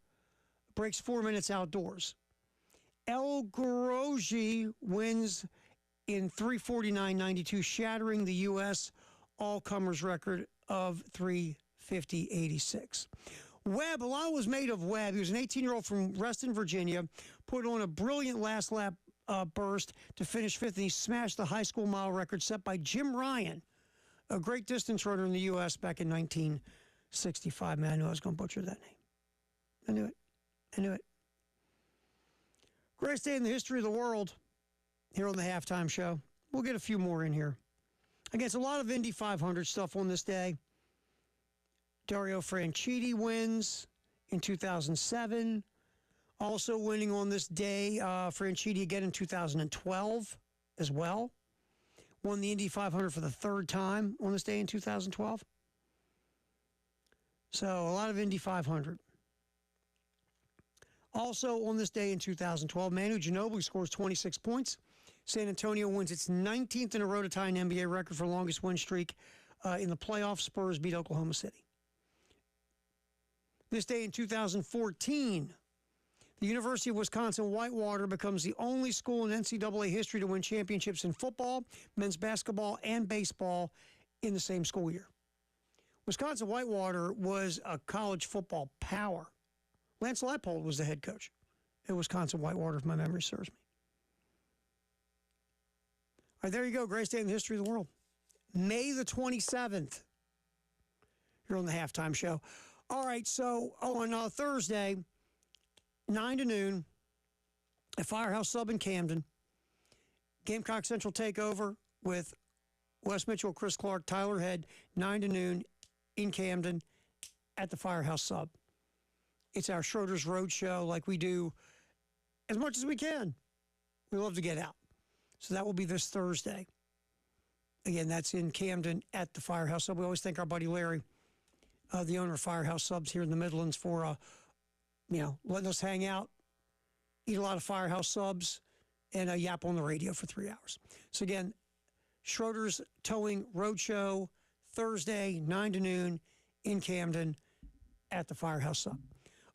El Guerrerji wins in 3:49.92, shattering the U.S. all-comers record of 3:50.86. Webb, a lot was made of Webb. He was an 18-year-old from Reston, Virginia, put on a brilliant last lap burst to finish 5th, and he smashed the high school mile record set by Jim Ryan, a great distance runner in the U.S. back in 1965. Man, I knew I was going to butcher that name. I knew it. Greatest day in the history of the world here on the Halftime Show. We'll get a few more in here. Against a lot of Indy 500 stuff on this day. Dario Franchitti wins in 2007. Also winning on this day, Franchitti again in 2012 as well. Won the Indy 500 for the 3rd time on this day in 2012. So a lot of Indy 500. Also on this day in 2012, Manu Ginobili scores 26 points. San Antonio wins its 19th in a row to tie an NBA record for longest win streak in the playoffs. Spurs beat Oklahoma City. This day in 2014, the University of Wisconsin-Whitewater becomes the only school in NCAA history to win championships in football, men's basketball, and baseball in the same school year. Wisconsin-Whitewater was a college football power. Lance Leipold was the head coach at Wisconsin-Whitewater, if my memory serves me. All right, there you go. Greatest day in the history of the world. May the 27th. Here on the Halftime Show. All right, so on Thursday, 9 to noon, at Firehouse Sub in Camden, Gamecock Central Takeover with Wes Mitchell, Chris Clark, Tyler Head, 9 to noon in Camden at the Firehouse Sub. It's our Schroeder's Road Show like we do as much as we can. We love to get out. So that will be this Thursday. Again, that's in Camden at the Firehouse Sub. We always thank our buddy Larry, the owner of Firehouse Subs here in the Midlands, for letting us hang out, eat a lot of Firehouse Subs, and yap on the radio for 3 hours. So again, Schroeder's Towing Roadshow, Thursday, 9 to noon in Camden at the Firehouse Sub.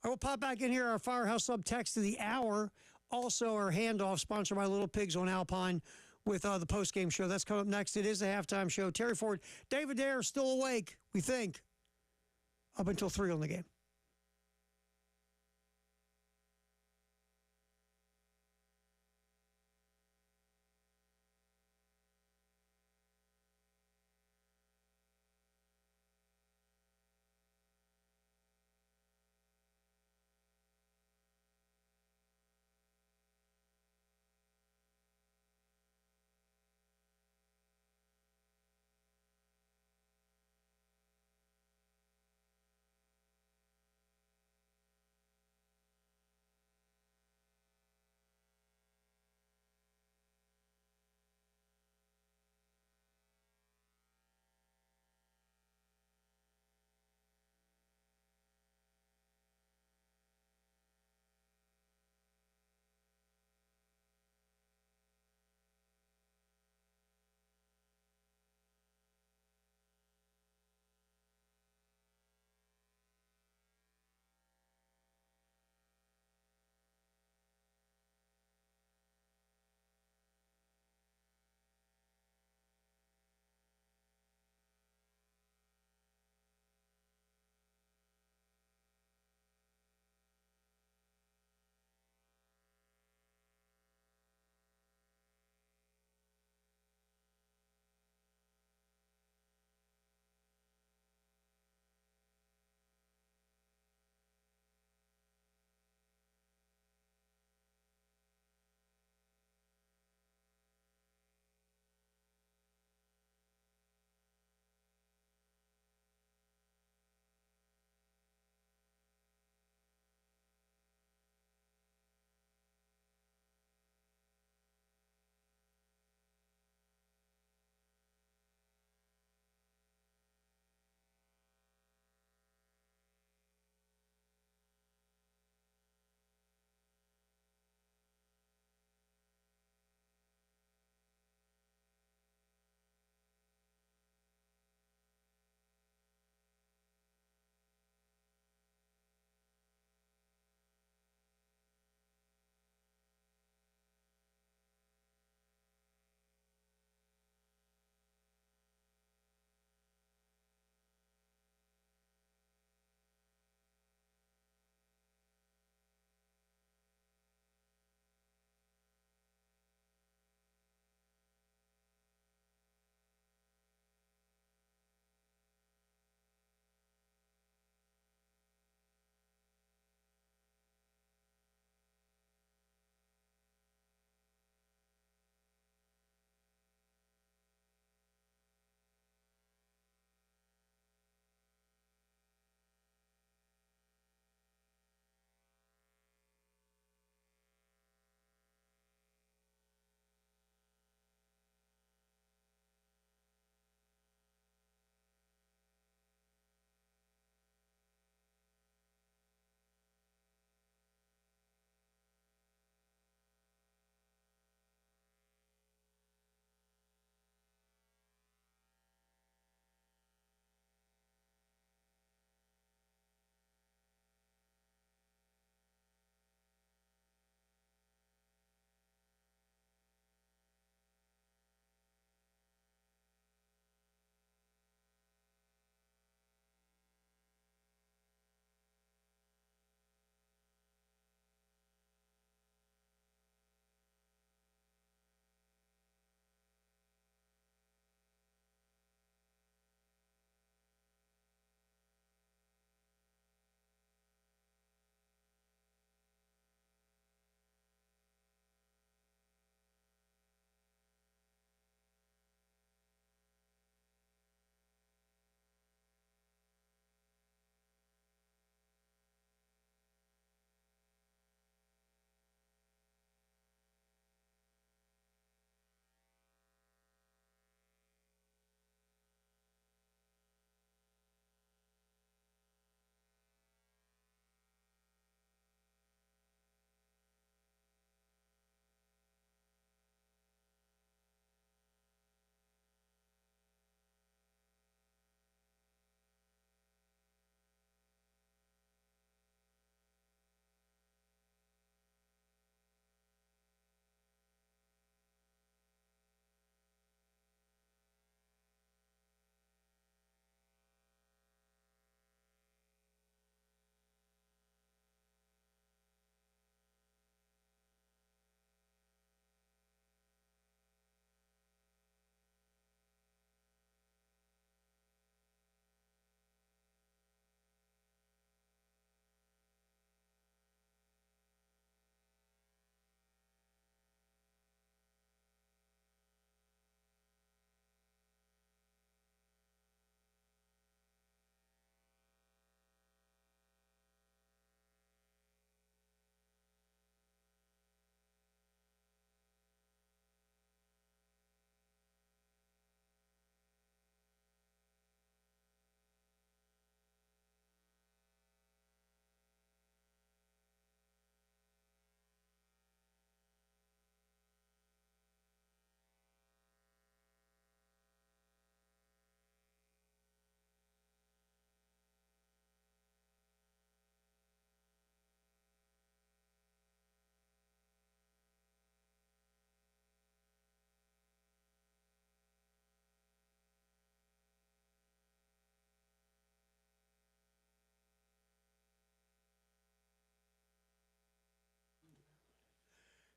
I will pop back in here, our Firehouse Sub text of the hour. Also, our handoff sponsored by Little Pigs on Alpine with the postgame show. That's coming up next. It is the halftime show. Terry Ford, David Dare still awake, we think, up until 3 on the game.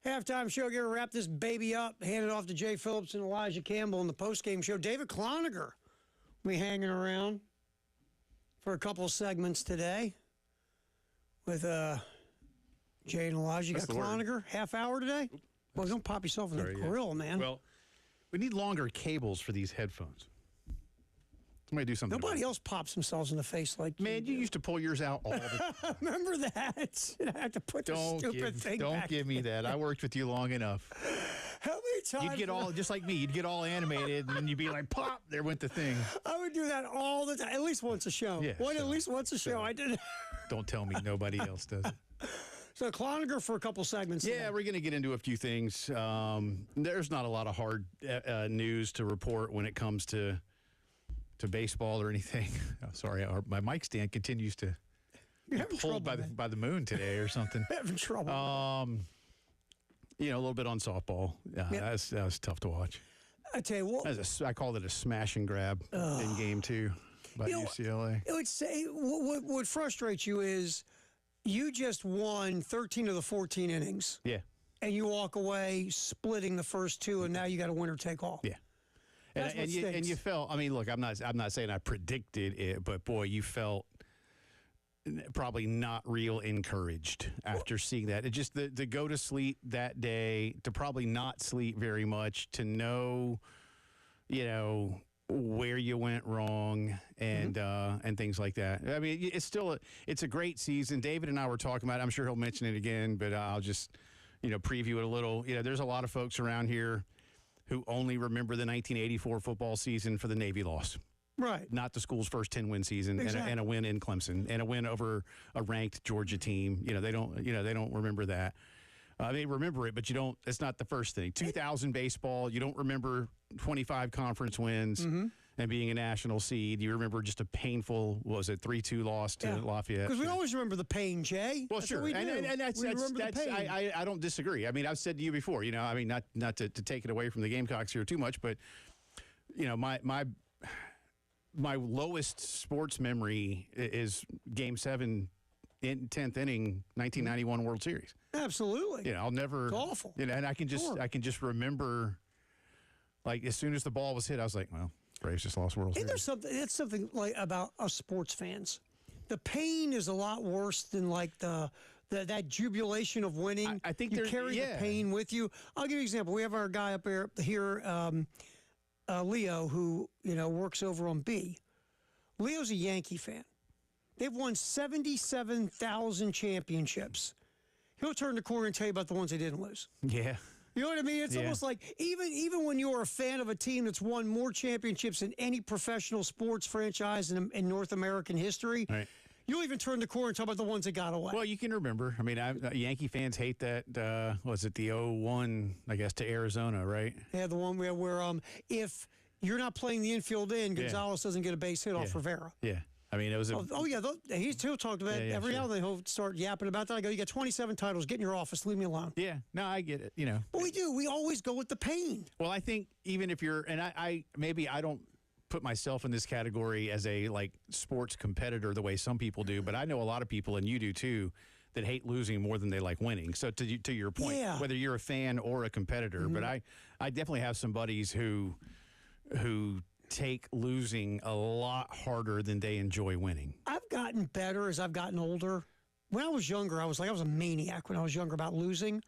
Halftime show, get to wrap this baby up. Hand it off to Jay Phillips and Elijah Campbell in the postgame show. David Cloninger will be hanging around for a couple of segments today with Jay and Elijah. You got Cloninger, half hour today? Well, don't pop yourself in the grill, man. Well, we need longer cables for these headphones. Somebody do something. Nobody else pops themselves in the face like man. You used to pull yours out all the time. Remember that? I had to put the stupid thing back. Don't give me that. I worked with you long enough. How many times? You'd get all, just like me, you'd get all animated, and then you'd be like, pop, there went the thing. I would do that all the time, at least once a show. Yeah, at least once a show. I did. Don't tell me nobody else does it. So Cloninger for a couple segments. Yeah, we're going to get into a few things. There's not a lot of hard news to report when it comes to baseball or anything. Oh, sorry, my mic stand continues to be pulled by the moon today or something. Having trouble. A little bit on softball. That was tough to watch. I tell you what. I called it a smash and grab in game 2 by UCLA. I would say what frustrates you is you just won 13 of the 14 innings. Yeah. And you walk away splitting the first 2, and now you got a winner take all. Yeah. And you felt. I mean, look, I'm not saying I predicted it, but boy, you felt probably not real encouraged after seeing that. It just to go to sleep that day, to probably not sleep very much, to know, where you went wrong and things like that. I mean, it's a great season. David and I were talking about it. I'm sure he'll mention it again, but I'll just preview it a little. There's a lot of folks around here who only remember the 1984 football season for the Navy loss. Right. Not the school's first 10-win season. Exactly. and a win in Clemson and a win over a ranked Georgia team. They don't remember that. They remember it, but you don't. It's not the first thing. 2000 baseball, you don't remember 25 conference wins and being a national seed. You remember just a painful, 3-2 loss to Lafayette. Because we always remember the pain, Jay. Well, that's sure, what we do. and that's the pain. I don't disagree. I mean, I've said to you before. Not to take it away from the Gamecocks here too much, but my lowest sports memory is Game 7 in 10th inning 1991 World Series. Absolutely. I'll never. It's awful. And I can just remember, like, as soon as the ball was hit, I was like, well, Braves just lost World Series. It's something like about us sports fans. The pain is a lot worse than like that jubilation of winning. I think you carry the pain with you. I'll give you an example. We have our guy up here, Leo, who works over on B. Leo's a Yankee fan. They've won 77,000 championships. He'll turn the corner and tell you about the ones they didn't lose. Yeah. You know what I mean? It's almost like even when you're a fan of a team that's won more championships than any professional sports franchise in North American history, right. You'll even turn the corner and talk about the ones that got away. Well, you can remember. I mean, Yankee fans hate that. Was it the 0-1, I guess, to Arizona, right? Yeah, the one where if you're not playing the infield in, Gonzalez doesn't get a base hit off Rivera. Yeah. I mean, it was he'll talk about it every now and then. He'll start yapping about that. I go, you got 27 titles. Get in your office. Leave me alone. Yeah. No, I get it. But we do. We always go with the pain. Well, I think even if you're, and I don't put myself in this category as a sports competitor the way some people do, but I know a lot of people, and you do too, that hate losing more than they like winning. So to your point, whether you're a fan or a competitor, but I definitely have some buddies who take losing a lot harder than they enjoy winning. I've gotten better as I've gotten older. When I was younger, I was a maniac when I was younger about losing.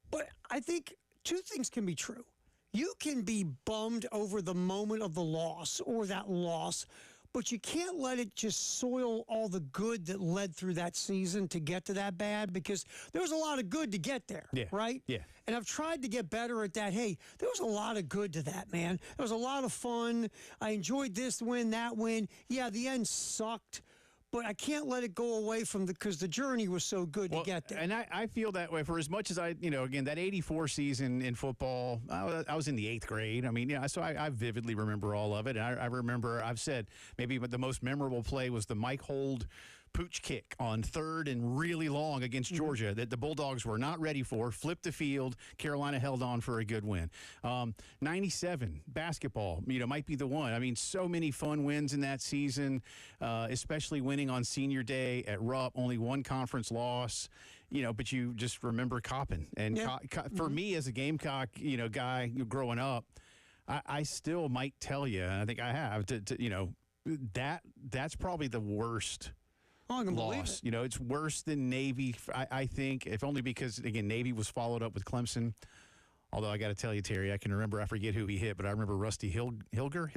But I think two things can be true. You can be bummed over the moment of the loss or that loss, but you can't let it just soil all the good that led through that season to get to that bad, because there was a lot of good to get there, right? Yeah. And I've tried to get better at that. Hey, there was a lot of good to that, man. There was a lot of fun. I enjoyed this win, that win. Yeah, the end sucked, but I can't let it go away because the journey was so good to get there. And I feel that way for as much as again, that 84 season in football, I was in the 8th grade. I mean, so I vividly remember all of it. And I remember, I've said maybe the most memorable play was the Mike Hold pooch kick on 3rd and really long against Georgia that the Bulldogs were not ready for, flipped the field. Carolina held on for a good win. 97 basketball, might be the one. I mean, so many fun wins in that season, especially winning on senior day at Rupp, only one conference loss. but you just remember Coppin. And for me as a Gamecock, guy growing up, I still might tell you, and I think I have, that's probably the worst loss. It's worse than Navy, I think, if only because, again, Navy was followed up with Clemson. Although I got to tell you, Terry, I forget who he hit, but I remember Rusty Hilger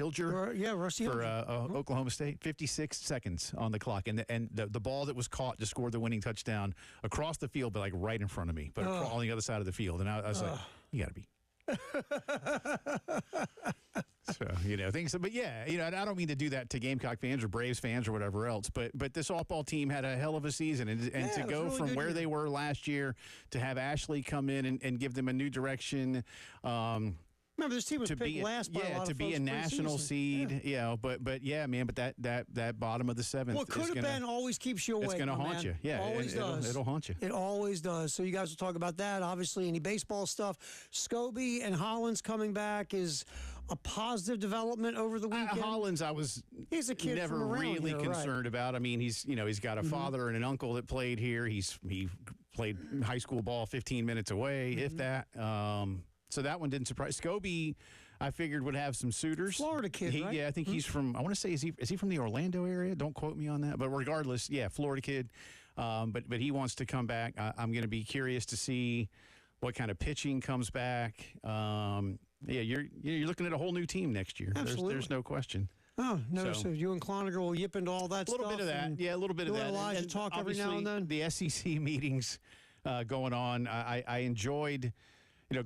Rusty for Oklahoma State. 56 seconds on the clock, and the ball that was caught to score the winning touchdown across the field, but like right in front of me, but on the other side of the field. And I was like, you got to be. So, things. But yeah, I don't mean to do that to Gamecock fans or Braves fans or whatever else. But the softball team had a hell of a season, and to go really from where they were last year to have Ashley come in and give them a new direction. Remember, this team was picked last by a lot of be a national seed. But yeah, man. But that bottom of the seventh. What could have been always keeps you awake. It's going to haunt you. Yeah, always does. It'll haunt you. It always does. So you guys will talk about that. Obviously, any baseball stuff. Scobie and Hollins coming back is a positive development over the weekend. Hollins, he's a kid never from around really here, concerned about. I mean, he's got a father and an uncle that played here. He played high school ball 15 minutes away, if that. So that one didn't surprise. Scobie, I figured, would have some suitors. Florida kid, right? Yeah, I think he's from, I want to say, is he from the Orlando area? Don't quote me on that. But regardless, yeah, Florida kid. But he wants to come back. I'm going to be curious to see what kind of pitching comes back. You're looking at a whole new team next year. Absolutely. There's no question. Oh, no, so you and Cloninger will yip into all that stuff. A little bit of that. Yeah, a little bit of that. Elijah and talk every now and then. The SEC meetings going on, I enjoyed.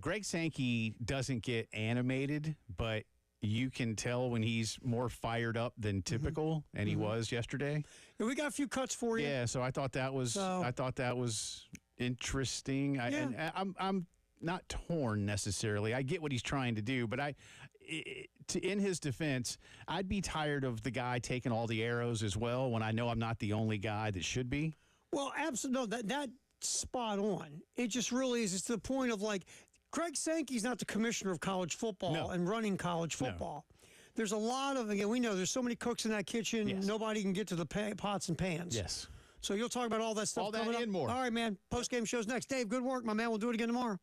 Greg Sankey doesn't get animated, but you can tell when he's more fired up than typical, and he was yesterday. Yeah, we got a few cuts for you. Yeah, so I thought that was interesting. I'm not torn necessarily. I get what he's trying to do, but in his defense, I'd be tired of the guy taking all the arrows as well when I know I'm not the only guy that should be. Well, absolutely. No, that's spot on. It just really is. It's to the point of like, Greg Sankey's not the commissioner of college football and running college football. No. There's a lot of, again, we know there's so many cooks in that kitchen, nobody can get to the pots and pans. Yes. So you'll talk about all that stuff. All that and more. All right, man. Post-game show's next. Dave, good work, my man. We'll do it again tomorrow.